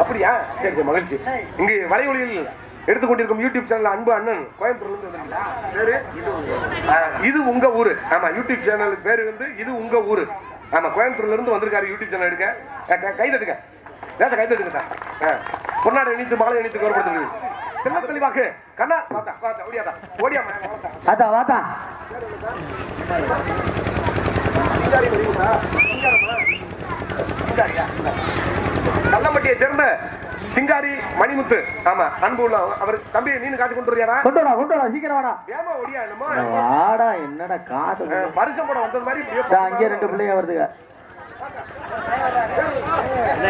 அப்படியா? சரி சரி, மகிழ்ச்சி. இங்கு வலையொலியில் எடுத்துக்கொண்டிருக்கும் யூடியூப் சேனல் அன்பு அண்ணன் கோயம்புத்தூர்ல இருந்து இது உங்க ஊரு. ஆமா, யூடியூப் சேனல் பேரு வந்து இது உங்க ஊரு. ஆமா, கோயம்புத்தூர்ல இருந்து வந்திருக்காரு யூடியூப் சேனல் எடுக்க. கைதட்டுங்க, கைதட்டுங்க. பொன்னாடை இணைத்து மாலை இணைத்து கௌரவப்படுத்துங்க. தெல்ல தெளிவாக்கு கண்ணா பார்த்தா பார்த்தா ஓடியாதா ஓடியா வாத்தா வாத்தா. கள்ளம்பட்டியை சேர்ந்த சிங்காரி மணிமுத்து. ஆமா, அன்பு உள்ள அவர் தம்பி. நீனு காசு கொண்டு வரியாரா? கொண்டு வரா சீக்கிரம் வாடா. ஏமா ஓடியா? என்னமோ வாடா. என்னடா காசு வருஷம் கூட வந்தது மாதிரி அங்கே 2 பிள்ளைங்க வருதுங்க.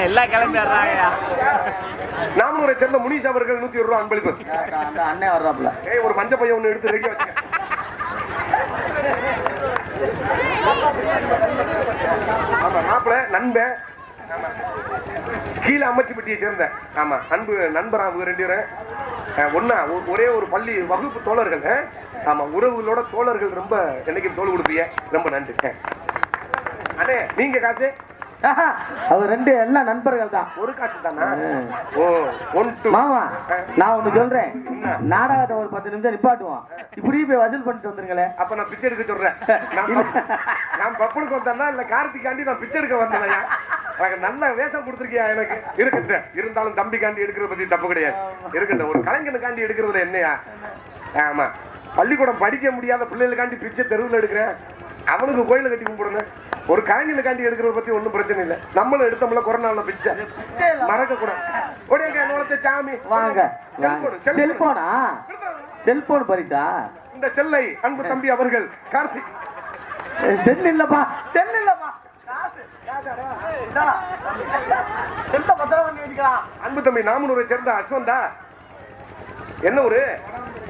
எல்லாம் கிளம்பி வர்றாங்க. நாமூரை சேர்ந்த முனிஷ் அவர்கள் 120 ரூபாய் அன்பளிப்பு. அந்த அண்ணன் வர்றாப்ல. ஒரு மஞ்ச பையன் ஒண்ணு எடுத்து ரெடி வச்சுக்க. ஆமா, மாப்பிள்ள நண்பன். கீழே அமைச்சுப்பட்டியை சேர்ந்த ஆமா அன்பு நண்பரா 2 பேரும் ஒன்னா ஒரே ஒரு பள்ளி வகுப்பு தோழர்கள். ஆமா, உறவுகளோட தோழர்கள். ரொம்ப என்னைக்கும் தோல் கொடுப்பீங்க, ரொம்ப நன்றி அண்ணே. நீங்க காசு? அவர் 2 எல்லாம் நண்பர்கள் தான். ஒரு காசு தானா? ஓ, 1 மாமா. நான் ஒண்ணு சொல்றேன், நாடகத்தை ஒரு 10 நிமிஷம் நிப்பாட்டுவோம். இப்படி போய் வசூல் பண்ணிட்டு வந்துருங்களே. அப்ப நான் பிச்சை எடுக்க சொல்றேன். நான் பப்புனுக்கு வந்தேன்னா இல்ல கார்த்திகாண்டி நான் பிச்சை எடுக்க வந்தேன். நல்ல வேஷம் கொடுத்துருக்கியா எனக்கு. இருக்கட்ட இருந்தாலும் தம்பிக்காண்டி எடுக்கிறத பத்தி தப்பு கிடையாது. இருக்கட்ட ஒரு கலைஞனுக்காண்டி எடுக்கிறதுல என்னையா? ஆமா, பள்ளிக்கூடம் படிக்க முடியாத பிள்ளைகளுக்காண்டி பிச்சை தெருவில் எடுக்கிறேன். அவனுக்கு கோயில கட்டி கும்பிடணும். ஒரு கலைஞனுக்காண்டி எடுக்கிறத பத்தி ஒன்னும் பிரச்சனை இல்லை. நம்மளும் எடுத்தோம்ல கொரோனால பிச்சை மறக்க கூடாது. சாமி வாங்க. செல்போனா? செல்போன் பரிசா? இந்த செல்லை அன்பு தம்பி அவர்கள் கார்த்திக். செல் இல்லப்பா, செல் இல்லப்பா. அன்பு தம்பி நாமூரை சேர்ந்த அஸ்வந்தா. என்ன ஊரு?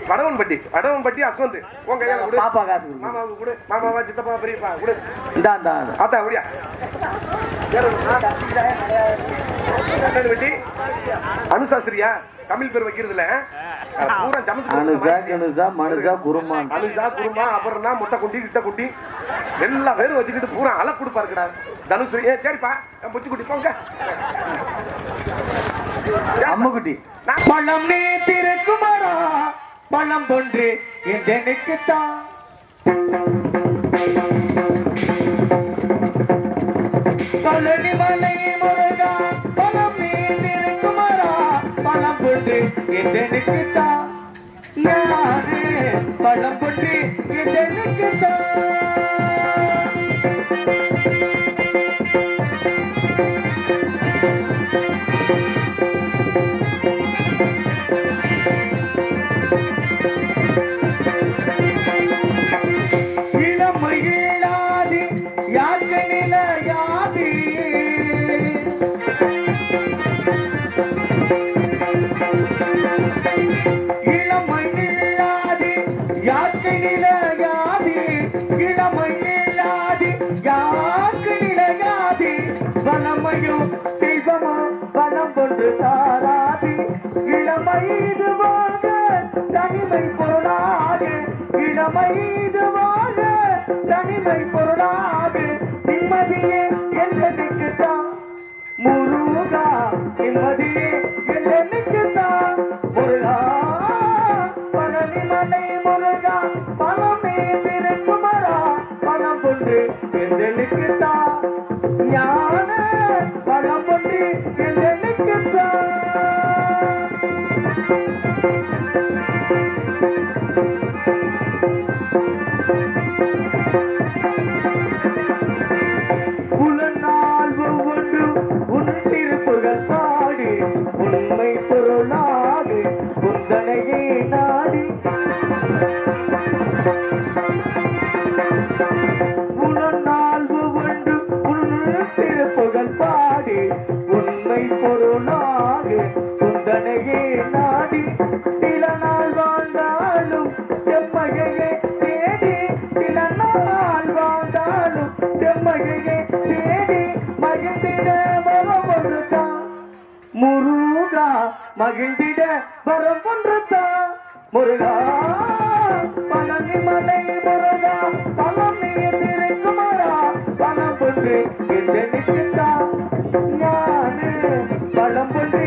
வடவன்பட்டி. வடவன்பட்டி அஸ்வந்த். உங்க பாப்பா காசு மாமாவுக்கு கொடு. மாமாவா சித்தப்பா பெரியப்பா கொடு. அத்தா அப்படியா? அனுசாஸ்திரியா? தமிழ் பேர் வைக்கிறதுல பூரா மனுஷா குருமா அப்புறம் முட்டை குட்டி கிட்ட குட்டி எல்லா பேரும் வச்சுக்கிட்டு பூரா அலை கொடுப்பாருக்கடா. தனுஷ் சரிப்பா புச்சு குட்டி போங்க. அம்முக்குட்டி பழம் நீ திருக்குமாரா பழம் போன்று எனக்குத்தான் பழனி மலை முருகா பழம் நீ திருக்குமாரா பழம் போன்று எனக்குத்தான் நானே பழம் போன்று எனக்குத்தான். தெய்வமா பலம் கொண்டு தாராதி இளமைது வாழ தனிமை பொருளாது. இளமைது வாழ தனிமை பொருளாது. நிம்மதியே என்னைக்குத்தான் முருகா. நிம்மதியே என்னைக்குத்தான் முருகா. பழனி மலை முருகா பழமே திருக்குமரா பழம் கொண்டு என்னைக்குத்தான் ஞான பழம் கொண்டு என்னைக்குத்தான். புலனால் ஒவ்வொன்று உன் திருப்புகள் பாடி உண்மை பொருளாது குந்தனையே நாடி. புலனால் ஒவ்வொன்று உன் திருப்புகள் பாடி உண்மை பொருளாது குந்தனையே நாடி. சில நாள் வாழ்ந்தாலும் செம்மகையே தேடி. சில நாள் வாழ்ந்தாலும் செம்மகையே தேடி. மகிழ்ந்திட வரம் ஒன்றுதான் முருகா. மகிழ்ந்திட வரம் ஒன்றுதான் முருகா. பழனி மலை முருகா பழம் நீ திருக்குமரா பழம் கொண்டு என்னைக்குத்தான் ஞான பழம் கொண்டு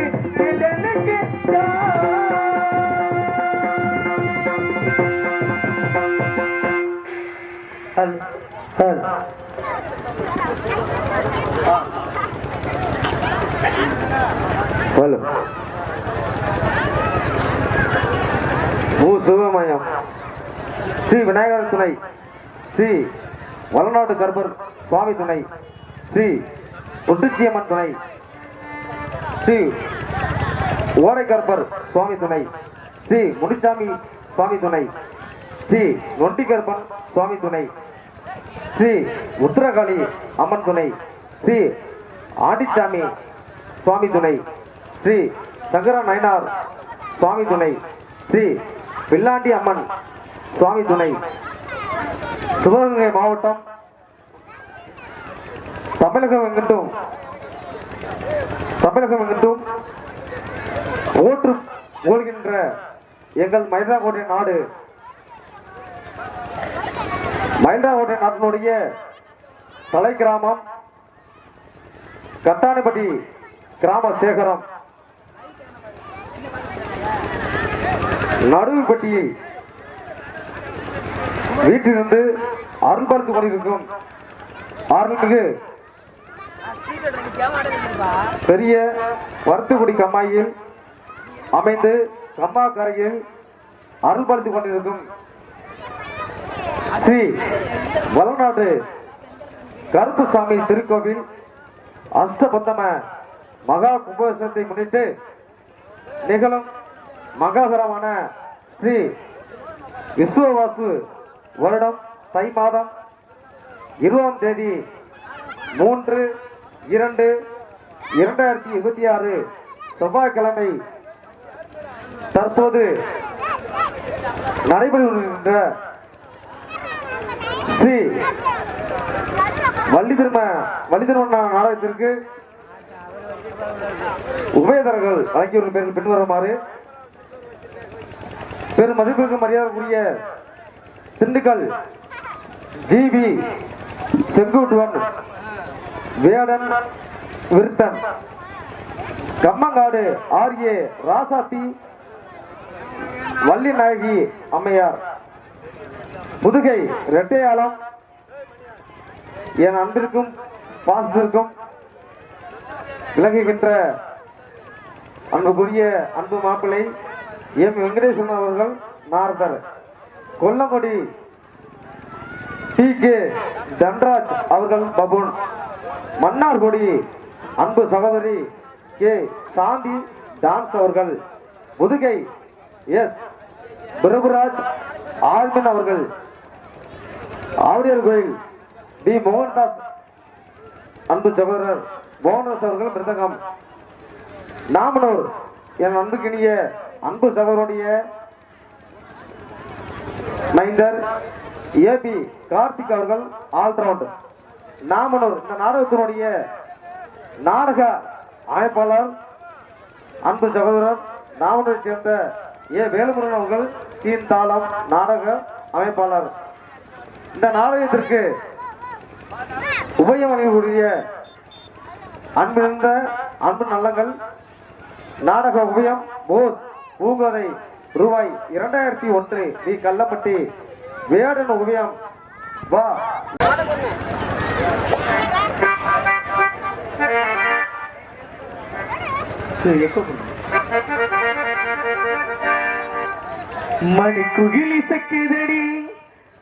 சிவமயம் ஸ்ரீ விநாயகர் துணை, ஸ்ரீ வளநாட்டு கர்ப்பர் சுவாமி துணை, ஸ்ரீ ஒட்டுச்சியம்மன் துணை, ஸ்ரீ ஓடை கர்ப்பர் சுவாமி துணை, ஸ்ரீ முனிசாமி சுவாமி துணை, ஸ்ரீ நொண்டி கர்ப்பன் சுவாமி துணை, ஸ்ரீ உத்தரகாளி அம்மன் துணை, ஸ்ரீ ஆடிச்சாமி சுவாமி துணை, ஸ்ரீ சங்கர நயனார் சுவாமி துணை, ஸ்ரீ பில்லாண்டி அம்மன் சுவாமி துணை. சிவகங்கை மாவட்டம் தமிழகம் எங்கிட்டும் ஓற்று ஓடுகின்ற எங்கள் மயிலாகோட்டை நாடு, மயிலாகோட்டை நாட்டினுடைய தலை கிராமம் கட்டாணிப்பட்டி கிராம சேகரம் நடுவுப்பட்டியை வீட்டிலிருந்து அருள்படுத்திக் கொண்டிருக்கும் அருள்மிகு பெரிய வருத்துக்குடி கம்மாயில் அமைந்து கம்மா கரையில் அருள்படுத்திக் கொண்டிருக்கும் ஸ்ரீ வளநாட்டு கருப்புசாமி திருக்கோவில் அஷ்டபந்தம மகா கும்பாபிஷேகத்தை முன்னிட்டு நிகழும் மகாகரமான ஸ்ரீ விஸ்வவாசு வருடம் தை மாதம் 20ஆம் தேதி 3/2/2026 செவ்வாய்க்கிழமை தற்போது நடைபெறுகின்ற ஸ்ரீ வள்ளிதிருமண நாடகத்திற்கு உபயதரர்கள் வழங்கியுள்ள பேரில் பின்வருமாறு பெரும் மதிப்பிற்கு மரியாதைக்குரிய திண்டுக்கல் ஜிபி செங்குட்டுவன் வேடன் விருத்தன், கம்மங்காடு ஆர்ஏ ராசாத்தி வள்ளி நாயகி அம்மையார், புதுகை ரெட்டையாளம் என் அன்பிற்கும் பாசத்திற்கும் விளங்குகின்ற அன்புக்குரிய அன்பு மாப்பிள்ளை எம் வெங்கடேசன் அவர்கள் நாரதர், கொல்லங்குடி TK தன்ராஜ் அவர்கள் பபுன், மன்னார்குடி அன்பு சகோதரி கே சாந்தி டான்ஸ் அவர்கள், புதுகை எஸ் பிரபுராஜ் ஆழ்மின் அவர்கள், ஆவுடையார் கோயில் டி மோகன்தாஸ் அன்பு சகோதரர் மோகன்தாஸ் அவர்கள் மிருதகம், நாமனூர் என் அன்புக்கினிய அன்பு சகோதரனுடைய மைந்தர் ஏபி கார்த்திக் அவர்கள் ஆல்ரவுண்ட், நாமனூர் இந்த நாடகத்தினுடைய நாடக அமைப்பாளர் அன்பு சகோதரர் நாமனூரை சேர்ந்த ஏ வேலுமுருகன் அவர்கள் சீன்தாளம் நாடக அமைப்பாளர். இந்த நாடகத்திற்கு உபயம் அணியக்கூடிய அன்பிருந்த அன்பு நல்லங்கள் நாடக உபயம் போஸ் பூங்கதை ரூபாய் 2001 டி கல்லப்பட்டி வேடன் உபயம் வா மணிக்குகிலி சக்கிதடி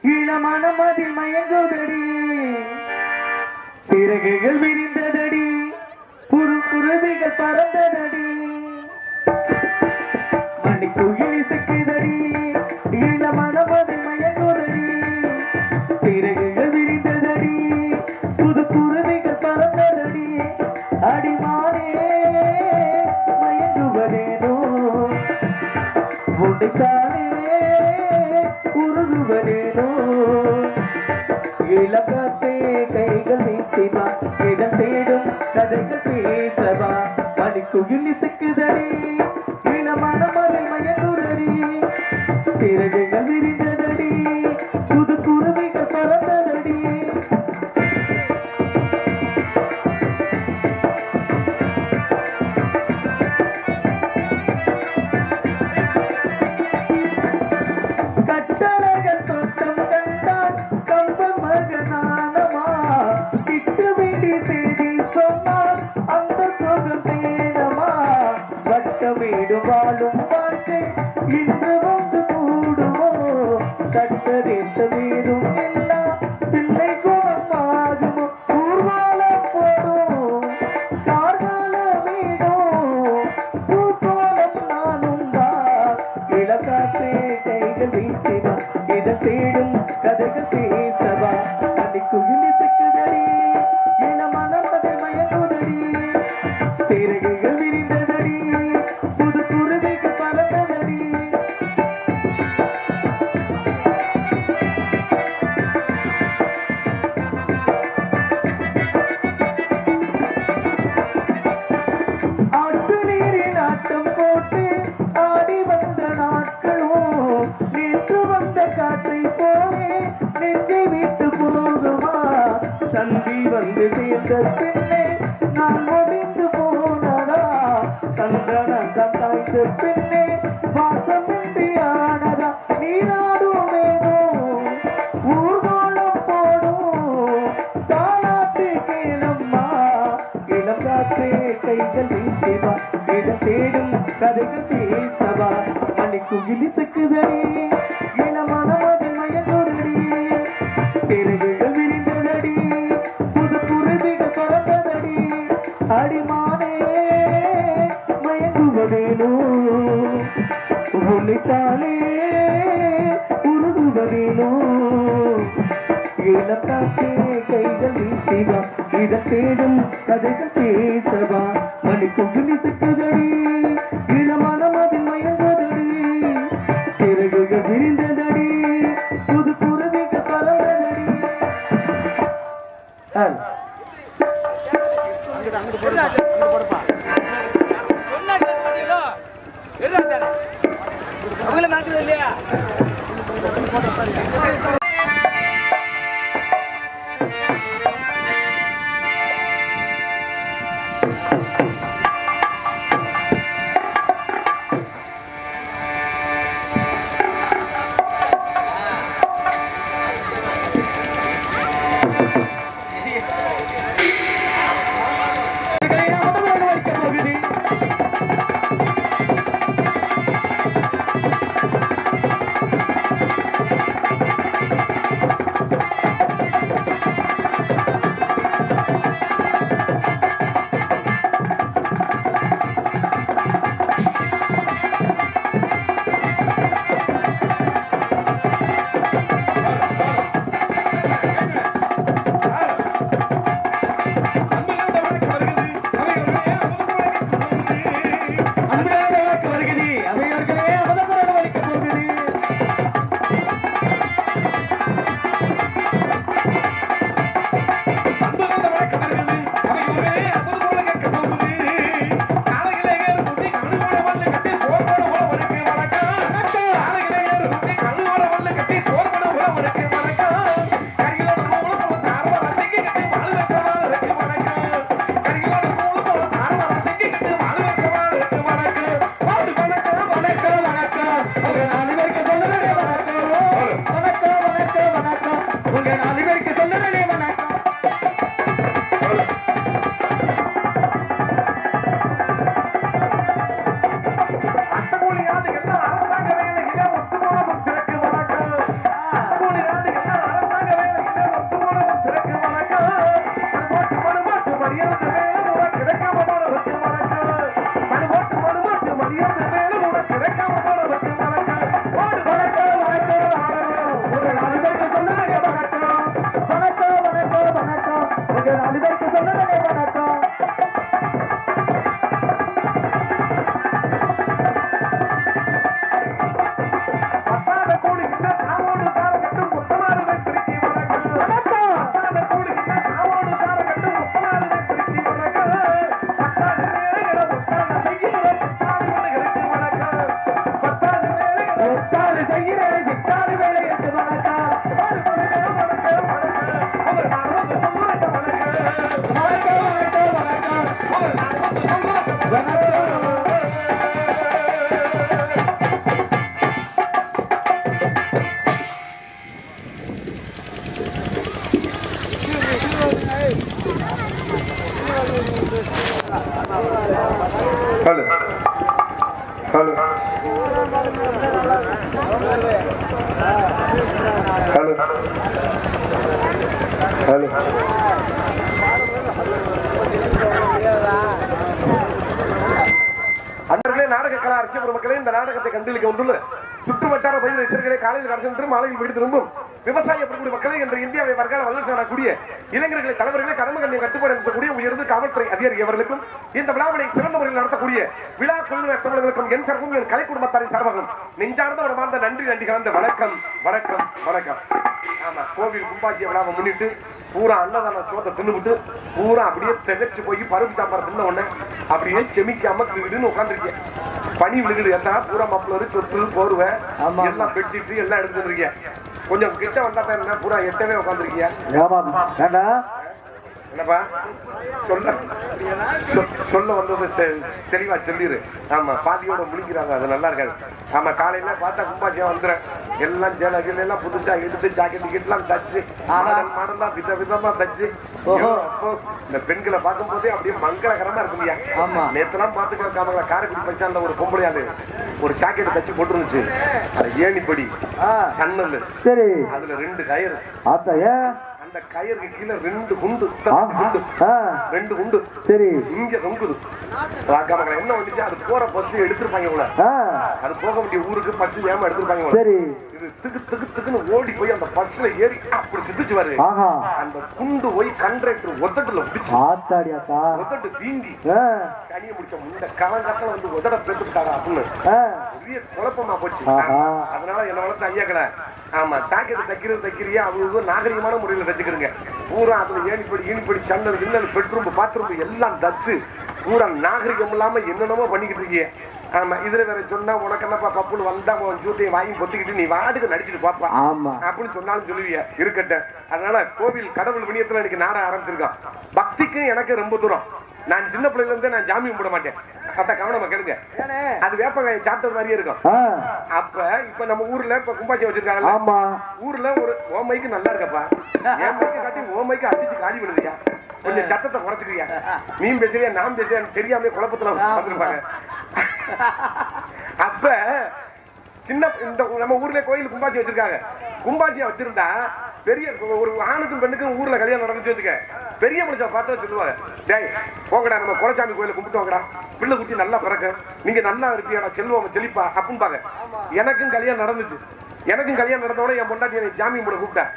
இளமான மதில் மயங்குதடி பிறகுகள் விரிந்ததடி புருவிகள் பறந்ததடி மணிக்குகிலி சக்கிதடி இளமான மதில் மயங்குதடி பிறகுகள் விரிந்ததடி புருவிகள் பறந்ததடி அடிமானே மயங்குவதேனோ உடைத்தானே உருகுவதேனோ இலக்கத்தே கைகள் நீட்டிவா இடம் தேடும் கதைகள் பேசவா மணிக்குகில் இசைக்குதடி இளமான மலை மயங்குதடி பிறகுகள் விரிந்ததடி புது குருவிகள் பறந்ததடி சொன்னார் அந்த சோகத்தை வட்டமேடும் வாழும் வாழ்க்கை இன்று வந்து கூடுமோ சட்டதேச வீடும் எல்லா பிள்ளை குணமாகுமோ ஊர்வலம் போடும் கார்கால வீடும் பூக்கோலம் நானும் தான் இளக்காற்றே கைகள் வீசிவா இதை தேடும் கதைகள் பேசவா அன்னை குகிலி தக்குதடி இன மனமதை மயங்குதடி திரைகள் விரிந்ததடி புது குருவிக்கு பறந்ததடி ஆற்று நீரின் ஆட்டம் போட்டு ஆடி வந்த நாட்களும் நேற்று வந்த காற்றை போலே நெஞ்சை விட்டு போகுமா சந்தி வந்து சேர்ந்த பின்னே நான் முடிந்து போனதா சந்தனம் தந்தாய்ந்த பின்னே வாசமின்றி ஆனதா நீராடும் வேணும் ஊர்வலம் போடும் தாளாட்டு கேளம்மா இளம் காற்றே கைகள் வீசிவா இடம் தேடும் கதைகள் பேசவா மணி குகிலி தக்குதடி இள மனமதில் மயங்குதடி திரைகள் விரிந்ததடி புது குருவிகள் பறந்ததடி அடிமானே மயங்குவதேனோ உன்னைத்தாலே உருகுவதேனோ இளக்காற்றே கைகள் வீசிவா இதை தேடும் கதைகள் பேசவா மணி குகிலி தக்குதடி இளமனமதில் மயங்குதடி திரைகள் விரிந்ததடி புது குருவிகள் பறந்ததடி அவங்கள மாட்டுறது இல்லையா ஹலோ ஹலோ அன்றே நாடக கலா அரசியல் மக்களே, இந்த நாடகத்தை கண்டிருக்க வந்துள்ள சுற்று வட்டார பயிர் ரசிகர்களே, காலையில் கடந்து மாலையில் வீடு திரும்பும் விவசாய பெருங்குடி மக்களை என்று இந்தியாவை வர்க்கால வல்லரசானக்கூடிய இளைஞர்களை தலைவர்களை கடமை கண்ணியம் கட்டுப்பாடு கூடிய உயர்ந்து காவல்துறை அதிகாரி அவர்களுக்கும் இந்த விழாவினை சிறந்த முறையில் நடத்தக்கூடிய விழா குழுவினர் தமிழர்களுக்கும் என் சார்பும் என் கலை குடும்பத்தாரின் சார்பாகும் நெஞ்சார்ந்த ஒரு மார்ந்த நன்றி நன்றி கலந்த வணக்கம் வணக்கம் வணக்கம். ஆமா, கோவில் கும்பாசிய விழாவை முன்னிட்டு பூரா அன்னதான சோத்தை தின்னுவிட்டு பூரா அப்படியே திகச்சு போய் பருப்பு சாம்பார் தின்ன உடனே அப்படியே செமிக்காம கிடுன்னு உட்காந்துருக்கேன். பனி விழுகுது எல்லாம் பூரா மப்ளரு சொத்து போர்வை எல்லாம் பெட்ஷீட் எல்லாம் எடுத்துட்டு இருக்கேன். கொஞ்சம் கிட்ட வந்தா என்ன பூரா எட்டவே உட்காந்துருக்கியா? என்னப்பா சொல்ல வந்தது தெளிவா சொல்லிரு. ஆமா, பாதியோட முடிக்கிறாங்க, அது நல்லா இருக்காது. ஆமா, காலையில பார்த்தா கும்பாசியா வந்துடுறேன். எல்லாம் ஜெலகில எல்லாம் புதுசா எடுத்து ஜாக்கெட் கிட்டலாம் தச்சு மாடலா வித விதமா தச்சு. அப்போ இந்த பெண்களை பார்க்கும் போதே அப்படியே மங்களகரமா இருக்குமியா. நேத்தெல்லாம் பாத்துக்காம காரைக்குடி பைசான்ல ஒரு பொம்பளையாது ஒரு ஜாக்கெட் தச்சு போட்டுருந்துச்சு. அது ஏணிப்படி சன்னல், சரி, அதுல 2 கயிறு, அந்த கயிறுக்கு கீழே 2 குண்டு, 2 குண்டு, சரி, இங்க தொங்குது. என்ன வந்துச்சு, அது போற பச்சு எடுத்திருப்பாங்க போல. அது போக வேண்டிய ஊருக்கு பச்சு வேமா எடுத்திருப்பாங்க போல. இது திக்கு திக்கு திக்குன்னு ஓடி போய் அந்த பச்சுல ஏறி அப்படி சித்துச்சு பாரு. அந்த குண்டு போய் கண்ட்ராக்டர் ஒத்தட்டுல ஒத்தட்டு தீண்டி கனிய முடிச்ச முண்ட கலங்கத்துல வந்து உதட பெற்றுட்டாரா அப்படின்னு பெரிய குழப்பமா போச்சு. அதனால என்ன வளர்த்து ஐயாக்களை, ஆமா, ஜாக்கெட் தைக்கிறியா அவங்க நாகரிகமான முறையில் தச்சுக்கிறீங்க. பூரா அதுல ஏணிப்படி ஈனிப்படி சன்னல் கிண்ணல் பெட்ரூம் பாத்ரூம் எல்லாம் தச்சு பூரா நாகரிகம் இல்லாம என்னென்னமோ பண்ணிக்கிட்டு இருக்கீங்க. ஆமா, இதுல வேற சொன்னா உனக்கு என்னப்பா பப்புன்னு வந்தா உன் ஜூத்தையும் வாங்கி பொத்திக்கிட்டு நீ வாட்டுக்கு நடிச்சுட்டு பாப்பா அப்படின்னு சொன்னாலும் சொல்லுவிய இருக்கட்டும். அதனால கோவில் கடவுள் வினியத்துல எனக்கு நாட ஆரம்பிச்சிருக்கான். பக்திக்கும் எனக்கு ரொம்ப தூரம். நான் சின்ன பிள்ளைல இருந்தே நான் ஜாமி கும்பிட மாட்டேன். அத கவனமா கேளுங்க, அது வேப்பங்காய சாப்பிட்டது மாதிரியே இருக்கும். அப்ப இப்ப நம்ம ஊர்ல இப்ப கும்பாசி வச்சிருக்காங்க. ஊர்ல ஒரு ஓமைக்கு நல்லா இருக்கப்பா, என் மைக்கு காட்டி ஓமைக்கு அடிச்சு காலி விடுதியா, கொஞ்சம் சத்தத்தை குறைச்சுக்கிறியா, நீ பேசுறியா நான் பேசுறேன் தெரியாம குழப்பத்துல வந்துருப்பாங்க. அப்ப சின்ன இந்த நம்ம ஊர்ல கோயில் கும்பாசி வச்சிருக்காங்க. கும்பாசியா வச்சிருந்தா பெரிய ஒரு ஆணுக்கும் பெண்ணுக்கும் ஊர்ல கல்யாணம் நடந்துச்சு வச்சுக்க, பெரிய மனுஷன் பார்த்தா சொல்லுவாங்க, டேய் போங்கடா நம்ம குலசாமி கோயில கும்பிட்டு வாங்கடா, பிள்ளை குட்டி நல்லா பிறக்க, நீங்க நல்லா இருப்பியாடா செல்வம் செழிப்பா அப்படின்னு பாங்க. எனக்கும் கல்யாணம் நடந்துச்சு. எனக்கும் கல்யாணம் நடந்தோட என் பொண்டாட்டி எனக்கு ஜாமி கும்பிட கூப்பிட்டேன்.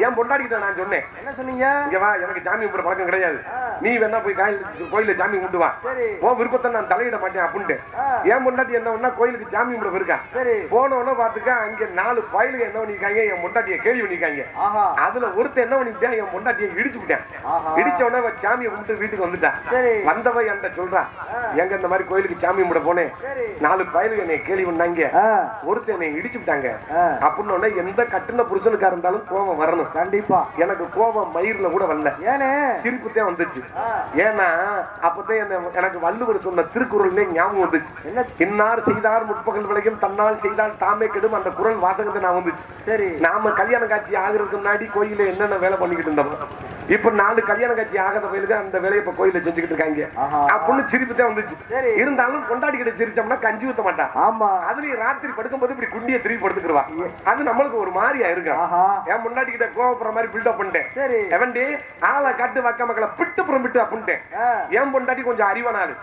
என் பொண்டாட்டிக்கிட்ட நான் சொன்னேன், என்ன சொன்னீங்க, இங்க வா, எனக்கு ஜாமி கும்பிட பழக்கம் கிடையாது, நீ வேணா போய் கோயில ஜாமி கும்பிட்டு வா, உன் விருப்பத்தை நான் தலையிட மாட்டேன் அப்படின்ட்டு. என் பொண்டாட்டி என்ன பண்ணா கோயிலுக்கு ஜாமி கும்பிட போயிருக்கா. போனோன்னு பாத்துக்க அங்க 4 கோயிலுக்கு என்ன பண்ணிருக்காங்க, என் பொண்டாட்டியை கேள்வி பண்ணிருக்காங்க. அதுல ஒருத்தர் என்ன பண்ணிட்டேன், என் பொண்டாட்டியை இடிச்சு விட்டேன். இடிச்ச உடனே சாமியை கும்பிட்டு வீட்டுக்கு வந்துட்டான். வந்தவ என்கிட்ட சொல்றா, எங்க இந்த மாதிரி கோயிலுக்கு சாமி கும்பிட போனேன், 4 கோயிலுக்கு என்னை கேள்வி பண்ணாங்க, ஒருத்தர் என்னை இடிச்சு விட்டாங்க அப்படின்னு. எந்த கட்டின புருஷனுக்கா இருந்தாலும் கோபம் வரணும் கண்டிப்பா. எனக்கு கோபம் மயிர்ல கூட வரல, சிரிப்புத்தான் வந்துச்சு. ஏன்னா அப்பதான் எனக்கு வள்ளுவர் சொன்ன திருக்குறள்ல ஞாபகம் வந்துச்சு. இன்னார் செய்தார் முற்பகல் விளையும் தன்னால் செய்தால் தாமே கெடும், அந்த குறள் வாசகத்தை நான் வந்துச்சு. சரி, நாம கல்யாண காட்சி ஆகிறதுக்கு முன்னாடி கோயில என்னென்ன வேலை பண்ணிக்கிட்டு இருந்தோம், இப்ப 4 கல்யாண காட்சி ஆகாத கோயிலுக்கு அந்த வேலையை இப்ப கோயில செஞ்சுக்கிட்டு இருக்காங்க அப்படின்னு சிரிப்புத்தான் வந்துச்சு. இருந்தாலும் கொண்டாடி கிட்ட சிரிச்சோம்னா கஞ்சி ஊத்த மாட்டான். ஆமா, அதுலயும் ராத்திரி படுக்கும்போது இப்படி குண்டிய திருப்பி படுத்துக்குவா. அது நம்மளுக்கு ஒரு மாதிரியா இருக்கு. என் முன்னாடி கிட்ட கோவப்படுற மாதிரி பில்டப் பண்ணிட்டேன். எவன்டி ஆளை காட்டு வாக்க மக்களை பிட்டு புறம் விட்டு அப்படின்ட்டேன். என் பொண்டாட்டி கொஞ்சம் அறிவானாரு,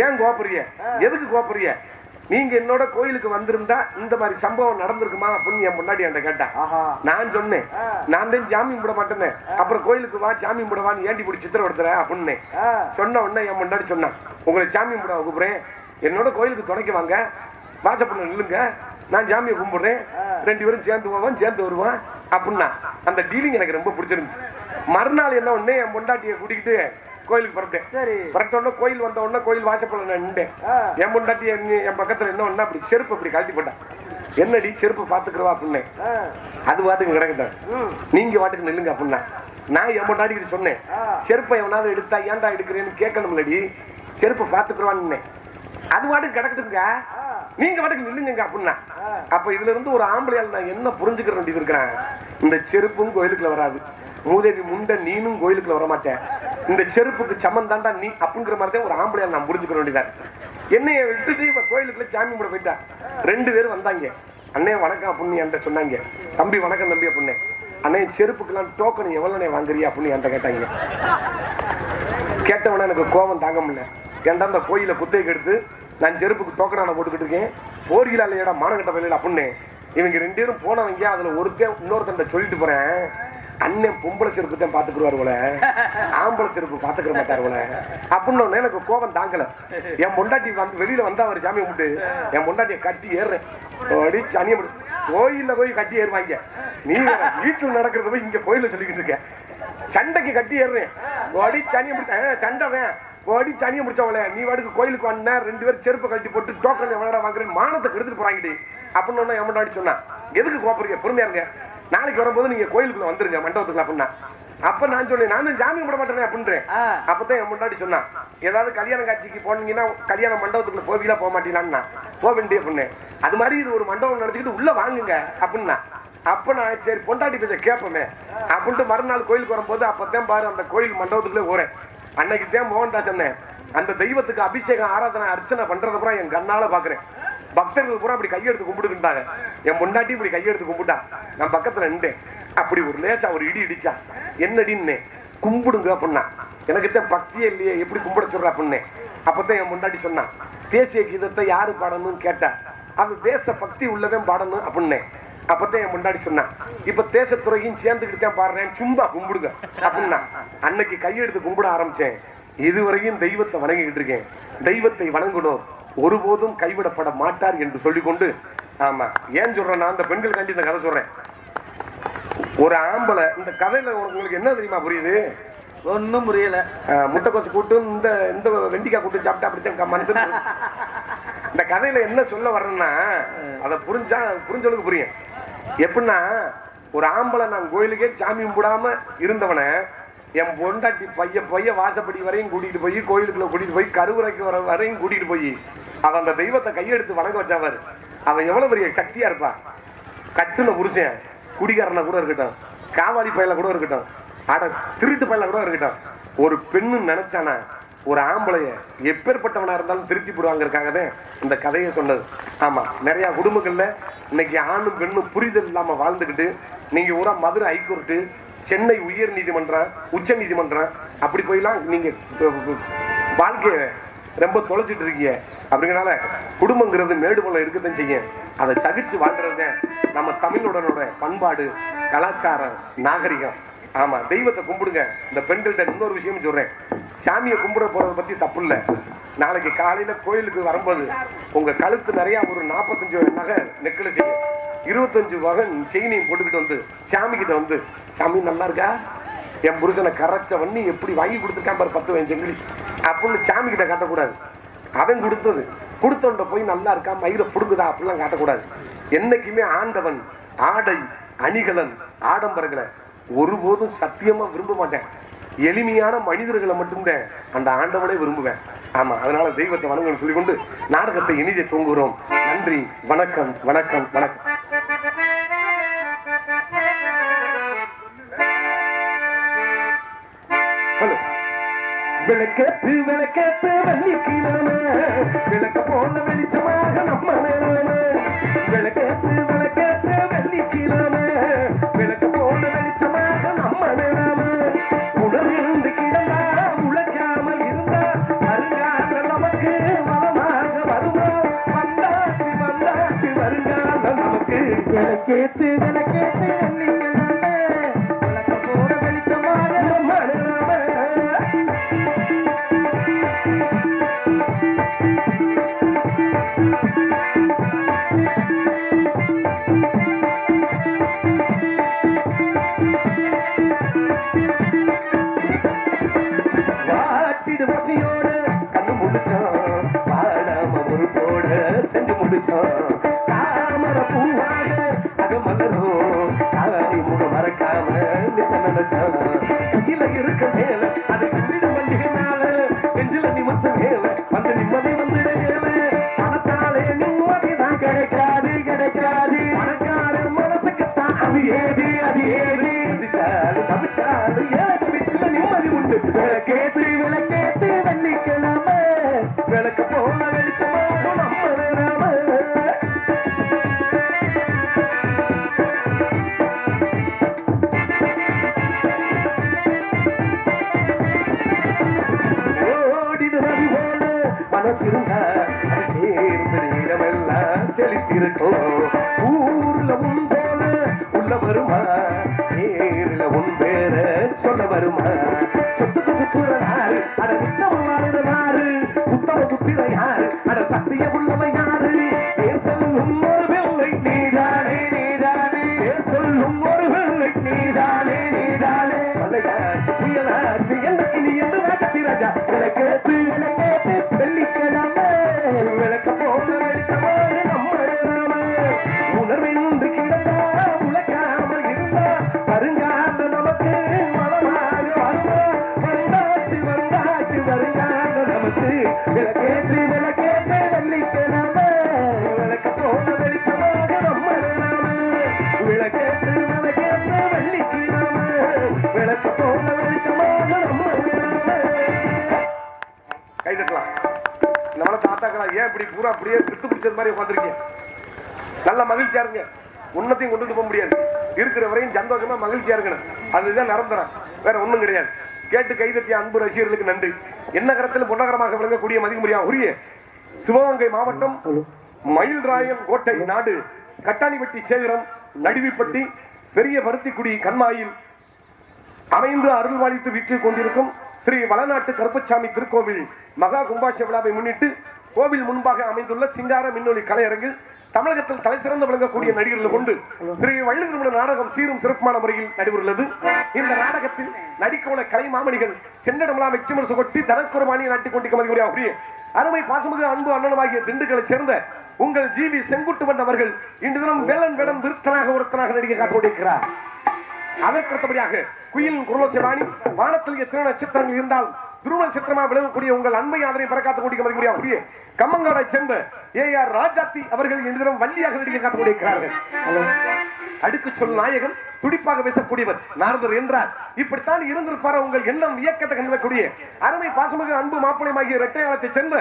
ஏன் கோபுரிய, எதுக்கு கோபுரிய, நீங்க என்னோட கோயிலுக்கு வந்திருந்தா இந்த மாதிரி சம்பவம் நடந்திருக்குமா அப்படின்னு என் முன்னாடி என்கிட்ட கேட்டா. நான் சொன்னேன், நான் தான் ஜாமி கும்பிட மாட்டேன்னு, அப்புறம் கோயிலுக்கு வா ஜாமி கும்பிடவான்னு ஏண்டி பிடி சித்திரப்படுத்துற அப்படின்னு சொன்ன உடனே என் முன்னாடி சொன்னான், உங்களை ஜாமி கும்பிட கூப்பிடுறேன், என்னோட கோயிலுக்கு துணைக்கு வாங்க, வாசப்பண்ண நில்லுங்க, நான் ஜாமியை கும்பிடுறேன், 2 பேரும் சேர்ந்து போவான் சேர்ந்து வருவான் அப்படின்னா. அந்த டீலிங் எனக்கு ரொம்ப பிடிச்சிருந்துச்சு. மறுநாள் என்ன ஒண்ணு, என் பொண்டாட்டியை கூட்டிக்கிட்டு கோயிலுக்கு புறப்பட்டேன். புறப்பட்ட கோயில் வந்த உடனே கோயில் வாசப்பட நின்றேன். என் பொண்டாட்டி என் பக்கத்துல என்ன ஒண்ணு அப்படி செருப்பு அப்படி கழட்டி போட்டான். என்னடி செருப்பு பாத்துக்கிறவா அப்படின்னு. அது வாட்டுக்கு கிடக்கட்டும், நீங்க வாட்டுக்கு நில்லுங்க அப்படின்னா. நான் என் பொண்டாட்டிக்கிட்டு சொன்னேன், செருப்பை எவனாவது எடுத்தா ஏன்டா எடுக்கிறேன்னு கேட்கணும்லடி, செருப்பு பாத்துக்கிறவான்னு. அது வாட்டுக்கு கிடக்குதுங்க, நீங்க வாட்டுக்கு நில்லுங்க அப்படின்னா. அப்ப இதுல இருந்து ஒரு ஆம்பளையால் நான் என்ன புரிஞ்சுக்கிற வேண்டியது இருக்கிறேன், இந்த செருப்பும் கோயிலுக்குள்ள வராது, மூதேவி முண்டை நீனும் கோயிலுக்குள்ள வர மாட்டேன், இந்த செருப்புக்கு சமம் தாண்டா நீ அப்படிங்கிற மாதிரி தான் ஒரு ஆம்பளையால் நான் புரிஞ்சுக்கிற வேண்டியதா. என்னைய விட்டுட்டு இப்ப கோயிலுக்குள்ள சாமி கும்பிட போயிட்டா. 2 பேரும் வந்தாங்க. அண்ணே வணக்கம் அப்படின்னு என்கிட்ட சொன்னாங்க. தம்பி வணக்கம் தம்பி அப்படின்னு. அண்ணே செருப்புக்கெல்லாம் டோக்கன் எவ்வளவுனே வாங்குறியா அப்படின்னு என்கிட்ட கேட்டாங்க. கேட்டவன எனக்கு கோபம் தாங்க முடியல. ஏன்டா அந்த கோயில குத்தைக்கு எடுத்து நான் செருப்புக்கு டோக்கனான போட்டுக்கிட்டு இருக்கேன், போறீங்களா இல்லையாடா மானகட்ட பள்ளியில அப்படின்னு. இவங்க 2 பேரும் போனவங்க அதுல ஒருத்தன் இன்னொருத்தன் சொல்லிட்டு போறேன், அண்ணன் பொம்பளை செருப்பு தான் பாத்துக்குருவாரு போல, ஆம்பளை செருப்பு பாத்துக்கிற மாட்டாரு போல அப்படின்னு. எனக்கு கோபம் தாங்கல. என் பொண்டாட்டி வந்து வெளியில வந்தா அவர் சாமி கும்பிட்டு என் பொண்டாட்டியை கட்டி ஏறுறேன். சனியை கோயில்ல போய் கட்டி ஏறுவாங்க, நீ வீட்டுல நடக்கிறத போய் இங்க கோயில சொல்லிக்கிட்டு இருக்க. சண்டைக்கு கட்டி ஏறுறேன், ஓடி சனியை முடிச்ச சண்டை ஓடி சனியை முடிச்சவள நீ வாடுக்கு கோயிலுக்கு வந்தா 2 பேரும் செருப்பை கட்டி போட்டு டோக்கன் எவ்வளோ வாங்குறேன் மானத்தை கெடுத்துட்டு போறாங்கடி அப்படின்னு என் முன்னாடி சொன்னா. எதுக்கு கோப்பறீங்க, பொறுமையா இருங்க, நாளைக்கு வரும்போது நீங்க கோயிலுக்குள்ள வந்துருங்க மண்டபத்துக்குள்ள அப்படின்னா. அப்ப நான் சொன்னேன், நான் ஜாமீன் விட மாட்டேன் அப்படின்றேன். அப்பதான் என் முன்னாடி சொன்னா, ஏதாவது கல்யாண காட்சிக்கு போனீங்கன்னா கல்யாண மண்டபத்துக்குள்ள போவீங்களா போக மாட்டீங்களான்னா போக வேண்டிய அப்படின்னு. அது மாதிரி இது ஒரு மண்டபம் நினைச்சுக்கிட்டு உள்ள வாங்குங்க அப்படின்னா. அப்ப நான் சரி பொண்டாட்டி பேச கேட்போமே அப்படின்ட்டு மறுநாள் கோயிலுக்கு வரும்போது அப்பதான் பாரு அந்த கோயில் மண்டபத்துக்குள்ளே போறேன். அன்னைக்கு தான் மோகன்தாஸ் சொன்னேன், அந்த தெய்வத்துக்கு அபிஷேகம் ஆராதனை அர்ச்சனை பண்றத பூரா என் கண்ணால பாக்குறேன். பக்தர்கள் பூரா அப்படி கையெடுத்து கும்பிட்டுக்கிட்டாங்க. என் பொண்டாட்டி இப்படி கையெடுத்து கும்பிட்டா, நான் பக்கத்துல நின்றேன். அப்படி ஒரு லேசா ஒரு இடி இடிச்சா, என்னடின்னு கும்பிடுங்க அப்படின்னா. எனக்கு பக்தியே இல்லையே எப்படி கும்பிட சொல்ற அப்படின்னு. அப்பதான் என் பொண்டாட்டி சொன்னா, தேசிய கீதத்தை யாரு பாடணும்னு கேட்டா, அது தேச பக்தி உள்ளவன் பாடணும் அப்படின்னு. அப்பதான் என் முன்னாடி சொன்னான், இப்ப தேசத்துறையும் சேர்ந்துக்கிட்டு தான் பாடுறேன், சும்மா கும்பிடுங்க அப்படின்னா. அன்னைக்கு கையெடுத்து கும்பிட ஆரம்பிச்சேன். இதுவரையும் தெய்வத்தை வணங்கிக்கிட்டு இருக்கேன். தெய்வத்தை வணங்கணும், ஒருபோதும் கைவிடப்பட மாட்டார் என்று சொல்லிக்கொண்டு. ஆமா, ஏன் சொல்றேன், அந்த பெண்கள் காண்டி இந்த கதை சொல்றேன். ஒரு ஆம்பளை, இந்த கதையில உங்களுக்கு என்ன தெரியுமா புரியுது? ஒன்னும் புரியல. முட்டைக்கோசு கூட்டு இந்த இந்த வெண்டிக்காய் கூட்டு சாப்பிட்டா அப்படித்தான் மனசு. இந்த கதையில என்ன சொல்ல வர்றேன்னா, அதை புரிஞ்சவளுக்கு புரியும். எப்படின்னா, ஒரு ஆம்பளை நான் கோயிலுக்கே சாமி கும்பிடாம இருந்தவனை என் பொண்டாட்டி பைய வாசப்படி வரையும் கூட்டிட்டு போய் கோயிலுக்குள்ள கூட்டிட்டு போய் கருவறைக்கு வரையும் கூட்டிட்டு போய் அவன் அந்த தெய்வத்தை கையெடுத்து வணங்க வச்சவர். அவன் எவ்வளவு பெரிய சக்தியா இருப்பா. கட்டுன புருஷன் குடிகாரனை கூட இருக்கட்டும், காவாடி பையில கூட இருக்கட்டும், ஆட திருட்டு பையில கூட இருக்கட்டும், ஒரு பெண்ணு நினைச்சானா ஒரு ஆம்பளைய எப்பேற்பட்டவனா இருந்தாலும் திருத்தி போடுவாங்க இந்த கதையை சொன்னது. ஆமா, நிறைய குடும்பங்கள்ல இன்னைக்கு ஆணும் பெண்ணும் புரிதல் இல்லாம வாழ்ந்துகிட்டு, நீங்க ஊரா மதுரை ஹைகோர்ட்டு, சென்னை உயர் நீதிமன்றம், உச்ச நீதிமன்றம் அப்படி போயெல்லாம் நீங்க வாழ்க்கைய ரொம்ப தொலைச்சிட்டு இருக்கீங்க. அப்படிங்கனால குடும்பங்கிறது மேடுபள்ள இருக்கத்தான் செய்யும். அதை சகிச்சு வாழ்றது நம்ம தமிழோட பண்பாடு, கலாச்சாரம், நாகரிகம். ஆமா, தெய்வத்தை கும்பிடுங்க. இந்த பெண்கள்கிட்ட இன்னொரு விஷயம் சொல்றேன், சாமியை கும்பிட போறதை பத்தி தப்பு இல்லை. நாளைக்கு காலையில கோயிலுக்கு வரும்போது உங்க கழுத்து நிறைய ஒரு 45 நகை நெக்கல செய்யும், 25 வகை செயினையும் போட்டுக்கிட்டு வந்து சாமி கிட்ட வந்து, சாமி நல்லா இருக்கா, என் புருஷனை கரைச்ச வண்ணி எப்படி வாங்கி கொடுத்துருக்கான் பாரு 10 செங்கிலி அப்படின்னு சாமி கிட்ட காட்டக்கூடாது. அவன் கொடுத்தவன்ட போய் நல்லா இருக்கா மயிரை புடுங்குதா அப்படிலாம் காட்டக்கூடாது. என்னைக்குமே ஆண்டவன் ஆடை அணிகலன் ஆடம்பரங்களை ஒருபோதும் சத்தியமா விரும்ப மாட்டேன். எளிமையான மனிதர்களை மட்டும்தான் அந்த ஆண்டவனை விரும்புவேன். ஆமா, அதனால தெய்வத்தை வணங்கன்னு சொல்லிக்கொண்டு நாடகத்தை இனிதே தூங்குகிறோம். நன்றி, வணக்கம், வணக்கம், வணக்கம். விளக்கேத்து விளக்கேத்து வெள்ளிக்கிழமை, விளக்க போல வெளிச்சமாக நம்ம நேரமே. விளக்கேத்து விளக்கேத்து வெள்ளிக்கிழமை, விளக்க போல வெளிச்சமாக நம்ம நேரமே. உடலிருந்து கிடந்தா உழைக்காமல் இருந்தா வருங்காலம் நமக்கு வளமாக வருமா. வந்தாச்சு வந்தாச்சு வருங்காலம் நமக்கு. விளக்கேத்து விளக்கேத்து வெள்ளிக்கிழமை, விளக்க போல வெளிச்சமாக நம்ம நேரமே. தாமர பூவாக அகமலரும் தாரி முக மறக்காம கையில இருக்க மேல அதை கண்டிட வண்டிகளால நெஞ்சில நிமித்த மேல வந்து நிம்மதி வந்துட மேல. பணத்தாலே நிம்மதிதான் கிடைக்காது கிடைக்காது, பணக்கார மனசுக்குத்தான் அது ஏது அது ஏது. தவிச்சாலும் எனக்கு வீட்டுல நிம்மதி உண்டு. விளக்கேத்து விளக்கேத்து வெள்ளிக்கிழமை, விளக்க போல வெளிச்சமாக நம்ம நேராம. செழித்திருக்கும் ஊர்ல உன் போல உள்ள வருமா நேரில் உன் பேர சொல்ல வருமா சொத்துக்கு சுத்துறாரு அட நித்தம் வாழ்றாரு புத்தக சுத்திர யாரு அட சத்திய உள்ளவ யாரு பேர் சொல்லும் ஒரு வெள்ளை நீதானே நீதானே பேர் சொல்லும் ஒரு வெள்ளை நீதானே நீதானே மலையாச்சு புயலாச்சு எனக்கு நீ என்று வாசி ராஜா விளக்கேத்து வெள்ளிக்கிழமை விளக்க போல வெளிச்சமாக நம்ம உணர்வின்றி கிடந்தா உழைக்காமல் இருந்தா வருங்கால நமக்கு மனமாக வருமா வந்தாச்சு வந்தாச்சு வருங்கால நமக்கு விளக்கேற்று வெள்ளிக்கிழமை விளக்க போல வெளிச்சமாக நம்ம விளக்கேற்று வெள்ளிக்கிழமை விளக்க போல வெளிச்சமாக நம்ம கை தட்டலாம். நம்மள தாத்தாக்களா ஏன் இப்படி பூரா அப்படியே பிடித்து பிடிச்சது மாதிரி உட்காந்துருக்கீங்க? நல்ல மகிழ்ச்சியா இருங்க. உன்னத்தையும் கொண்டுட்டு போக முடியாது. இருக்கிற வரையும் சந்தோஷமா மகிழ்ச்சியா இருக்கணும். அதுதான் நிரந்தரம், வேற ஒண்ணும் கிடையாது. கேட்டு கைதட்டிய அன்பு ரசிகர்களுக்கு நன்றி. என்ன கரத்திலும் பொன்னகரமாக விளங்கக்கூடிய மதிமுறையா உரிய சிவகங்கை மாவட்டம் மயில்ராயன் கோட்டை நாடு கட்டாணிப்பட்டி சேகரம் நடுவிப்பட்டி பெரிய பருத்திக்குடி கண்மாயில் அமைந்து அருள்வாளித்து வீற்றில் கொண்டிருக்கும் ஸ்ரீ வளநாட்டு கருப்பசாமி திருக்கோவில் மகா கும்பாஷ விழாவை முன்னிட்டு கோவில் முன்பாக அமைந்துள்ள சிங்கார மின்னொலி கலையரங்கில் தமிழகத்தில் தலை சிறந்து விளங்கக்கூடிய நடிகர்கள் கொண்டு ஸ்ரீ வள்ளுவருடைய நாடகம் சீரும் சிறப்பான முறையில் நடைபெறுகிறது. இந்த நாடகத்தில் நடிக்கவுள்ள கலை மாமணிகள் சென்னடமலா வெற்றிமரசு கொட்டி தனக்குரமானியை நாட்டிக் கொண்டிருக்க மதிமுறையாகுரிய அருமை பாசமிகு அன்பு அண்ணனமாகிய திண்டுக்கலை சேர்ந்த உங்கள் ஜிவி செங்குட்டுவன் அவர்கள் இன்று தினம் வேளன் வேடம் விருத்தனாக ஒருத்தனாக நடிகை காத்துக் கொண்டிருக்கிறார். அதற்கடுத்தபடியாக குயில் குருலோசவாணி வானத்தில் எத்தனை நட்சத்திரங்கள் இருந்தால் துருவ நட்சத்திரமாக விளங்கக்கூடிய உங்கள் அன்பை ஆதரவை பறக்காத்துக் கொண்டிருக்கிற கம்மங்காடை சேர்ந்த AR ராஜாத்தி அவர்கள் இன்று தினம் வள்ளியாக நடிகை காத்துக் கொண்டிருக்கிறார்கள். அடுக்கு சொல் நாயகன் துடிப்பாக பேசக்கூடியவர் நாரதர் என்றார். இப்படித்தான் இருந்திருப்பார உங்கள் எண்ணம் இயக்கத்தை கண்டக்கூடிய அருமை பாசமிகு அன்பு மாப்பிளையமாகிய இரட்டையாளத்தை சேர்ந்த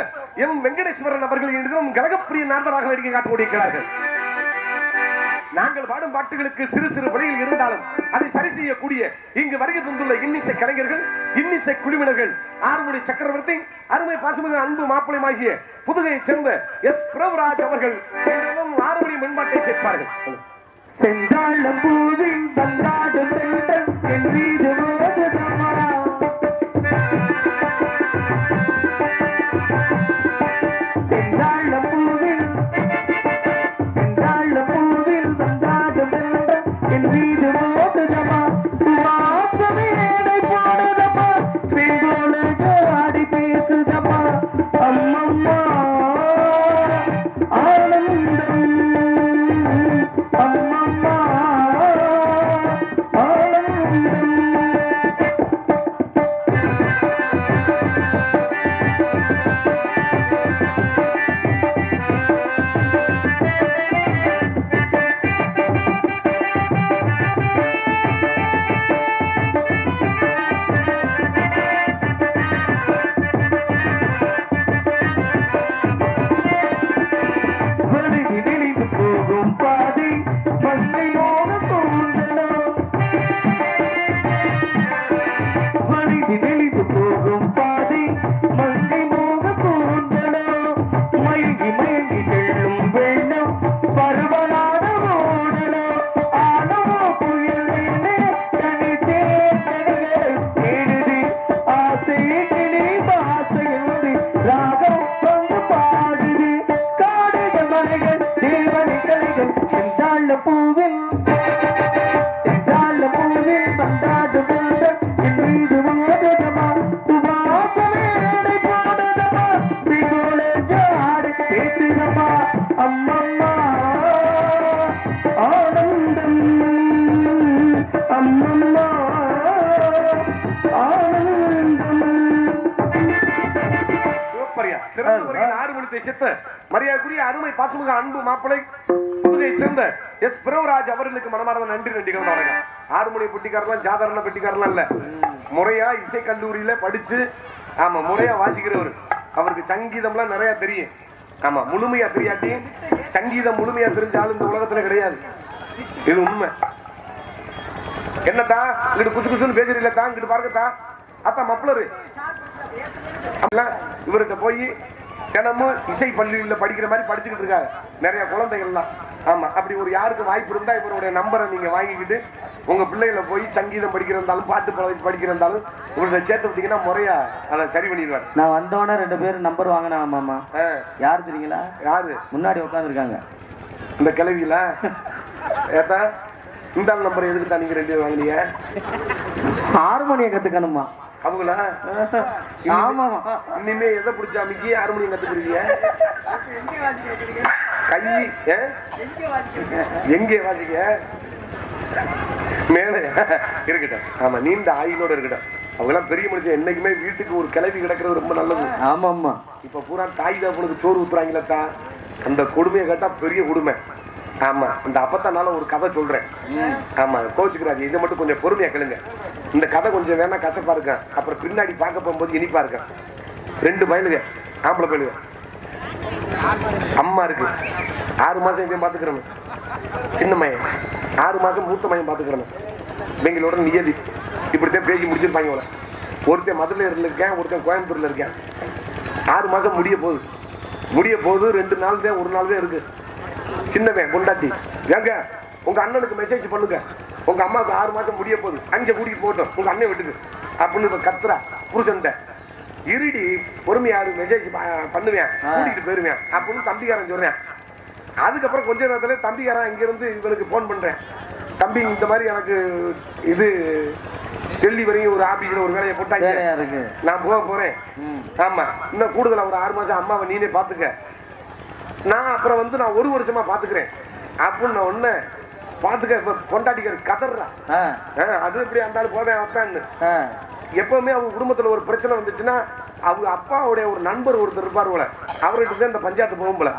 M வெங்கடேஸ்வரன் அவர்கள் இன்று தினம் கலகப்பிரிய நாரதராக நடிகை காத்துக் கொண்டிருக்கிறார்கள். நாங்கள் பாடும் பாட்டுகளுக்கு சிறு சிறு வழியில் இருந்தாலும் அதை சரி செய்யக்கூடிய இங்கு வருகை தந்துள்ள இன்னிசை கலைஞர்கள் இன்னிசை குழுவினர்கள் ஆறுமுடி சக்கரவர்த்தி அருமை பாசமிகு அன்பு மாப்பிளையமாகிய புதுகையை சேர்ந்த S பிரபுராஜ் அவர்கள் ஆறுமுடி மேம்பாட்டை சேர்ப்பார்கள். செந்தாழம் பூவில் வந்தாடும் செந்தன் என் வீடு மோதுதம்மா. செந்தாழம் பூவில் வந்தாடும் செந்தன் என் வீடு மோதுதம்மா. வாசமே என்னை போடுதம்மா, செங்கோல ஆடி பேசுதம்மா. அம்மம்மா ஆனந்தம் அம்மம்மா ஆனந்தம். வழியில் போகும் பாதை மண்ணையோட தோன்றலோ, வழியில் போகும் பாதை மங்கை மோக தோன்றலோ. மயங்கி மயங்கி செல்லும் வெள்ளம் பருவனான ஓடலோ. ஆனவோ புயல் மேலே தனி தேடுது ஆசை கிளி பாசையோடு ராகம் வந்து பாடுது. காடுகள் மலைகள் தேவனை கலைகள் செந்தாழ பூவில் வந்தாடு செந்தன் என் மீது மோதுதம்மா. சுவாசமே என்னை போடுதம்மா, பிகோல ஜாடு பேசுதம்மா. அம்மம்மா ஆனந்தம் அம்மம்மா ஆனந்தம். சிவப்பரியா சிறந்த முறையில் ஆறுமொழி சித்த மரியாதைக்குரிய அருமை பாசமிகு அன்பு மாப்பிளை புதுகையை சேர்ந்த S பிரபுராஜ் அவர்களுக்கு மனமார்ந்த நன்றி நன்றிகள். ஆறுமொழி பெட்டிக்காரலாம் சாதாரண பெட்டிக்காரலாம் இல்ல, முறையா இசை கல்லூரியில படிச்சு ஆமா முறையா வாசிக்கிறவர். அவருக்கு சங்கீதம்லாம் நிறைய தெரியும். ஆமா முழுமையா தெரியாட்டி சங்கீதம் முழுமையா தெரிஞ்சாலும் இந்த உலகத்துல கிடையாது. இது உண்மை. என்னத்தா இங்கிட்டு குசு குசுன்னு பேசுறீங்களா? இங்கிட்டு பாருங்கத்தா அத்தா மப்ளரு இவர்கிட்ட போய் தினமும் இசை பள்ளியில் படிக்கிற மாதிரி படிச்சுக்கிட்டு இருக்காங்க நிறைய குழந்தைகள்லாம். ஆமா, அப்படி ஒரு யாருக்கு வாய்ப்பு இருந்தா இவருடைய நம்பரை நீங்க வாங்கிக்கிட்டு உங்க பிள்ளைகளை போய் சங்கீதம் படிக்கிறதாலும் பாட்டு படிக்கிறதாலும் உங்களை சேர்த்து விட்டீங்கன்னா முறையா அதை சரி பண்ணிடுவாரு. நான் வந்தோடனே 2 பேரும் நம்பர் வாங்கினா மாமா. யாரு தெரியுங்களா? யாரு? முன்னாடி உட்காந்துருக்காங்க இந்த கிளவியில. ஏத்தா இந்த நம்பர் எதுக்கு தான் நீங்க 2 பேரும் வாங்கினீங்க? ஹார்மோனியம் கத்துக்கணுமா அவங்களா? ஆமா. இனிமே எதை பிடிச்ச அமைக்கி ஹார்மோனியம் கத்துக்கிறீங்க? கை எங்கே வாசிக்க மேல இருக்கட்டும். ஆமா, நீண்ட ஆயுளோட இருக்கட்டும். அவங்க எல்லாம் பெரிய மனுஷன். என்னைக்குமே வீட்டுக்கு ஒரு கிளவி கிடக்கிறது ரொம்ப நல்லது. ஆமா ஆமா. இப்ப பூரா தாய் தாப்பனுக்கு சோறு ஊத்துறாங்களா, அந்த கொடுமையை கேட்டா பெரிய கொடுமை. ஆமா, இந்த அப்பத்தானால ஒரு கதை சொல்றேன். ஆமா, கோச்சுக்கிறாங்க. இதை மட்டும் கொஞ்சம் பொறுமையா கேளுங்க. இந்த கதை கொஞ்சம் வேணா கசப்பா இருக்கேன், அப்புறம் பின்னாடி பார்க்க போகும்போது இனிப்பா இருக்கேன். 2 பயலுங்க, ஆம்பளை பயலுங்க. அம்மா இருக்கு, 6 மாசம் இதையும் பாத்துக்கிறேன். சின்ன மயன் 6 மாசம், மூத்த மயன் பாத்துக்கிறேன். பெங்களூரோட நியதி இப்படித்தான் பேசி முடிச்சிருப்பாங்க. ஒருத்தன் மதுரையில இருக்கேன், ஒருத்தன் கோயம்புத்தூர்ல இருக்கேன். 6 மாசம் முடிய போகுது. 2 நாள் தான், 1 நாள் தான் இருக்கு. சின்னவன் பொண்டாட்டி, ஏங்க உங்க அண்ணனுக்கு மெசேஜ் பண்ணுங்க, உங்க அம்மாவுக்கு 6 மாசம் முடிய போகுது, அங்க கூட்டிட்டு போட்டோம் உங்க அண்ணன் வீட்டுக்கு அப்படின்னு கத்துறா புருஷன். இருடி பொறுமையாரு மெசேஜ் பண்ணுவேன், கூட்டிட்டு போயிருவேன் அப்படின்னு தம்பிக்காரன் சொல்றேன். அதுக்கப்புறம் கொஞ்ச நேரத்துல தம்பிக்காரன் இங்க இருந்து இவனுக்கு போன் பண்றேன். தம்பி, இந்த மாதிரி எனக்கு இது டெல்லி வரையும் ஒரு ஆபீஸ்ல ஒரு வேலையை போட்டாங்க, நான் போக போறேன். ஆமா, இன்னும் கூடுதலா ஒரு 6 மாசம் அம்மாவை நீனே பாத்துக்க, நான் அப்புறம் வந்து நான் 1 வருஷமா பாத்துக்கிறேன் அப்படின்னு நான் ஒண்ணு பாத்துக்க. பொண்டாட்டிக்காரு கதறா, அது எப்படி இருந்தாலும் போவேன் அப்பான்னு. எப்பவுமே அவங்க குடும்பத்துல ஒரு பிரச்சனை வந்துச்சுன்னா அவங்க அப்பாவுடைய ஒரு நண்பர் ஒருத்தர் இருப்பார் போல, அவர்கிட்ட தான் இந்த பஞ்சாயத்து போகும் போல.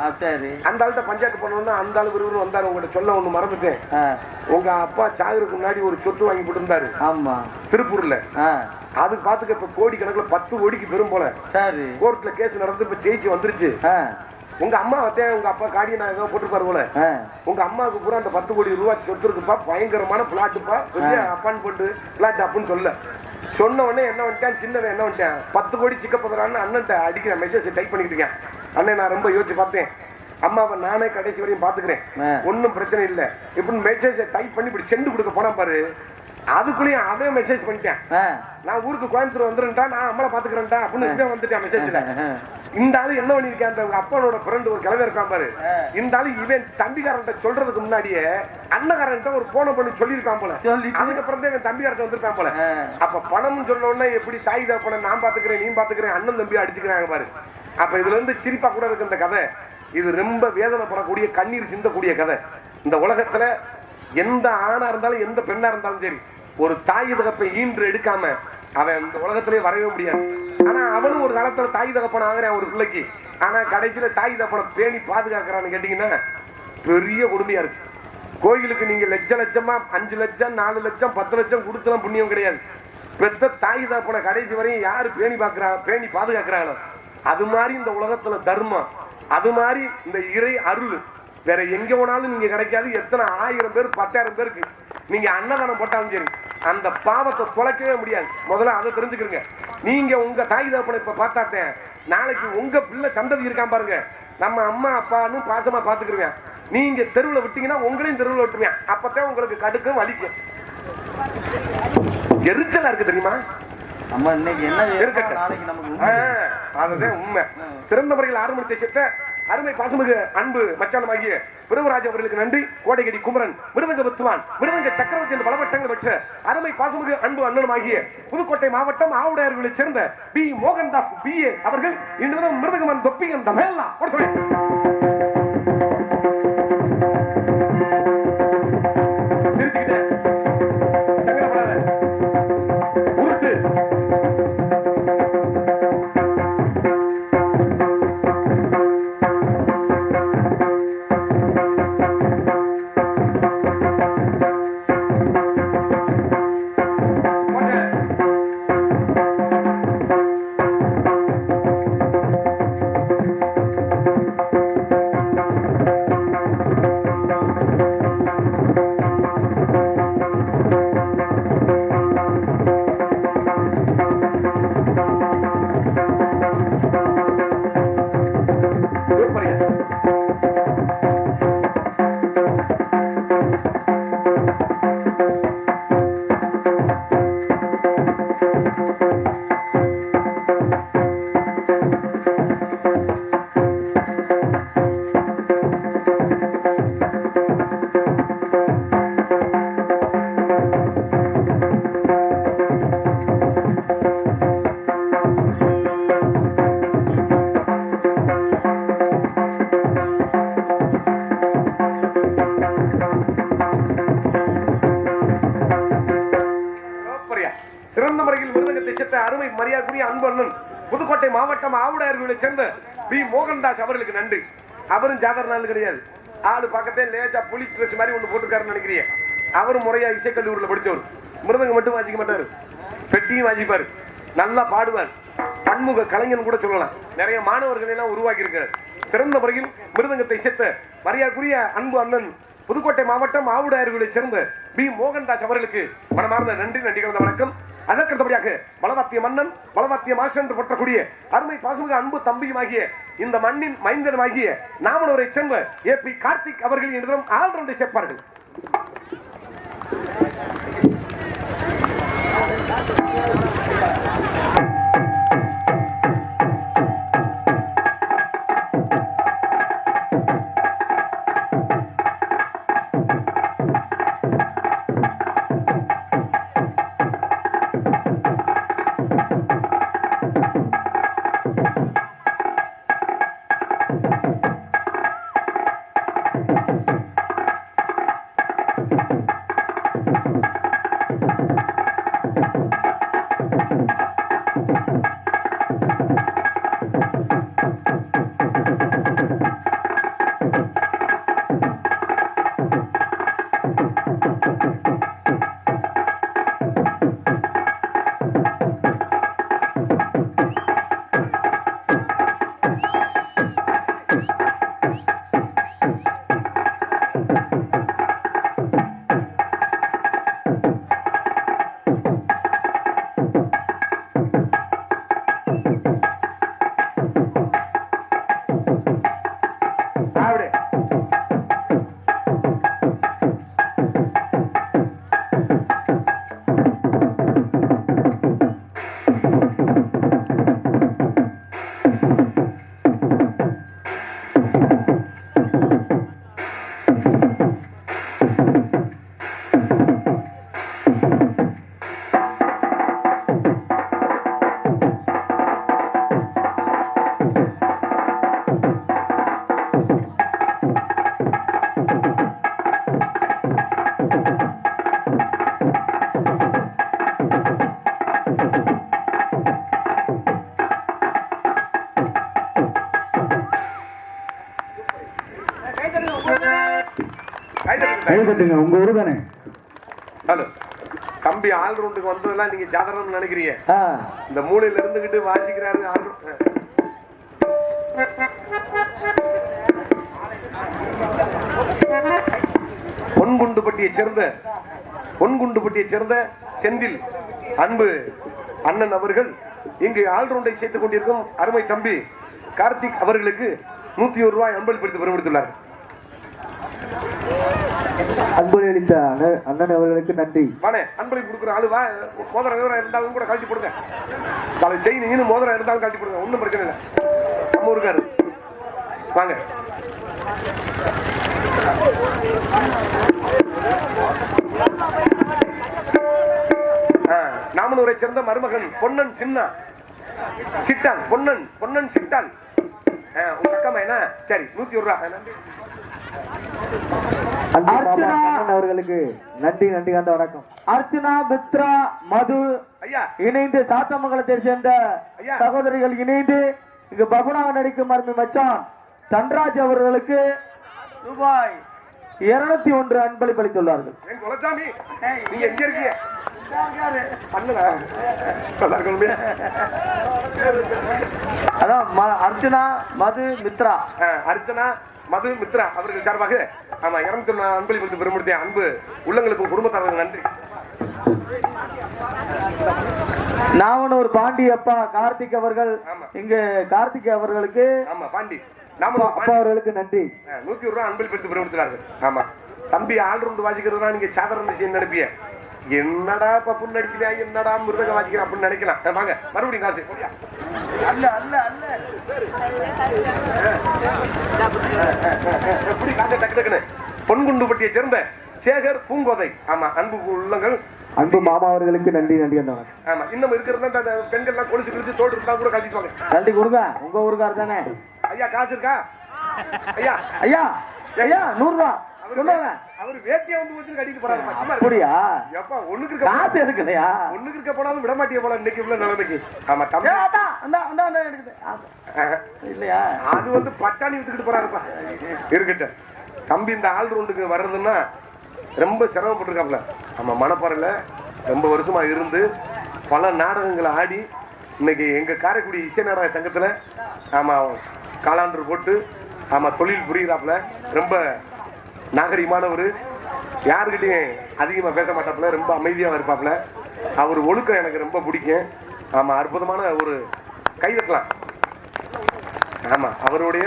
அந்த ஆள்கிட்ட பஞ்சாயத்து பண்ணோம்னா அந்த ஆள் விறுவிறு வந்தாரு. உங்கள்கிட்ட சொல்ல ஒண்ணு மறந்துட்டேன், உங்க அப்பா சாகுறதுக்கு முன்னாடி ஒரு சொத்து வாங்கி போட்டு இருந்தாரு. ஆமா, திருப்பூர்ல. அது பாத்துக்க இப்ப கோடி கணக்குல 10 கோடிக்கு பெரும் போல. கோர்ட்ல கேஸ் நடந்து இப்ப ஜெயிச்சு வந்துருச்சு. உங்க அம்மா வத்தே உங்க அப்பா காடியை நான் ஏதோ போட்டுருப்பாரு போல. உங்க அம்மாவுக்கு பூரா அந்த 10 கோடி ரூபாய் சொத்து இருக்குப்பா, பயங்கரமான பிளாட்டுப்பா, அப்பான்னு போட்டு பிளாட் அப்படின்னு சொன்ன உடனே என்ன வந்துட்டான் சின்னவன், என்ன வந்துட்டான் 10 கோடி சிக்கப்படுறான்னு அண்ணன்ட்ட அடிக்கிற மெசேஜ் டைப் பண்ணிக்கிட்டு இருக்கேன். அண்ணன் நான் ரொம்ப யோசிச்சு பார்த்தேன், அம்மாவை நானே கடைசி வரையும் பாத்துக்கிறேன், ஒன்னும் பிரச்சனை இல்லை இப்படின்னு மெசேஜ் டைப் பண்ணி இப்படி சென்று கொடுக்க போனா பாரு. அதுக்குள்ளேயும் அதே மெசேஜ் பண்ணிட்டேன், நான் ஊருக்கு கோயம்புத்தூர் வந்துருந்தா நான் அம்மாவை பாத்துக்கிறேன்டா அப்படின்னு வந்துட்டேன் மெசேஜ்ல. இந்த ஆளு என்ன பண்ணிருக்கேன், அந்த அப்பனோட ஃப்ரெண்ட் ஒரு கிளவி இருக்கான் பாரு, இந்த ஆளு இவன் தம்பிக்காரன் சொல்றதுக்கு முன்னாடியே அண்ணகாரன் ஒரு போன பண்ணி சொல்லியிருக்கான் போல. அதுக்கப்புறம் தான் இவன் தம்பிக்காரன் வந்திருக்கான் போல. அப்ப பணம் சொன்ன உடனே எப்படி தாய் தகப்பன நான் பாத்துக்கிறேன் நீ பாத்துக்கிறேன் அண்ணன் தம்பி அடிச்சுக்கிறாங்க பாரு. அப்ப இதுல இருந்து சிரிப்பா கூட இருக்கு இந்த கதை. இது ரொம்ப வேதனைப்படக்கூடிய கண்ணீர் சிந்தக்கூடிய கதை. இந்த உலகத்துல எந்த ஆணா இருந்தாலும் எந்த பெண்ணா இருந்தாலும் சரி, ஒரு தாய் தகப்பை ஈன்று எடுக்காம அவன் இந்த உலகத்திலே வரவே முடியாது. ஆனா அவனும் ஒரு காலத்துல தாய் தகப்பன ஆகுறான் ஒரு பிள்ளைக்கு. ஆனா கடைசியில தாய் தகப்பன பேணி பாதுகாக்கிறான்னு கேட்டீங்கன்னா பெரிய கொடுமையா இருக்கு. கோயிலுக்கு நீங்க லட்சமா 5 லட்சம் 4 லட்சம் 10 லட்சம் கொடுத்தலாம் புண்ணியம் கிடையாது. பெத்த தாய் தகப்பன கடைசி வரையும் யாரு பேணி பாதுகாக்கிறாங்களோ அது மாதிரி இந்த உலகத்துல தர்மம், அது மாதிரி இந்த இறை அருள் வேற எங்க போனாலும் நீங்க கிடைக்காது. எத்தனை 1000 பேர் 10,000 பேருக்கு நீங்க அன்னதானம் போட்டாலும் சரி அந்த பாவத்தை தொலைக்கவே முடியாது. முதல்ல அதை தெரிஞ்சுக்கிறீங்க. நீங்க உங்க தாய் தகப்பனை இப்ப பார்த்தாத்தேன் நாளைக்கு உங்க பிள்ளை சந்ததி இருக்கான் பாருங்க, நம்ம அம்மா அப்பான்னு பாசமா பாத்துக்கிறீங்க. நீங்க தெருவுல விட்டீங்கன்னா உங்களையும் தெருவுல விட்டுருவேன். அப்பதான் உங்களுக்கு கடுக்கும் வலிக்கும் எரிச்சலா இருக்கு தெரியுமா. நம்ம இன்னைக்கு என்ன நாளைக்கு நமக்கு அதுதான் உண்மை. சிறந்த முறையில் ஆரம்பித்த சித்த அருமை பாசமிகு அன்பு மச்சானமாகிய பிரபுராஜ் அவர்களுக்கு நன்றி. கோடைகடி குமரன், மிருதங்க வித்துவான், மிருதங்க சக்கரவர்த்தி என்ற பலவட்டங்கள் பெற்ற அருமை பாசமிகு அன்பு அண்ணனுமாகிய புதுக்கோட்டை மாவட்டம் ஆவுடையார்களைச் சேர்ந்த பி மோகன்தாஸ் BA அவர்கள் இன்று மிருதகமன் தொப்பி அந்த மேலாம் சிறந்த முறையில் விருதுகத்தை சேர்த்த அருமை மரியாதைக்குரிய அன்பு அண்ணன் புதுக்கோட்டை மாவட்டம் ஆவுடையார்களை சேர்ந்த பி மோகன்தாஸ் அவர்களுக்கு நன்றி. அவரும் சாதாரண ஆளு கிடையாது. ஆளு பக்கத்தே லேசா புலி ட்ரெஸ் மாதிரி ஒண்ணு போட்டுருக்காருன்னு நினைக்கிறீங்க. அவரும் முறையா இசைக்கல்லூரில் படிச்சவர். மிருதங்க மட்டும் வாசிக்க மாட்டாரு, பெட்டியும் வாசிப்பாரு, நல்லா பாடுவார், பன்முக கலைஞன் கூட சொல்லலாம். நிறைய மாணவர்கள் எல்லாம் உருவாக்கி இருக்காரு. சிறந்த முறையில் மிருதங்கத்தை சேர்த்த மரியாதைக்குரிய அன்பு அண்ணன் புதுக்கோட்டை மாவட்டம் ஆவுடையார்களை சேர்ந்த பி மோகன்தாஸ் அவர்களுக்கு மனமார்ந்த நன்றி, நன்றி கலந்த வணக்கம். அதற்கடுத்தபடியாக பலவாத்திய மன்னன், பலவாத்திய மாஸ்டர் என்று போற்றக்கூடிய அருமை பாசமிகு அன்பு தம்பியுமாகிய இந்த மண்ணின் மைந்தனுமாகிய நாமனூரை சேர்ந்த ஏ பி கார்த்திக் அவர்கள் என்றும் ஆல்ரவுண்டை சேர்ப்பார்கள். உங்க ஊரு தானே? ஹலோ தம்பி, ஆல் ரவுண்டுக்கு வந்ததெல்லாம் நீங்க சாதாரண நினைக்கிறீங்க. இந்த மூலையில இருந்துகிட்டு வாசிக்கிறாரு. பொன்குண்டுபட்டியை சேர்ந்த செந்தில் அன்பு அண்ணன் அவர்கள் இங்கு ஆல்ரவுண்டை சேர்த்துக் கொண்டிருக்கும் அருமை தம்பி கார்த்திக் அவர்களுக்கு 101 ரூபாய் அன்பளிப்படுத்தி பெருமிடுத்துள்ளார். அன்பளித்த அண்ணன் அவர்களுக்கு நன்றி. அன்பளிப்பு கொடுக்குற ஆளு வா. மோதிரம் இருந்தாலும் கூட கழிச்சு போடுங்க. செயின் மோதிரம் இருந்தாலும் கழிச்சு போடுங்க, ஒன்றும் பிரச்சனை இல்லை. நம்ம ஊருக்காரு வாங்க. நாமனூரை சேர்ந்த மருமகன் பொன்னன் சின்னா சிட்டான், பொன்னன் சிட்டான் உங்க அக்கா என்ன? சரி, 101 ரூபாய் நன்றி. அவர்களுக்கு நன்றி, நன்றி கண்ட வணக்கம். அர்ச்சனா, மித்ரா, மது ஐயா இணைந்து சாத்தமங்கலத்தை சேர்ந்த சகோதரிகள் இணைந்து இங்கு பகுனாக நடிக்கும் அருமை மச்சான் தன்ராஜ் அவர்களுக்கு ரூபாய் 201 அன்பளிப்பளித்துள்ளார்கள். நீங்க எங்க இருக்கீங்க? அதான் அர்ச்சனா, மது, மித்ரா. அர்ச்சனா, மது, மித்ரா அவர்கள் சார்பாக 201 அன்பளிப்பு பெருமுடிய அன்பு உள்ளங்களுக்கும் குடும்பத்தாரர்கள் நன்றி. நாவனூர் பாண்டி அப்பா கார்த்திக் அவர்கள் இங்கு கார்த்திக் அவர்களுக்கு நாம அப்பா அவர்களுக்கு நன்றி. 100 ரூபாய் அன்பில் பெற்று பெருமிடுத்தார்கள். ஆமா தம்பி ஆல்ரவுண்ட் வாசிக்கிறதுனா நீங்க சாதாரண விஷயம் நினைப்பிய. என்னடா பப்புன்னு நடிக்கிறா, என்னடா மிருதக வாசிக்கிறா அப்படின்னு நினைக்கலாம். வாங்க மறுபடியும் காசு அல்ல அல்ல அல்ல எப்படி காசு டக்கு டக்குன்னு பொன்குண்டுபட்டியை சேர்ந்த சேகர் பூங்கோதை. ஆமா அன்பு உள்ளங்கள் அன்பு மாமா அவர்களுக்கு நன்றி நன்றி. ஆமா இன்னும் இருக்கிறதா பெண்கள் எல்லாம் கொலுசு கிழிச்சு தோடு இருந்தா கூட கழிச்சுட்டு வாங்க. நன்றி கொடுங்க. உங்க ஊருக்கார் தானே ஐயா காசு இருக்கா ஐயா? ஐயா ஐயா 100 ரூபா சொல்லுங்க. அவரு வேட்டியை வந்து வச்சு கட்டிட்டு போறாரு. அப்படியா? எப்பா ஒண்ணுக்கு இருக்க காசு இருக்குல்லையா? ஒண்ணுக்கு இருக்க போனாலும் விட மாட்டிய போல இன்னைக்கு உள்ள நிலைமைக்கு. ஆமா தம்பி இல்லையா? அது வந்து பட்டாணி வித்துக்கிட்டு போறாருப்பா. இருக்கட்டும் தம்பி இந்த ஆல்ரவுண்டுக்கு வர்றதுன்னா ரொம்ப சிரமப்பட்டிருக்காப்ல. ஆமா மணப்பாறையில ரொம்ப வருஷமா இருந்து பல நாடகங்களை ஆடி இன்னைக்கு எங்க காரைக்குடி இசை நாடக சங்கத்துல ஆமா காலாண்டர் போட்டு ஆமா தொழில் புரிகிறாப்ல. ரொம்ப நாகரிகமானவர், யாருக்கிட்டையும் அதிகமா பேச மாட்டாப்புல, ரொம்ப அமைதியா இருப்பாப்புல. அவர் ஒழுக்கம் எனக்கு ரொம்ப பிடிக்கும். ஆமா அற்புதமான ஒரு கைதட்டலாம். ஆமா அவருடைய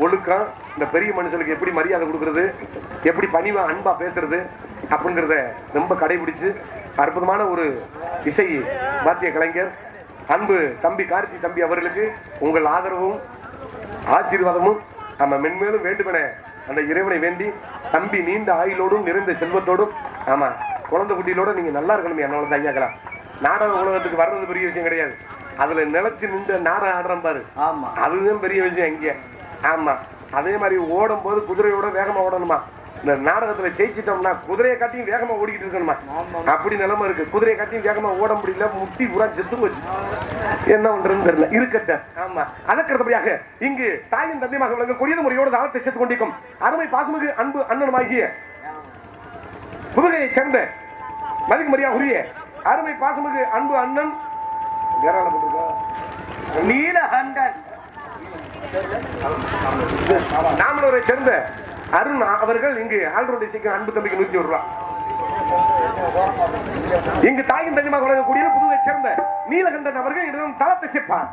ஒழுக்கம் இந்த பெரிய மனுஷனுக்கு எப்படி மரியாதை கொடுக்கறது, எப்படி பணிவா அன்பா பேசுறது அப்படிங்கறத ரொம்ப கடைபிடிச்சு அற்புதமான ஒரு இசை வாத்திய கலைஞர் அன்பு தம்பி கார்த்தி தம்பி அவர்களுக்கு உங்கள் ஆதரவும் ஆசீர்வாதமும் நம்ம மென்மேலும் வேண்டுமென அந்த இறைவனை வேண்டி தம்பி நீண்ட ஆயுளோடும் நிறைந்த செல்வத்தோடும் ஆமா குழந்தை குட்டியிலோட நீங்க நல்லா இருக்கணும். என்னோட ஐயாக்கலாம் நாடக உலகத்துக்கு வர்றது பெரிய விஷயம் கிடையாது. அதுல நிலைச்சு நின்று நாடகம் ஆடுறோம் பாரு, ஆமா அதுதான் பெரிய விஷயம் இங்க. ஆமா அதே மாதிரி ஓடும் போது குதிரையோட வேகமா ஓடணுமா. இந்த நாடகத்துல ஜெயிச்சிட்டோம்னா குதிரையை காட்டியும் வேகமா ஓடிக்கிட்டு இருக்கணுமா. அப்படி நிலைமை இருக்கு. குதிரையை காட்டியும் வேகமா ஓட முடியல, முட்டி பூரா செத்து போச்சு. என்ன பண்றதுன்னு தெரியல. இருக்கட்ட ஆமா அதற்கடுத்தபடியாக இங்கு தாயின் தந்தையாக விளங்க கொடியது முறையோடு தாளத்தை சேர்த்துக் கொண்டிருக்கும் அருமை பாசமிகு அன்பு அண்ணனுமாகிய புதுகையை சேர்ந்த மதிக்கு மரியாதை உரிய அருமை பாசமிகு அன்பு அண்ணன் நீலகண்டன் நாமளூரை சேர்ந்த அருண் அவர்கள் இங்கு ஆல்ரவுண்ட் இசைக்கு அன்பு தம்பிக்கு 101 ரூபாய். இங்கு தாயின் தஞ்சமாக வழங்கக்கூடிய புதுவை சேர்ந்த நீலகண்டன் அவர்கள் இடம் தளத்தை சேர்ப்பார்.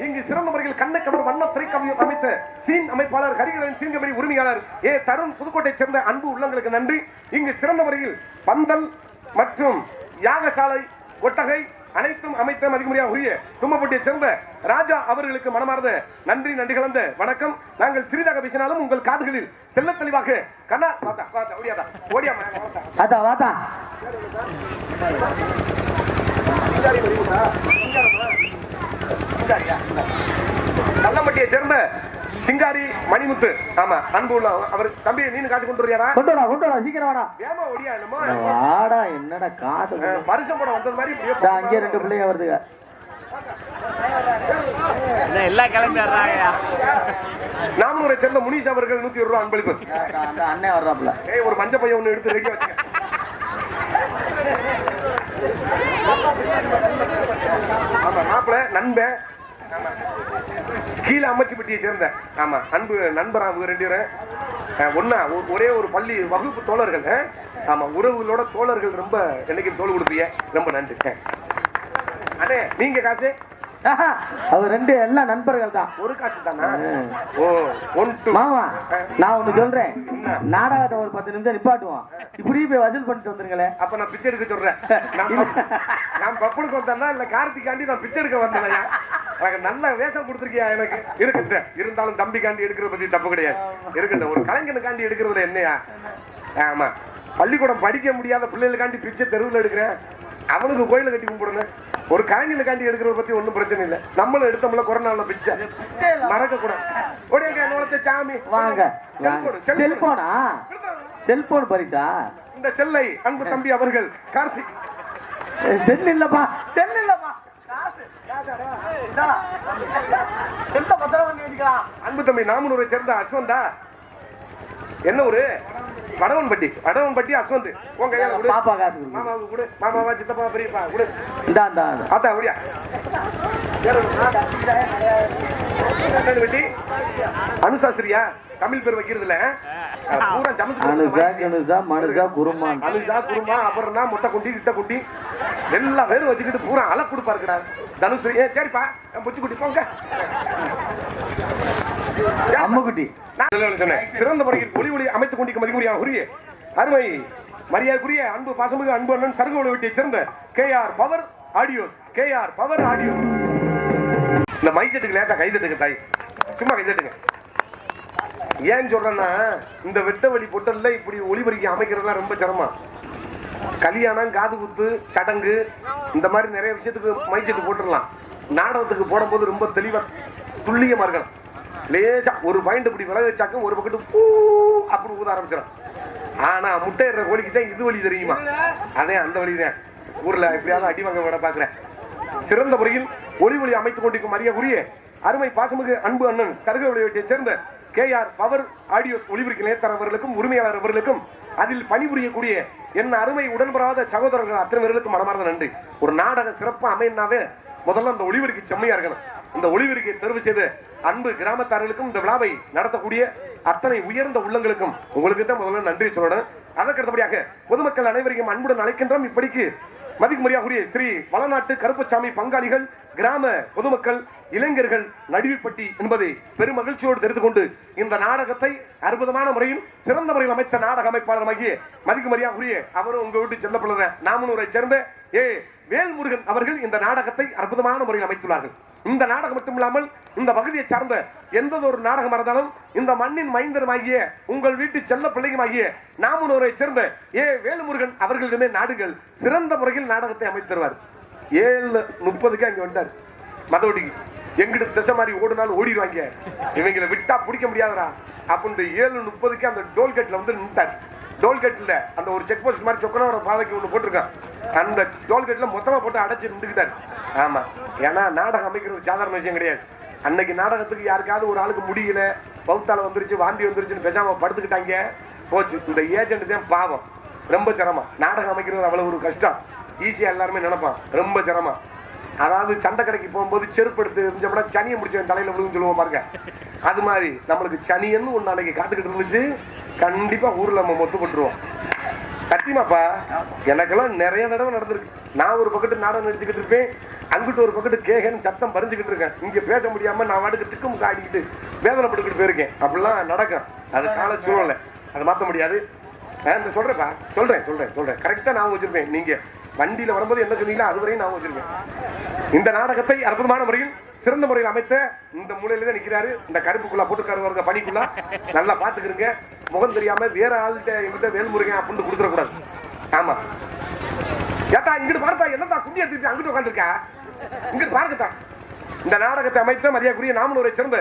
இங்கு சிறந்த முறையில் கண்ணக்கவர் வண்ண திரைக்கவியம் அமைத்த சீன் அமைப்பாளர் ஹரிகரன் சீன்கபடி உரிமையாளர் தருண் புதுக்கோட்டை சேர்ந்த அன்பு உள்ளங்களுக்கு நன்றி. இங்கு சிறந்த முறையில் பந்தல் மற்றும் யாகசாலை கொட்டகை அனைத்தும் அமைத்த மதிமுறையாக உரிய தும்மப்பட்டியை சேர்ந்த ராஜா அவர்களுக்கு மனமார்ந்த நன்றி நன்றி கலந்த வணக்கம். நாங்கள் சிறிதாக பேசினாலும் உங்கள் காதுகளில் தெல்ல தெளிவாக கண்ணா கள்ளம்பட்டியை சேர்ந்த சிங்காரி மணிமுத்து. ஆமா அன்பு உள்ள அவர் தம்பி நீனு காசு கொண்டு வரியாரா? கொண்டு வரா சீக்கிரம் வாடா. வேமா ஓடியா வாடா. என்னடா காசு வருஷம் போட வந்தது மாதிரி அங்கே 2 பிள்ளைங்க வருதுங்க. எல்லாம் கிளம்பி வர்றாங்க. நாமூரை சேர்ந்த முனிஷ் அவர்கள் 101 ரூபாய் அன்பளிப்பு. அண்ணன் வர்றாப்ல. ஒரு மஞ்சள் பையன் ஒண்ணு எடுத்து ரெடி வச்சுக்க. ஆமா மாப்பிள்ள நண்பன் கீழே அம்மச்சிப்பட்டியை சேர்ந்த ஆமா அன்பு நண்பரா 2 பேரும் ஒன்னா ஒரே ஒரு பள்ளி வகுப்பு தோழர்கள். ஆமா உறவுகளோட தோழர்கள் ரொம்ப என்னைக்கும் தோல் கொடுப்பீங்க. ரொம்ப நன்றி. அண்ணே நீங்க காசு அவர் 2 எல்லாம் நண்பர்கள் தான். ஒரு காசு தானா? ஓ 1 மாமா நான் ஒண்ணு சொல்றேன். நாடகத்தை ஒரு 10 நிமிஷம் நிப்பாட்டுவோம். இப்படி போய் வசூல் பண்ணிட்டு வந்துருங்களே. அப்ப நான் பிச்சை எடுக்க சொல்றேன். நான் பப்புனுக்கு வந்தேன்னா இல்ல கார்த்திகாண்டி நான் பிச்சை எடுக்க வந்தேன். எனக்கு நல்ல வேஷம் கொடுத்துருக்கியா எனக்கு. இருக்கட்டும் இருந்தாலும் தம்பிக்காண்டி எடுக்கிறத பத்தி தப்பு கிடையாது. இருக்கட்டும் ஒரு கலைஞனுக்காண்டி எடுக்கிறதுல என்னையா. ஆமா பள்ளிக்கூடம் படிக்க முடியாத பிள்ளைகளுக்காண்டி பிச்சை தெருவில் எடுக்கிறேன். அவனுக்கு கோயில கட்டி கும்பிடணும். ஒரு கலைஞனுக்காண்டி எடுக்கிறத பத்தி ஒன்னும் பிரச்சனை இல்லை. நம்மளும் எடுத்தோம்ல கொரோனால பிச்சை மறக்க கூடாது. சாமி வாங்க. செல்போனா செல்போன் பரிசா? இந்த செல்லை அன்பு தம்பி அவர்கள் கார்த்திக் செல் இல்லப்பா செல் இல்லப்பா அன்பு தம்பி நாமூரை சேர்ந்த அஸ்வந்தா. என்ன ஒரு வடவன்பட்டி அஸ்வந்த் உன் கையால கொடு. பாப்பா காசு மாமாவுக்கு கொடு. மாமாவா சித்தப்பா பெரியப்பா கொடு. அத்தா அப்படியா அனுசாஸ்திரியா தமிழ் பேர் வைக்கிறது இல்ல பூரா அனுஜா கனுஜா மனுஜா குருமா அனுஜா குருமா அப்புறம் முட்டை குட்டி கிட்ட குட்டி எல்லா பேரும் வச்சுக்கிட்டு பூரா அலை கொடுப்பாருக்கடா தனுஷ். சரிப்பா புச்சு குட்டி போங்க அம்முக்குட்டி. சொன்னேன் சிறந்த முறையில் ஒளி ஒளி அமைத்துக் கொண்டிருக்க மதிப்புரியா உரிய அருமை மரியாதைக்குரிய அன்பு பாசமிகு அன்பு அண்ணன் சருகோலை வீட்டை சேர்ந்த KR power audios. KR power audios. இந்த மைச்சட்டுக்கு லேசா கைதட்டுங்க தாய், சும்மா கைதட்டுங்க. ஏன் சொல்றேன்னா இந்த வெட்ட வழி பொட்டல்ல இப்படி ஒளிபரிக்கை அமைக்கிறதுலாம் ரொம்ப சிரமம். கல்யாணம், காது குத்து, சடங்கு இந்த மாதிரி நிறைய விஷயத்துக்கு மைச்சட்டு போட்டுடலாம். நாடகத்துக்கு போடும்போது ரொம்ப தெளிவா துல்லியமா இருக்கணும். லேசா ஒரு பாயிண்ட் இப்படி விலக வச்சாக்கும் ஒரு பக்கத்து பூ அப்படி ஊத ஆரம்பிச்சிடும். ஆனா முட்டையிடுற கோழிக்கு தான் இது வழி தெரியுமா? அதே அந்த வழி தான் ஊர்ல எப்படியாவது அடி வாங்க விட பாக்குறேன். சிறந்த முறையில் ஒளி ஒளி அமைத்துக் கொண்டிருக்கும் மரியாதைக்குரிய அருமை பாசமிகு அன்பு அண்ணன் கருகவிளையத்தை சேர்ந்த KR பவர் ஆடியோஸ் ஒளிபரிக்கு நேர்த்தர அவர்களுக்கும் உரிமையாளர் அவர்களுக்கும் அதில் பணிபுரியக்கூடிய என் அருமை உடன்படாத சகோதரர்கள் அத்தனை பேர்களுக்கும் மனமார்ந்த நன்றி. ஒரு நாடக சிறப்பா அமையினாவே முதல்ல அந்த ஒளிபரிக்கு செம்மையா இருக்கணும். இந்த ஒளிபரிக்கை தெரிவு செய்த அன்பு கிராமத்தார்களுக்கும் இந்த விழாவை நடத்தக்கூடிய அத்தனை உயர்ந்த உள்ளங்களுக்கும் உங்களுக்கு தான் முதல்ல நன்றி சொல்லணும். அதற்கடுத்தபடியாக பொதுமக்கள் அனைவரையும் அன்புடன் அழைக்கின்றோம். இப்படிக்கு மதிப்புமரியாதைக்குரிய ஸ்ரீ வளநாட்டு கருப்பசாமி பங்காளிகள், கிராம பொதுமக்கள், இளைஞர்கள், நடுவிப்பட்டி என்பதை பெரும் மகிழ்ச்சியோடு தெரிந்து கொண்டு இந்த நாடகத்தை அற்புதமான முறையில் சிறந்த முறையில் அமைத்த நாடக அமைப்பாளராகிய மதிப்புமரியாதைக்குரிய அவரும் உங்க வீட்டு செல்ல பிள்ளை நாமனூரை சேர்ந்த வேல்முருகன் அவர்கள் இந்த நாடகத்தை அற்புதமான முறையில் அமைத்துள்ளார்கள். இந்த நாடகம் மட்டும் இல்லாமல் இந்த பகுதியை சார்ந்த எந்த ஒரு நாடகம் இருந்தாலும் இந்த மண்ணின் மைந்தருமாகிய உங்கள் வீட்டு செல்ல பிள்ளையுமாகிய நாமனூரை சேர்ந்த வேலுமுருகன் அவர்களிடமே நாடுகள் சிறந்த முறையில் நாடகத்தை அமைத்து தருவார். 7:30 அங்க வந்தார் மதவடிக்கு. எங்கிட்ட திசை மாதிரி ஓடுனாலும் ஓடிடுவாங்க, இவங்களை விட்டா பிடிக்க முடியாதரா அப்படின்னு 7:30 அந்த டோல்கேட்ல வந்து நின்றார். டோல்கேட்ல அந்த ஒரு செக் போஸ்ட் மாதிரி சொக்கனோட பாதைக்கு ஒண்ணு போட்டிருக்கான். அந்த டோல்கேட்ல மொத்தமா போட்டு அடைச்சு நின்றுக்கிட்டாரு. ஆமா, ஏன்னா நாடகம் அமைக்கிறது சாதாரண விஷயம் கிடையாது. அன்னைக்கு நாடகத்துக்கு யாருக்காவது ஒரு ஆளுக்கு முடியல, பௌத்தால வந்துருச்சு, வாந்தி வந்துருச்சுன்னு பேசாம படுத்துக்கிட்டாங்க, போச்சு. இந்த ஏஜென்ட் தான் பாவம், ரொம்ப சிரமம். நாடகம் அமைக்கிறது அவ்வளவு ஒரு கஷ்டம். ஈஸியா எல்லாருமே நினைப்பான், ரொம்ப சிரமம். அதாவது சண்டை கடைக்கு போகும்போது செருப்பு எடுத்து இருந்தோம்னா சனியை முடிச்சவன் தலையில விழுந்து சொல்லுவோம் பாருங்க. அது மாதிரி நம்மளுக்கு சனியன்னு ஒண்ணு அன்னைக்கு காத்துக்கிட்டு இருந்துச்சு. கண்டிப்பா ஊர்ல நம்ம மொத்து போட்டுருவோம். சத்தியமாப்பா, எனக்கெல்லாம் நிறைய தடவை நடந்திருக்கு. நான் ஒரு பக்கத்து நாடகம் நினைச்சுக்கிட்டு இருப்பேன், அங்கிட்டு ஒரு பக்கத்து கேகன்னு சத்தம் பறிஞ்சுக்கிட்டு இருக்கேன். இங்க பேச முடியாம நான் வாட்டுக்கு திக்குமுக்க ஆடிக்கிட்டு வேதனைப்பட்டுக்கிட்டு போயிருக்கேன். அப்படிலாம் நடக்கும். அது கால சூழ்நிலை, அதை மாற்ற முடியாது. சொல்றேன்ப்பா, சொல்றேன் கரெக்டா நான் வச்சிருப்பேன். நீங்க வண்டியில வரும்போது என்ன சொன்னீங்களோ அதுவரையும் நான் வச்சிருக்கேன். இந்த நாடகத்தை அற்புதமான முறையில் சிறந்த முறையில் அமைத்த இந்த மூலையில தான் நிக்கிறாரு. இந்த கருப்புக்குள்ள போட்டுக்காரு வருங்க பணிக்குள்ள நல்லா பாத்துக்கிறீங்க. முகம் தெரியாம வேற ஆள்கிட்ட எங்கிட்ட வேல்முருகன் அப்படின்னு கொடுத்துட கூடாது. ஆமா, ஏத்தா இங்கிட்டு பார்த்தா என்னத்தா குண்டி எடுத்துட்டு அங்கிட்டு உட்காந்துருக்கா, இங்கிட்டு பார்க்கத்தான். இந்த நாடகத்தை அமைத்த மரியாதைக்குரிய நாமனூரை சேர்ந்த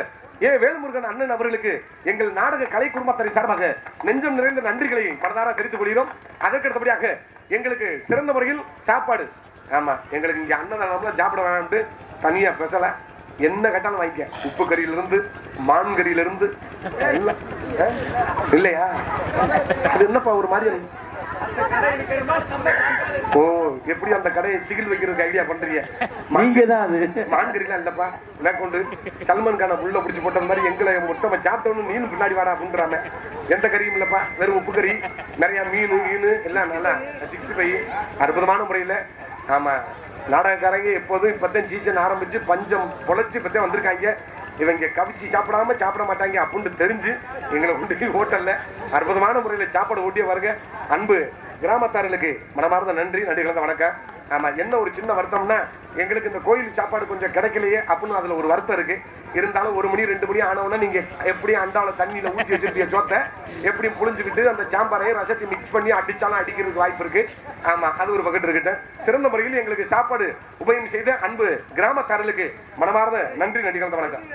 வேல்முருகன் அண்ணன் அவர்களுக்கு எங்கள் நாடக கலை குடும்பத்தினை சார்பாக நெஞ்சம் நிறைந்த நன்றிகளை மனதார தெரிவித்துக் கொள்கிறோம். அதற்கடுத்தபடியாக எங்களுக்கு சிறந்த முறையில் சாப்பாடு. ஆமா, எங்களுக்கு இங்க அண்ணன் சாப்பிட வேணாம்னு தனியா பேசல, என்ன கேட்டாலும் வாங்கிக்க. உப்பு கறியிலிருந்து மான் கறியிலிருந்து இல்லையா? அது என்னப்பா ஒரு மாதிரி ஓ, எப்படி அந்த கடையை சிகில் வைக்கிறதுக்கு ஐடியா பண்றீங்க? நீங்கதான் அது மான்கறிலாம் இல்லப்பா, மேற்கொண்டு சல்மான் கான உள்ள பிடிச்சி போட்ட மாதிரி எங்களை மொத்தமா சாப்பிட்டோன்னு நீனு பின்னாடி வாடா அப்படின்றாங்க. எந்த கறியும் இல்லப்பா, வெறும் உப்பு கறி, நிறைய மீன் எல்லாம் நல்லா 65 அற்புதமான முறையில. ஆமா, நாடகக்காரங்க எப்போதும் இப்பதான் சீசன் ஆரம்பிச்சு பஞ்சம் பொழைச்சு இப்பதான் வந்திருக்காங்க. இவங்க கவிச்சு சாப்பிட மாட்டாங்க அப்படின்னு தெரிஞ்சு எங்களை கொண்டு ஹோட்டல்ல அற்புதமான முறையில சாப்பாடு ஊட்டிய வருங்க. அன்பு கிராமத்தார்களுக்கு மனமார்ந்த நன்றி, கலந்த வணக்கம். ஆமா, என்ன ஒரு சின்ன வருத்தம்னா எங்களுக்கு இந்த கோயில் சாப்பாடு கொஞ்சம் கிடைக்கலையே அப்படின்னு அதுல ஒரு வருத்தம் இருக்கு. இருந்தாலும் 1 மணி 2 மணி ஆனவுடனே நீங்க எப்படி அண்டால தண்ணியில ஊற்றி வச்சிருக்கிய சோத்தை எப்படி புளிஞ்சுக்கிட்டு அந்த சாம்பாரையும் ரசத்தை மிக்ஸ் பண்ணி அடிச்சாலும் அடிக்கிறதுக்கு வாய்ப்பு இருக்கு. ஆமா, அது ஒரு பக்கத்து இருக்கட்டும். சிறந்த முறையில் எங்களுக்கு சாப்பாடு உபயம் செய்த அன்பு கிராமத்தார்களுக்கு மனமார்ந்த நன்றி, கலந்த வணக்கம்.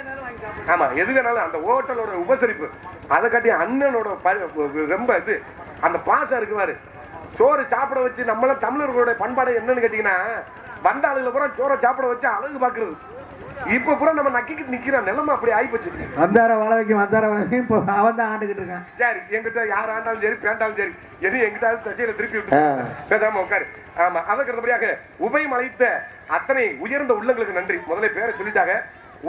ஆமா, எது வேணாலும் அந்த ஹோட்டலோட உபசரிப்பு அதை காட்டி அண்ணனோட ரொம்ப இது அந்த பாசம் இருக்குவாரு. சோறு சாப்பிட வச்சு நம்மள தமிழர்களுடைய பண்பாடு என்னன்னு கேட்டீங்கன்னா, வந்த ஆளுகளை பூரா சோறை சாப்பிட வச்சு அழகு பாக்குறது. இப்ப பூரா நம்ம நக்கிக்கிட்டு நிக்கிற நிலைமை அப்படி ஆயிப்போச்சு. வந்தார வாழ வைக்கும் இப்போ அவன் தான் ஆண்டுகிட்டு இருக்கான். சரி, எங்கிட்ட யார் ஆண்டாலும் சரி பேண்டாலும் சரி எது எங்கிட்ட தசையில திருப்பி பேசாம உட்காரு. ஆமா, அதற்கடுத்தபடியாக உபயம் அழைத்த அத்தனை உயர்ந்த உள்ளங்களுக்கு நன்றி. முதல்ல பேரை சொல்லிட்டாங்க.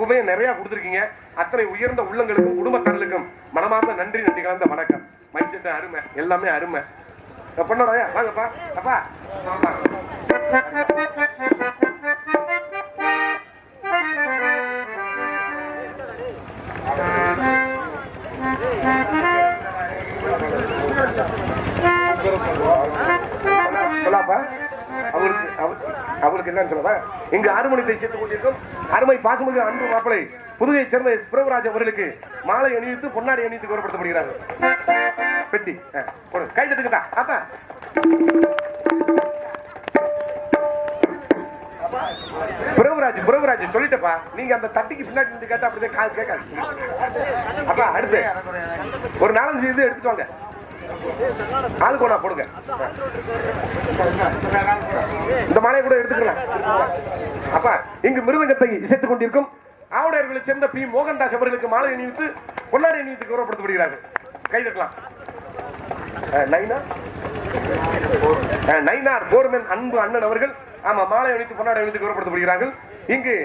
உபயம் நிறைய கொடுத்துருக்கீங்க. அத்தனை உயர்ந்த உள்ளங்களுக்கும் குடும்பத்தார்களுக்கும் மனமார்ந்த நன்றி கலந்த வணக்கம். மைச்சத்தை அருமை, எல்லாமே அருமை. பொண்ணோட வாங்கப்பா. அப்பா சொல்லாப்பா. அவருக்கு என்னன்னு சொல்லவா? இங்கு அருமணித்தை சேர்த்துக் கொண்டிருக்கும் அருமை பாசமிகு அன்பு மாப்பிளை புதுகையை சேர்ந்த பிரபுராஜ் அவர்களுக்கு மாலை அணிவித்து பொன்னாடி அணிவித்து கௌரவப்படுத்தப்படுகிறார்கள். பெட்டி கை தட்டுக்கிட்டா அப்பா. பிரபுராஜ் சொல்லிட்டப்பா. நீங்க அந்த தட்டிக்கு பின்னாடி இருந்து கேட்டா அப்படியே கால் கேட்காது. அப்பா அடுத்து ஒரு 4-5 இது எடுத்துட்டு வாங்க. ஆளுக்கு ஒண்ணா போடுங்க. இந்த மாலையை கூட எடுத்துக்கலாம். அப்பா இங்கு மிருதங்கத்தை இசைத்துக் கொண்டிருக்கும் ஆவுடையர்களை சேர்ந்த பி மோகன்தாஸ் அவர்களுக்கு மாலை அணிவித்து பொன்னாடி அணிவித்து கௌரவப்படுத்தப்படுகிறார்கள். கை தட்டலாம். நைனார் போர்மன் அன்பு அண்ணன் அவர்கள் ஆமா மாலை அணிவித்து பொன்னாடி அணிவித்து கௌரவப்படுத்தப்படுகிறார்கள். இங்கு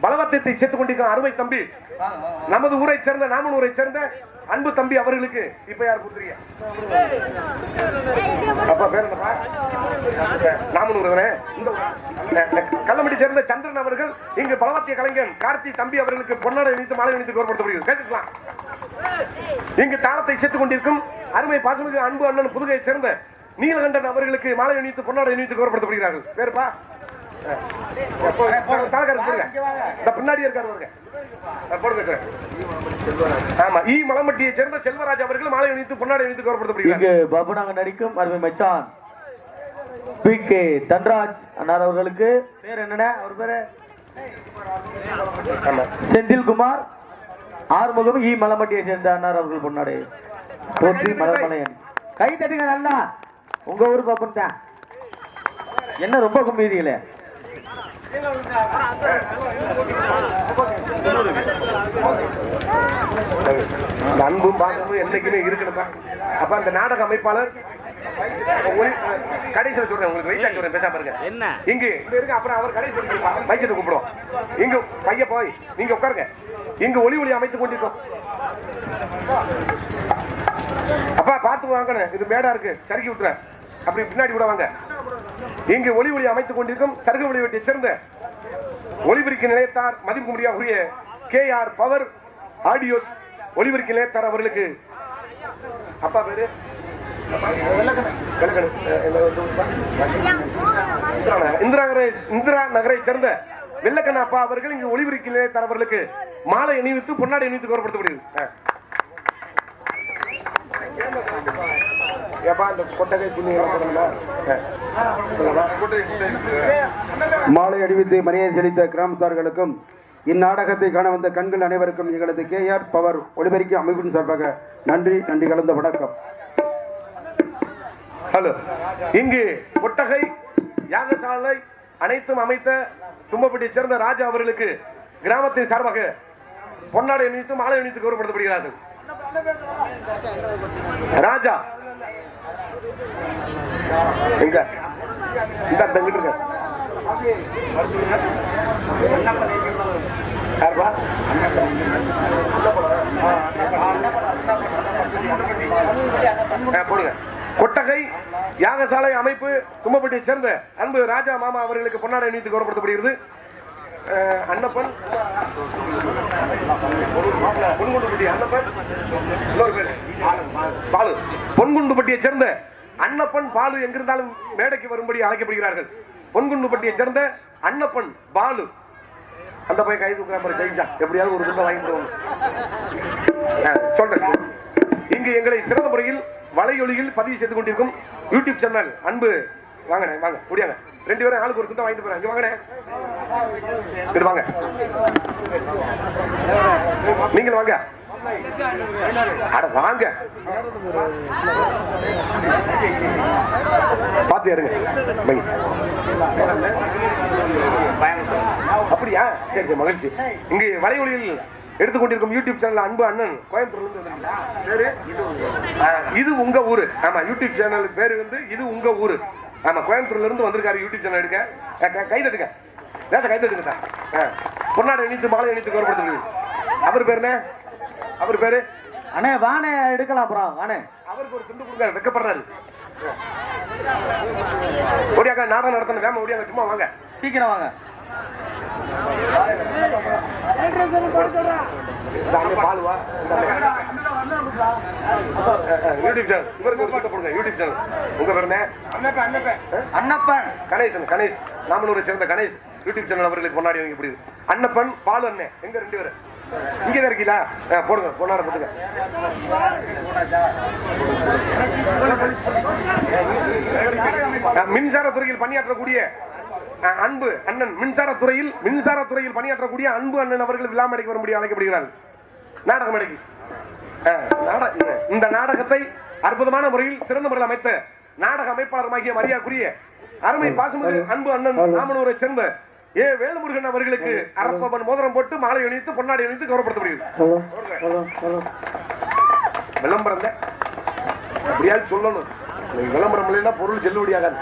பலவத்தை சேர்த்துக் கொண்டிருக்கும் அருமை தம்பி நமது ஊரை சேர்ந்த நாமனூரை சேர்ந்த அன்பு தம்பி அவர்களுக்கு இப்ப யார் கொடுத்துறீங்க? அப்பா பேர் என்னப்பா? நாமனூர் கள்ளமட்டி சேர்ந்த சந்திரன் அவர்கள் இங்கு பலவத்திய கலைஞன் கார்த்தி தம்பி அவர்களுக்கு பொன்னாடை அணிவித்து மாலை அணிவித்து கௌரவப்படுத்தப்படுகிறது. கேட்டுக்கலாம். இங்கு தாளத்தை சேர்த்துக் கொண்டிருக்கும் அருமை பாசமிகு அன்பு அண்ணன் புதுகையை சேர்ந்த நீலகண்டன் அவர்களுக்கு மாலை அணிவித்து பொன்னாடை அணிவித்து கௌரவப்படுத்தப்படுகிறார்கள். பேருப்பா பின்னாடி இருக்காரு. ஆமா ஈ மலம்பட்டியை சேர்ந்த செல்வராஜ் அவர்கள் மாலை அணிவித்து பொன்னாடை அணிவித்து கௌரவப்படுத்தப்படுகிறார்கள். பாபுநாங்க நடிக்கும் அருமை மச்சான் பி கே தன்ராஜ் அண்ணார் அவர்களுக்கு பேர் என்னன்னா அவர் பேரு செந்தில்குமார் ஆறுமுகம் ஈ மலம்பட்டியை சேர்ந்த அண்ணார் அவர்கள் பொன்னாடை போற்றி மலர்மலையன். கை தட்டுங்க நல்லா. உங்க ஊரு பாப்பன் தான் என்ன ரொம்ப கும்பிடுறீங்களே. அன்பும் பாசமும் என்னைக்குமே இருக்கணும்பா. அப்ப அந்த நாடக அமைப்பாளர் கடைசியில் சொல்றேன் உங்களுக்கு வெயிட்டா சொல்றேன் பேசாம இருங்க. என்ன இங்க இருக்கு அப்புறம் அவர் கடைசி வைக்கத்தை கூப்பிடுவோம். இங்க பைய போய் நீங்க உட்காருங்க. இங்க ஒளி அமைத்துக் கொண்டிருக்கோம். அப்பா பார்த்து வாங்கணும். இது மேடா இருக்கு சறுக்கி விட்டுறேன். அப்படி பின்னாடி கூட வாங்க. இங்கு ஒளி அமைத்துக் கொண்டிருக்கும் சருகு வடிவத்தை சேர்ந்த ஒளிபெருக்கி நிலையத்தார் மதிப்பு முடியாத KR பவர் ஆடியோஸ் ஒளிபெருக்கி நிலையத்தார் அவர்களுக்கு அப்பா பேரு இந்திரா நகரை சேர்ந்த வெள்ளக்கண்ண அப்பா அவர்கள் இங்கு ஒளிபெருக்கி நிலையத்தார் அவர்களுக்கு மாலை அணிவித்து பொன்னாடை அணிவித்து கௌரவப்படுத்தப்படுகிறது. மாலை அணிவித்து மரியாதை செலுத்த கிராமத்தார்களுக்கும் இந்நாடகத்தை காண வந்த கண்கள் அனைவருக்கும் எங்களது KR பவர் ஒளிபெருக்கி அமைப்பின் சார்பாக நன்றி கலந்த வணக்கம். ஹலோ. இங்கு கொட்டகை யாகசாலை அனைத்தும் அமைத்த தும்பப்பட்டியை சேர்ந்த ராஜா அவர்களுக்கு கிராமத்தின் சார்பாக பொன்னாடை அணிவித்து மாலை அணிவித்து கௌரவப்படுத்தப்படுகிறார்கள். ராஜா எங்க இந்த தங்கிட்டு போடுங்க. கொட்டகை யாகசாலை அமைப்பு தும்பப்பட்டியை சேர்ந்த அன்பு ராஜா மாமா அவர்களுக்கு பொன்னாடை அணிவித்து கௌரவப்படுத்தப்படுகிறது. அன்னப்பன் பாலு பொன்குண்டுப்பட்டியை சேர்ந்த அன்னப்பன் பாலு எங்கிருந்தாலும் மேடைக்கு வரும்படி அழைக்கப்படுகிறார்கள். பொன்குண்டுப்பட்டியை சேர்ந்த அன்னப்பன் பாலு அந்த போய் கை தூக்க ஜெயிச்சா எப்படியாவது ஒரு துண்டை வாங்கிட்டு சொல்றேன். இங்கு எங்களை சிறந்த முறையில் வலையொலியில் பதிவு செய்து கொண்டிருக்கும் யூடியூப் சேனல் அன்பு வாங்க வாங்க முடியாங்க 2 பேரும் ஆளுக்கு ஒரு துண்டை வாங்கிட்டு போறாங்க. வாங்க வாங்க நீங்கள் வாங்க. அட வாங்க பாத்து இருங்க. அப்படியா? சரி சரி மகிழ்ச்சி. இங்கு வலையொலியில் எடுத்துக்கொண்டிருக்கும் யூடியூப் சேனல் அன்பு அண்ணன் கோயம்புத்தூர்ல இருந்து இது உங்க ஊரு. ஆமா யூடியூப் சேனல் பேரு வந்து இது உங்க ஊரு. ஆமா கோயம்புத்தூர்ல இருந்து வந்திருக்காரு யூடியூப் சேனல் எடுக்க. கை தட்டுங்க. நேத்த கை தட்டுங்க. பொன்னாடை இணைத்து மாலை இணைத்து கௌரவப்படுத்துறது. அவர் பேரு என்ன? அவர் பேரு அண்ணே வானே எடுக்கலாம் அப்புறம் வானே. அவருக்கு ஒரு துண்டு கொடுங்க, வெக்கப்படுறாரு. ஓடியாக்கா நாடகம் நடத்தணும், வேம ஓடியாங்க, சும்மா வாங்க, சீக்கிரம் வாங்க. பாலுவா யூடியூப் சேனல், இவருக்கு ஒரு கொடுங்க யூடியூப் சேனல். உங்க பேர் என்ன? அண்ணப்பன் கணேசன். கணேஷ் நாமனூரை சேர்ந்த கணேஷ் யூடியூப் சேனல் அவர்களுக்கு பொன்னாடி வாங்கி பிடிக்குது. அண்ணப்பன் பாலு அண்ணன் எங்க 2 பேரும் இங்கதான் இருக்கீங்களா? போடுங்க பொன்னாட போட்டுங்க. மின்சாரத்துறையில் பணியாற்றக்கூடிய அன்பு அண்ணன், மின்சாரத்துறையில் பணியாற்றக்கூடிய அன்பு அண்ணன் அவர்கள் விழா மேடைக்கு வரும்படி அழைக்கப்படுகிறார்கள். நாடக மேடைக்கு. இந்த நாடகத்தை அற்புதமான முறையில் சிறந்த முறையில் அமைத்த நாடக அமைப்பாளருமாகிய மரியாதைக்குரிய அருமை பாசமிகு அன்பு அண்ணன் ராமனூரை சேர்ந்த ஏ வேலுமுருகன் அவர்களுக்கு அரப்பவன் மோதிரம் போட்டு மாலை அணிவித்து பொன்னாடி அணிவித்து கௌரவப்படுத்தப்படுகிறது. விளம்பரம் அப்படியாவது சொல்லணும். விளம்பரம் இல்லைன்னா பொருள் செல்லுபடியாகாது.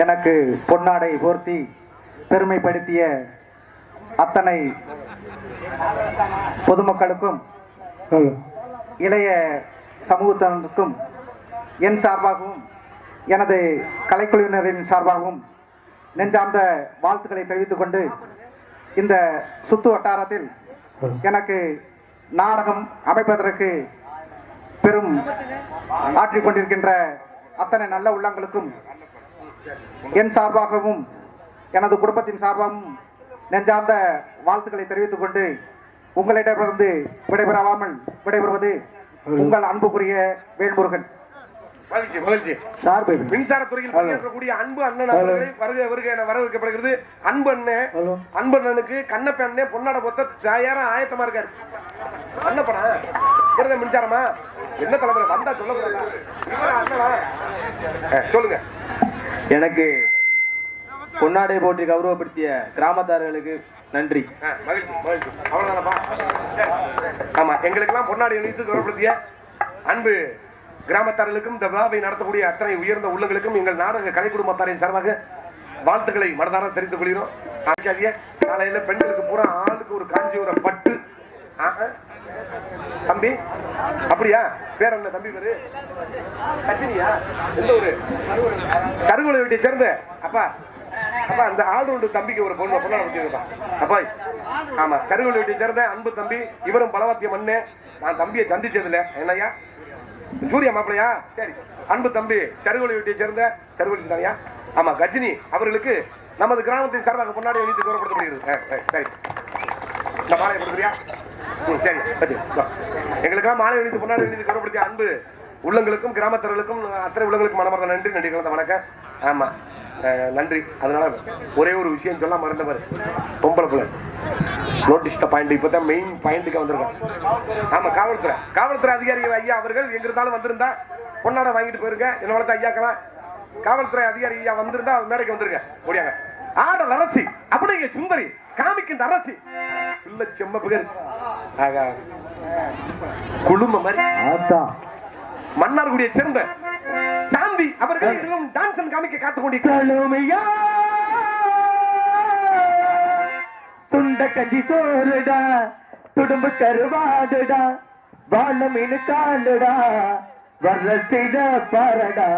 எனக்கு பொன்னாடை போர்த்தி பெருமைப்படுத்திய அத்தனை பொதுமக்களுக்கும் இளைய சமூகத்தினருக்கும் என் சார்பாகவும் எனது கலைக்குழுவினரின் சார்பாகவும் நெஞ்சார்ந்த வாழ்த்துக்களை தெரிவித்துக் கொண்டு, இந்த சுத்து வட்டாரத்தில் எனக்கு நாடகம் அமைப்பதற்கு பெரும் ஆற்றிக் கொண்டிருக்கின்ற அத்தனை நல்ல உள்ளங்களுக்கும் என் சார்பாகவும் எனது குடும்பத்தின் சார்பாகவும் நெஞ்சார்ந்த வாழ்த்துக்களை தெரிவித்துக் கொண்டு, உங்களிடமிருந்து விடைபெறுவது உங்கள் அன்புக்குரிய வேல்முருகன். மகிழ்ச்சி மகிழ்ச்சி. மின்சாரத்துறையில் பணியாற்றக்கூடிய அன்பு அண்ணன் அவர்களை வருக என வரவேற்கப்படுகிறது. அன்பு அண்ணனுக்கு கண்ணப்ப அண்ணன் பொன்னாட பொத்த தயாரா ஆயத்தமா இருக்காரு. அண்ணப்பனா மின்சாரமா என்ன தலைமுறை வந்தா சொல்லக்கூடாது. சொல்லுங்க. எனக்கு பொன்னாடை போற்றி கௌரவப்படுத்திய கிராமத்தார்களுக்கு நன்றி. மகிழ்ச்சி மகிழ்ச்சி. அவ்வளவுதானப்பா? ஆமா, எங்களுக்கெல்லாம் பொன்னாடை அணிவித்து கௌரவப்படுத்திய அன்பு கிராமத்தார்களுக்கும் இந்த விழாவை நடத்தக்கூடிய அத்தனை உயர்ந்த உள்ளங்களுக்கும் எங்கள் நாடக கலை குடும்பத்தாரின் சார்பாக வாழ்த்துக்களை மனதார தெரிவித்துக் கொள்கிறோம். காலையில பெண்களுக்கு பூரா ஆளுக்கு ஒரு காஞ்சிபுரம் பட்டு. தம்பி அப்படியா? பேர் என்ன தம்பி பேரு? கஜினியா? எந்த ஒரு கருங்குளை வீட்டை சேர்ந்த அப்பா அப்பா அந்த ஆளுண்டு தம்பிக்கு ஒரு பொண்ணு பொண்ணா அப்பா. ஆமா, கருங்குளை வீட்டை சேர்ந்த அன்பு தம்பி. இவரும் பலவாத்தியம் மண்ணு. நான் தம்பியை சந்திச்சதில்ல. என்னையா சூர்யா மாப்பிளையா? சரி, அன்பு தம்பி சருகொலி வீட்டை சேர்ந்த சருகொலி தானியா? ஆமா, கஜினி அவர்களுக்கு நமது கிராமத்தின் சார்பாக பொன்னாடை அணிவித்து கௌரவப்படுத்தப்படுகிறது. சரி, இந்த மாலை கொடுக்குறியா? சரி, எங்களுக்கெல்லாம் மாலை அணிவித்து பொன்னாடை அணிவித்து கௌரவப்படுத்திய அன்பு உள்ளங்களுக்கும் கிராமத்தர்களுக்கும் அத்தனை உள்ளங்களுக்கும் மனமார்ந்த நன்றி. நன்றி கலந்த வணக்கம். ஆமா, நன்றி. அதனால ஒரே ஒரு விஷயம் சொல்ல மறந்தவர், பொம்பளை பிள்ளை நோட்டீஸ் பாயிண்ட் இப்பதான் மெயின் பாயிண்ட்டுக்கு வந்திருக்கோம். ஆமா, காவல்துறை அதிகாரிகள் ஐயா அவர்கள் எங்க இருந்தாலும் வந்திருந்தா பொன்னாடை வாங்கிட்டு போயிருங்க. என்ன வளர்த்த ஐயாக்கலாம் காவல்துறை அதிகாரி ஐயா வந்திருந்தா மேடைக்கு வந்துருங்க. ஓடியாங்க. ஆடல் அரசி அப்படிங்க சுந்தரி காமிக்கின்ற அரசி பிள்ளை செம்ம புகழ் குழும மாதிரி மன்னார்குடியை சேர்ந்த சாந்தி அவர்கள் டான்ஸ் காமிக்க காத்துக் கொண்டிருக்கிறார். துண்ட கஞ்சி சோறுடா, துடும்பு கருவாடுடா, வாழ மீன் காலுடா, வர்ற செய்த பாரடா.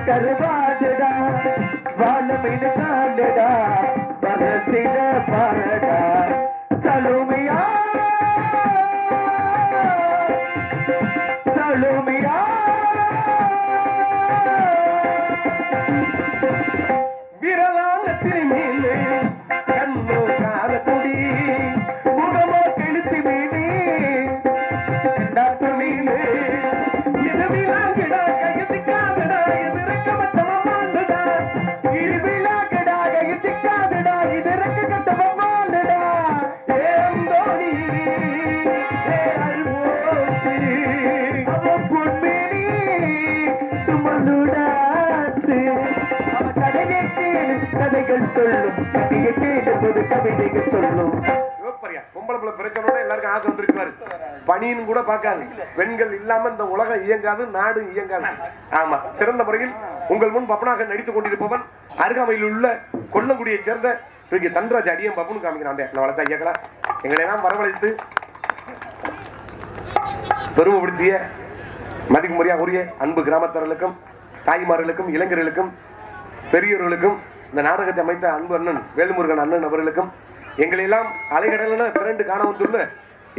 கருவாடுடா, வாழ மீன் காலுடா, வர செய்த பாரடா. சலுமையா சலுமையா விரலான திருமீன் கண்ணு காலக்குடி முகமோ கெழுத்து மீனே டாக்டர் மீன் இது விளாங்கிடா கையத்துக்காகடா எதிர்க்க மத்தமா கவிதைகள் சொல்லும் விதியை கேட்டபோது கவிதைகள் சொல்லும். பொம்பளை பிள்ளை பிரச்சனை எல்லாருக்கும் ஆசை வந்துருக்காரு. பணின்னு கூட பார்க்காது. பெண்கள் இல்லாம இந்த உலகம் இயங்காது, நாடு இயங்காது. ஆமா, சிறந்த முறையில் உங்கள் முன் பப்பனாக நடித்துக் கொண்டிருப்பவன் அருகாமையில் உள்ள கொல்லங்குடியை சேர்ந்த தன்ராஜ் அடியம் பப்புன்னு காமிக்கிறான். வளர்த்த ஐயாக்களா எங்களை எல்லாம் வரவழைத்து பெருமைப்படுத்திய மதிப்புமுறையாக உரிய அன்பு கிராமத்தார்களுக்கும் தாய்மார்களுக்கும் இளைஞர்களுக்கும் பெரியவர்களுக்கும் இந்த நாடகத்தை அமைத்த அன்பு அண்ணன் வேலுமுருகன் அண்ணன் அவர்களுக்கும் எங்களை எல்லாம் அலைகடல திரண்டு காண வந்துள்ள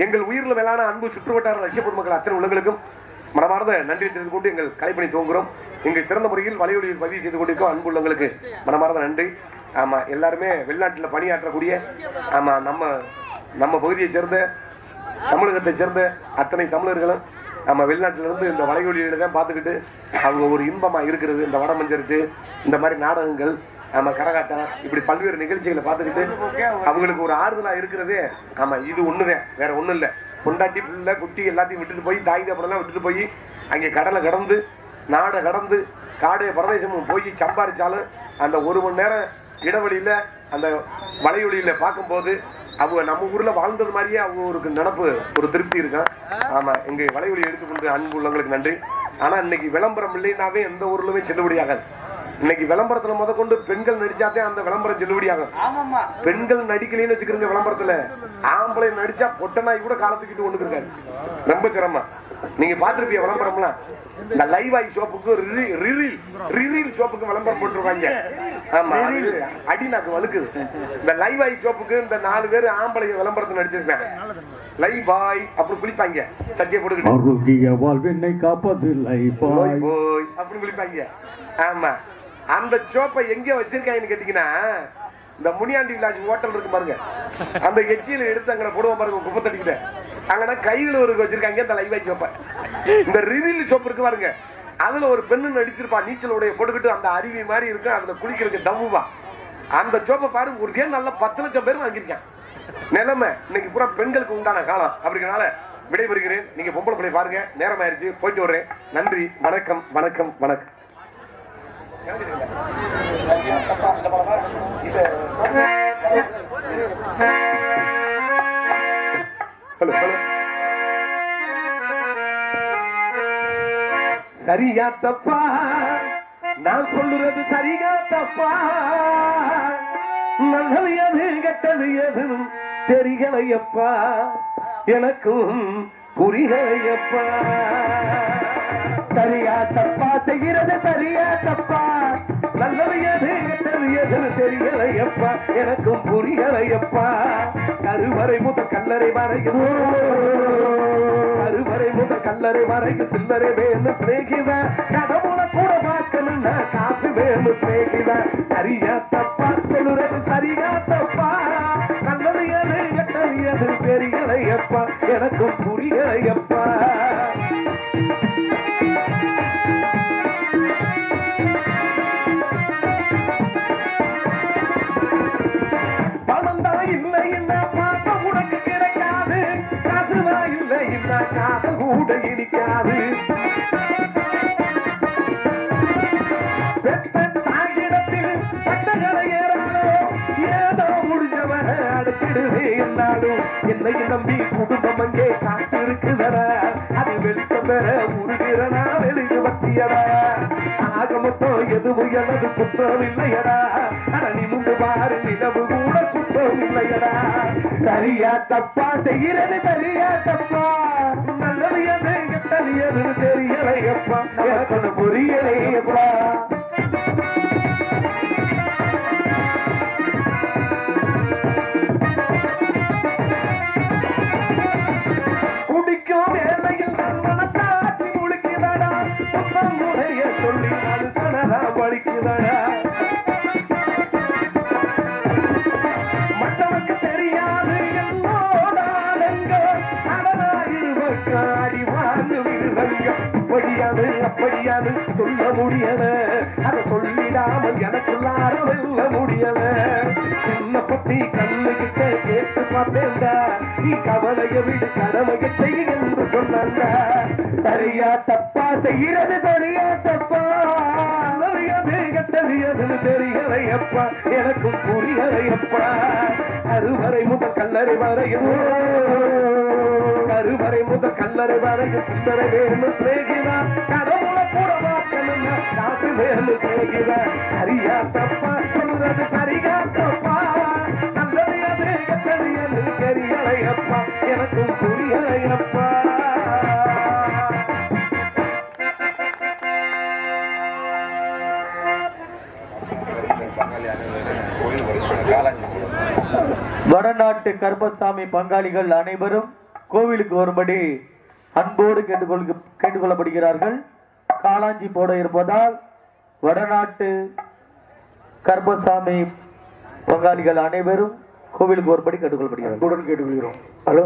எங்கள் உயிரில் மேலான அன்பு சுற்றுவட்டார ரஷ்ய பொதுமக்கள் அத்தனை உள்ளங்களுக்கும் மனமார்ந்த நன்றி தெரிந்து கொண்டு எங்கள் கலைப்பணி துவங்குகிறோம். எங்கள் சிறந்த முறையில் வலையொலியில் பதிவு செய்து கொண்டிருக்கோம் அன்பு உள்ளங்களுக்கு மனமார்ந்த நன்றி. ஆமா, எல்லாருமே வெளிநாட்டில் பணியாற்றக்கூடிய ஆமா நம்ம பகுதியை சேர்ந்த தமிழகத்தை சேர்ந்த அத்தனை தமிழர்களும் நம்ம வெளிநாட்டில இருந்து இந்த வலையொலியில தான் பார்த்துக்கிட்டு அவங்க ஒரு இன்பமா இருக்கிறது. இந்த வடமஞ்சருக்கு இந்த மாதிரி நாடகங்கள் நம்ம கரகாட்டம் இப்படி பல்வேறு நிகழ்ச்சிகளை பார்த்துக்கிட்டு அவங்களுக்கு ஒரு ஆறுதலா இருக்கிறதே. ஆமா, இது ஒண்ணுதான், வேற ஒண்ணும் இல்ல. பொண்டாட்டி பிள்ளை குட்டி எல்லாத்தையும் விட்டுட்டு போய் தாய் தப்பெல்லாம் விட்டுட்டு போய் அங்கே கடலை கடந்து நாடை கடந்து காடு பிரதேசமும் போய் சம்பாரிச்சாலும் அந்த ஒரு மணி நேரம் இடைவெளியில அந்த வலையொலியில பார்க்கும்போது அவங்க நம்ம ஊர்ல வாழ்ந்தது மாதிரியே அவங்க ஒரு நினப்பு, ஒரு திருப்தி இருக்கும். ஆமா, எங்க வலையொலி எடுத்துக்கொண்டு அன்பு உள்ளவங்களுக்கு நன்றி. ஆனா இன்னைக்கு விளம்பரம் இல்லைன்னாவே எந்த ஊர்லயுமே செல்லுபடியாகாது. இன்னைக்கு விளம்பரத்துல முத கொண்டு பெண்கள் நடிச்சாதே அந்த விளம்பரம் செல்லுபடியாகும். பெண்கள் நடிக்கலன்னு வச்சுக்கிறீங்க விளம்பரத்துல, ஆம்பளை நடிச்சா பொட்டனாய் கூட காலத்துக்கிட்டு ஒண்ணுக்கு இருக்காரு. ரொம்ப சிரமம். நீங்க பாத்துருப்பீங்க விளம்பரம்லாம். இந்த லைவ் ஆய் ஷோப்புக்கு ரிரீல் ஷோப்புக்கு விளம்பரம் போட்டுருவாங்க. ஆமா, அடிநாக்கு வலுக்குது. இந்த லைவ் ஆய் ஷோப்புக்கு இந்த 4 பேர் ஆம்பளை விளம்பரத்தை நடிச்சிருக்கேன். லைவ் பாய் அப்படி குளிப்பாங்க, சட்டியை போட்டுக்கிட்டு வாழ்வினை காப்பது லைவ் பாய் அப்படி குளிப்பாங்க. ஆமா, அந்த சோப்பை எங்க வச்சிருக்காங்கன்னு கேட்டீங்கன்னா இந்த முனியாண்டி விலாஜ் ஹோட்டல் இருக்கு பாருங்க, அந்த எச்சியில எடுத்து அங்க போடுவோம் பாருங்க குப்பை தட்டிக்கிட்ட, அங்கன்னா கையில ஒரு வச்சிருக்காங்க இந்த லைவ் சோப்பை. இந்த ரிவீல் சோப்பு இருக்கு பாருங்க, அதுல ஒரு பெண்ணு நடிச்சிருப்பா நீச்சலோடைய போட்டுக்கிட்டு, அந்த அருவி மாதிரி இருக்கும், அதுல குளிக்கிறதுக்கு டவ்வுவா. அந்த சோப்பை பாருங்க ஒரு கேம் நல்லா 10 லட்சம் பேர் வாங்கியிருக்கேன். நிலைமை இன்னைக்கு பூரா பெண்களுக்கு உண்டான காலம். அப்படிங்கிறனால விடைபெறுகிறேன். நீங்க பொம்பளை பிள்ளை பாருங்க, நேரம் ஆயிடுச்சு, போயிட்டு வர்றேன். நன்றி, வணக்கம் வணக்கம் வணக்கம். சரியா தப்பா நான் சொல்லுறது, சரியா தப்பா நல்லது எது கெட்டது எது தெரியலையப்பா, எனக்கும் புரியலையப்பா. சரியா தப்பா செய்கிறது, சரியா தப்பா நல்லது எது கெட்டது எது தெரியலையப்பா, எனக்கும் புரியலையப்பா. கருவறை முதல் கல்லறை வரைக்கும், கருவறை முதல் கல்லறை வரைக்கும் சில்லறை வேணும் சிநேகித, கடவுளை கூட பார்க்கணும்னா காசு வேணும் சிநேகித. சரியா தப்பா சொல்லுறது, சரியா தப்பா நல்லது எது கெட்டது எது தெரியலையப்பா, எனக்கும் புரியலையப்பா. கூட இனிக்காது தாயிடத்தில் பட்டகளை ஏறானோ ஏதோ முடிஞ்சவன அடைச்சிடுவே என்னாலும் என்னை நம்பி குடும்பம் அங்கே காத்திருக்குதடா, அது வெளிச்சம் பெற உருகிறனா வெளிக்கு வத்தியடா. ஆக மொத்தம் எதுவும் எனது குற்றம் இல்லையடா, அரணி முண்டு பாரு நிலவு கூட சுத்தம் இல்லையடா. சரியா தப்பா செய்கிறது, சரியா தப்பா நல்லது எது கெட்டது எது தெரியலையப்பா, எனக்கு புரியலையப்பா. குடிக்கும் வேலையில் மனசாட்சி முழுக்குதடா, சுத்தம் முறைய சொல்லி அது சனதா வலிக்குதடா. மற்றவனுக்கு தெரியாது என்னோடாலங்க அடி வாங்க விருதங்க, அப்படியாது அப்படியாது சொல்ல முடியல, அதை சொல்லிடாமல் எனக்குள்ளார வெல்ல முடியல. உன்னை பத்தி கண்ணுகிட்ட கேட்டு பார்த்தேன்டா, நீ கவலைய விடு கடமையை செய்ய என்று சொன்னாங்க. சரியா தப்பா செய்கிறது, சரியா தப்பா நல்லது கெட்டது எதுன்னு தெரியலையப்பா எனக்கும் புரியலையப்பா கருவறை முதல் கல்லறை வரையும் கருவறை முதல் கல்லறை வரையும் சிந்தனை வேணும் சிநேகிதா கடவுளை கூட பார்க்கணும் காசு வேணும் சிநேகிதா சரியா தப்பா சொல்றது சரியா தப்பா நல்லது அது கெட்டது என்று தெரியலையப்பா எனக்கும் புரியலையப்பா வடநாட்டு கருப்பசாமி பங்காளிகள் அனைவரும் கோவிலுக்கு வரும்படி அன்போடு கேட்டுக்கொள்ளப்படுகிறார்கள். காலாஞ்சி போட இருப்பதால் வடநாட்டு கருப்பசாமி பங்காளிகள் அனைவரும் கோவிலுக்கு வரும்படி கேட்டுக்கொள்ளப்படுகிறார்கள். அன்புடன் கேட்டுக்கொள்கிறோம். ஹலோ,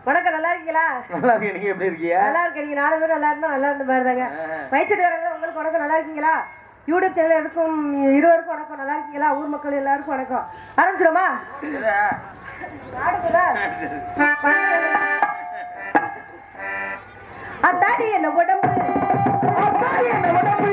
வணக்கம், நல்லா இருக்கீங்களா? நல்லா இருக்கீங்க. நீங்க எப்படி இருக்கீங்க? நல்லா இருக்கீங்க. நீங்க 4 பேரும் நல்லா இருந்தா நல்லா இருந்த மாதிரி தாங்க. வயசுக்காரங்க உங்களுக்கு வணக்கம், நல்லா இருக்கீங்களா? யூடியூப் சேனல் இருக்கும் இருவருக்கும் வணக்கம், நல்லா இருக்கீங்களா? ஊர் மக்கள் எல்லாருக்கும் வணக்கம். ஆரம்பிச்சிடுமா? அத்தாடி என்ன உடம்பு, அத்தாடி என்ன உடம்பு,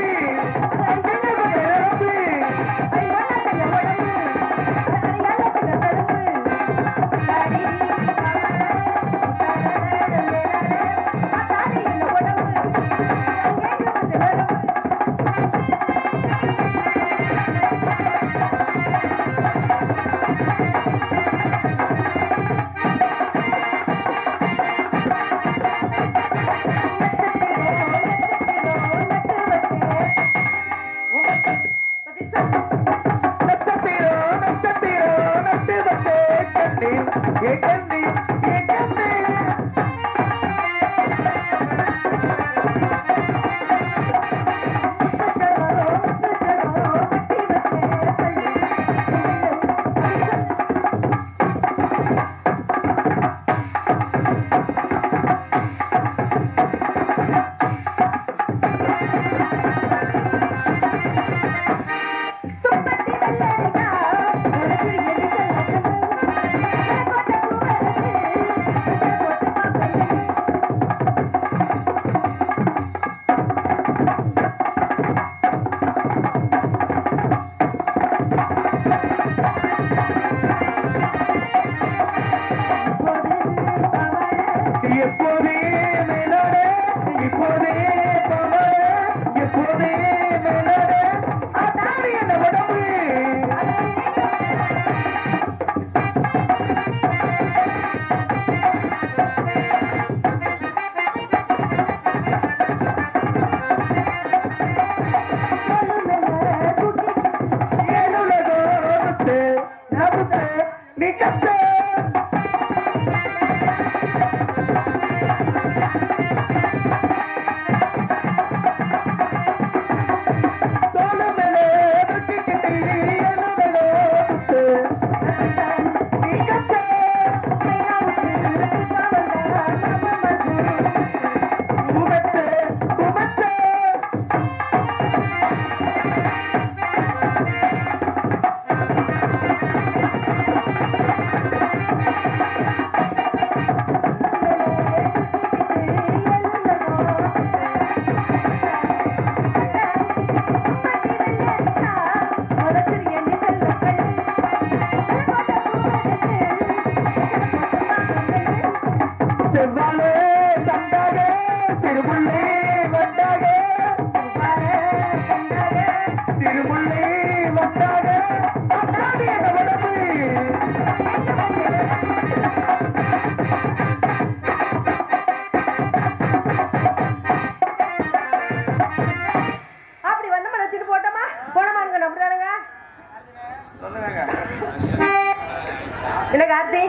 இல்ல கார்த்தி,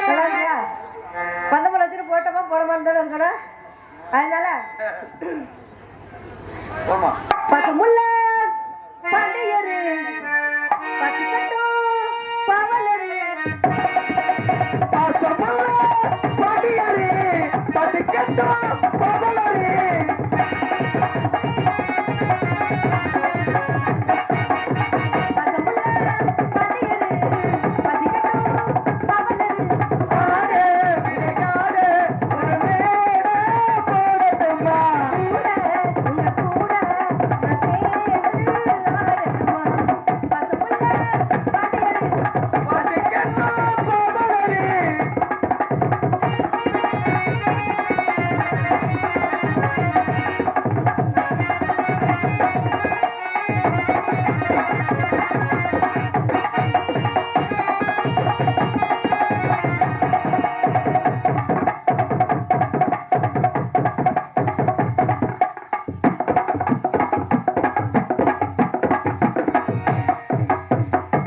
நல்லா இருக்கியா? பந்தமூலம் வச்சுட்டு போட்டோமா போடமான்னு தானே இருக்கணும். அதனால ஆமா பசுமுள்ள பாண்டியரு பசுக்கட்டும் பவலரு பாடியாரே பதிக்கட்டோ பவளரே பசுமுள்ள பாண்டியரு பசுக்கட்டும் பவலரு ஆடே விளையாடே ஒரு மேடை போடட்டுமா கூட உங்க கூட நான் சேர்ந்து ஆடட்டுமா பசுமுள்ள பாண்டியரு பதிக்கட்டோ பவளரே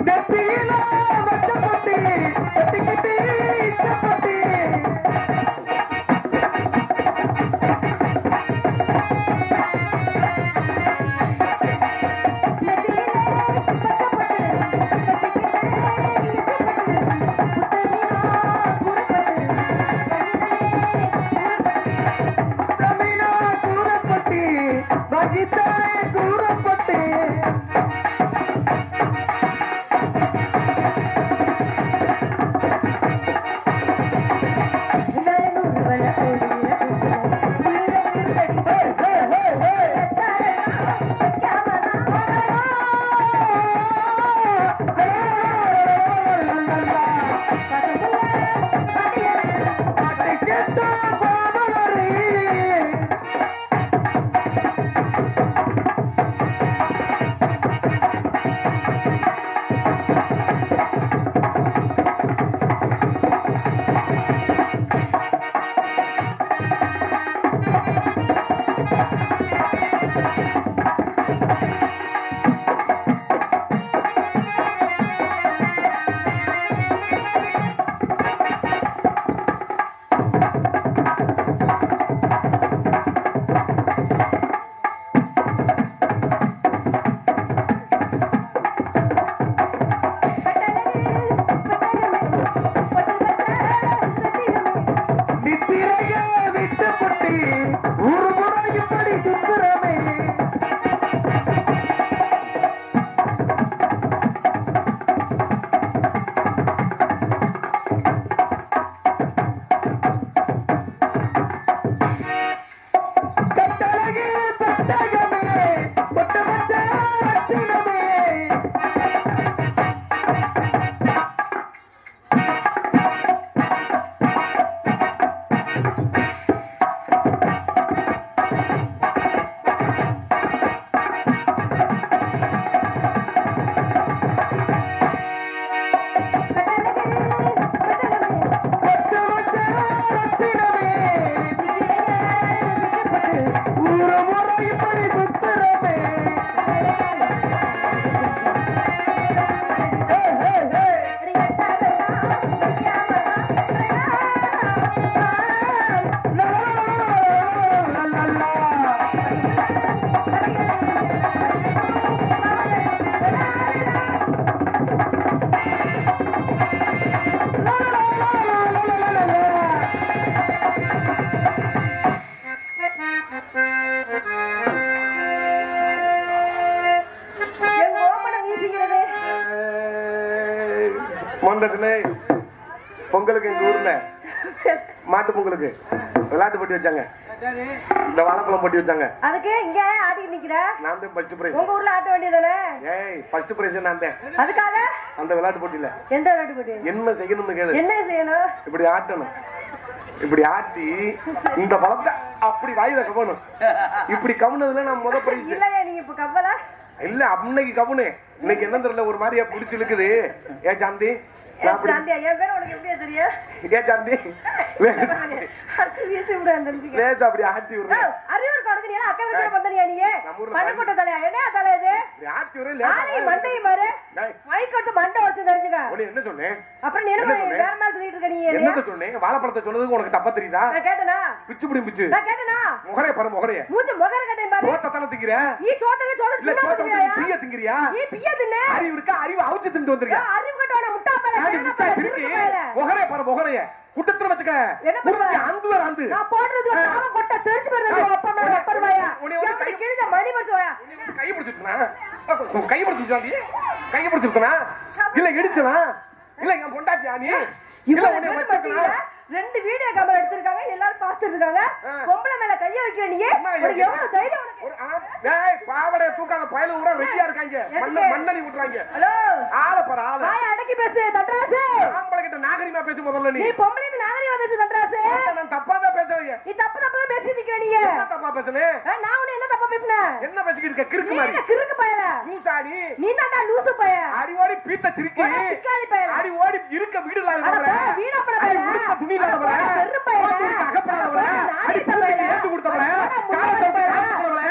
நெத்தியில வட்டப்பட்டி கட்டிக்கிட்டி சப்பட்டி தமிழா கூறப்பட்டி வகித்தாரே கூறப்பட்டி பதிக்கட்டோ பவளரே நித்திரைய விட்டுப்பட்டி ஒரு முறை இப்படி சுத்துறமே கட்டழகி பெட்டகமே பொட்டு வச்ச ரத்தினமே பொட்டு வச்ச ரத்தினமே ஒரு முறை இப்படி சுத்துறமே ஹே, ஹே, ஹே. லா, லா, லா, லா. என் கோமணம் வீசுகிறது மண்டலத்துல பொங்கலுக்கு எங்க ஊர்ல மாட்டு பொங்கலுக்கு விளையாட்டு போட்டி வச்சாங்க. இந்த வாழைப்பழம் போட்டி வச்சாங்க. அதுக்கு இங்க ஆடிட்டு நிக்கிற நான் தான் ஃபர்ஸ்ட் பிரைஸ். உங்க ஊர்ல ஆட்ட வேண்டியதானே ஏய் ஃபர்ஸ்ட் பிரைஸ் நான் தான் அதுக்காக அந்த விளையாட்டு போட்டியில. எந்த விளையாட்டு போட்டி என்ன செய்யணும்னு கேளு. என்ன செய்யணும் இப்படி ஆட்டணும். இப்படி ஆட்டி இந்த பழத்தை அப்படி வாயில கவணும். இப்படி கவுனதுல நான் முத பிரைஸ். இல்லையா நீங்க இப்ப கப்பலா இல்ல அன்னைக்கு கவுனு. இன்னைக்கு என்ன தெரியல ஒரு மாதிரியா புடிச்சு இழுக்குது. ஏ சாந்தி நான் அப்படி சாந்தியா என் பேர் உனக்கு எப்படியா தெரியும் ஏ சாந்தி அடுத்து வீசி விட தெரிஞ்சுக்க லேசா அப்படி ஆட்டி விடுறேன். அறிவுறு கொடுக்கு நீ அக்கா வீட்டுல வந்தனியா நீ நம்ம ஊர்ல பண்ண போட்ட தலையா என்ன தலை இது ஆட்டி விடுறேன் ஆளை லேசா மண்டையும் பாரு டேய். மைக் எடுத்து மண்டை வச்சு தெரிஞ்சுக்க சொல்லுங்க. உன்னை என்ன சொன்னேன்? அப்புறம் நீ என்ன என்ன சொன்னேன்? வேற மாதிரி சொல்லிட்டு இருக்க நீ என்னைய? என்னத்த சொன்னேன்? வாழைப்பழத்தை சொன்னதுக்கு உனக்கு தப்பா தெரியுதா? நான் கேட்டனா? பிச்சு பிடி பிச்சு. நான் கேட்டனா? முகரே பாரு முகரே. மூஞ்சி முகர கட்டேன் பாரு. சோத்த தான திங்கிற? நீ சோத்தவே சோத்த இல்ல தின்னா சோத்த திங்கறியா? பிய திங்கிறியா? நீ பிய தின்னு. அறிவு இருக்கா? அறிவு அவுச்சு தின்னு வந்திருக்க. அறிவு கட்டவன முட்டா பையல. ஆடி முட்டா திருக்கி. முகரே பாரு முகரே. குட்டத்துல வச்சுக்க. என்ன பண்ணுவ? அந்து வர அந்து. நான் போடுறது ஒரு சாவ கொட்ட தெரிஞ்சு போறது அப்பா மேல அப்பறவாயா. உன்னை கை கிழிஞ்ச மணி படுவாயா. கை பிடிச்சிட்டுனா? கை பிடிச்சிட்டாடி? கை பிடிச்சிட்டனா? இல்ல இடிச்சனா? இல்ல என் பொண்டாட்டியா நீ? இல்ல உன்னை வச்சிட்டனா? ரெண்டு வீடியோ கேமரா எடுத்துருக்காங்க எல்லாரும் பாத்துட்டு இருக்காங்க. பொம்பளை மேல கைய வைக்கிற நீ உனக்கு எவ்வளவு தைரியம் உனக்கு? டேய் பாவடே தூக்காத பயல ஊரா ரெடியா இருக்காங்க. மண்ணனி விட்டுறாங்க. ஹலோ ஆள பாரு ஆள. வாய் அடக்கி பேசு தட்ராசு. ஆம்பளை கிட்ட நாகரிகமா பேச முதல்ல நீ. நீ பொம்பளைக்கு நாகரிகமா பேசு தட்ராசு. நான் தப்பா தான் பேசுறீங்க. நீ தப்பு தப்பா பேசி நிக்கிற நீ. என்ன தப்பா பேசுனே? நான் உன்னை என்ன தப்பா பேசுனேன்? என்ன பேசிக்கிட்டு இருக்க கிறுக்கு நீ மாதிரி? என்ன கிறுக்கு பயல? லூசாடி. நீ தான்டா லூசு பய. அடி ஓடி பீத்த சிரிக்கி. உன்னை பிக்காளி பயல. அடி ஓடி இருக்க வீடு அட இல்லாதவளே. போ வீணா பட அடி பயல. உடுக்க துணி இல்லாதவளே. செரு பயல. அகப்படாதவளே. அடி கூட்டிட்டு ஏத்து கொடுத்தவளே. காலை தூக்கி ஆடுறவளே.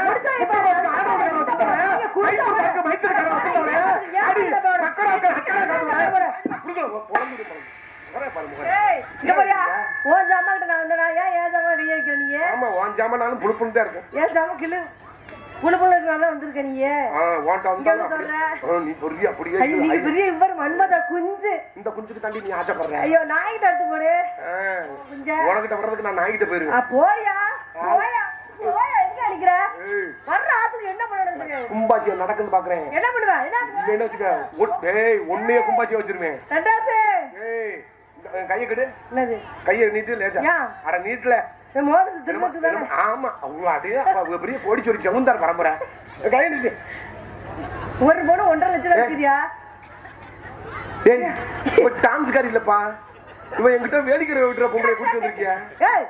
கும்பாச்சியா நடக்குன்னு பாக்குறேன். என்ன பண்ணுவ? என்ன வச்சுக்க ஒன்னைய கும்பாச்சியா வச்சிருவேன். கைய கெடு என்னது கைய நீட்டு லேசா அட நீட்டுல மோதிரம் திரும்பக்கு தானே. ஆமா அவங்க அதே பெரிய கோடி சொல்லி செவுந்தார் பரம்பரை கைய நீட்டு ஒரு பொண்ணு 1.5 லட்சம் இருக்குதியா? டான்ஸ்காரி இல்லப்பா இவன் என்கிட்ட வேடிக்கை விட்டுற பொம்பளை கூட்டு வந்திருக்கியா? ஏய்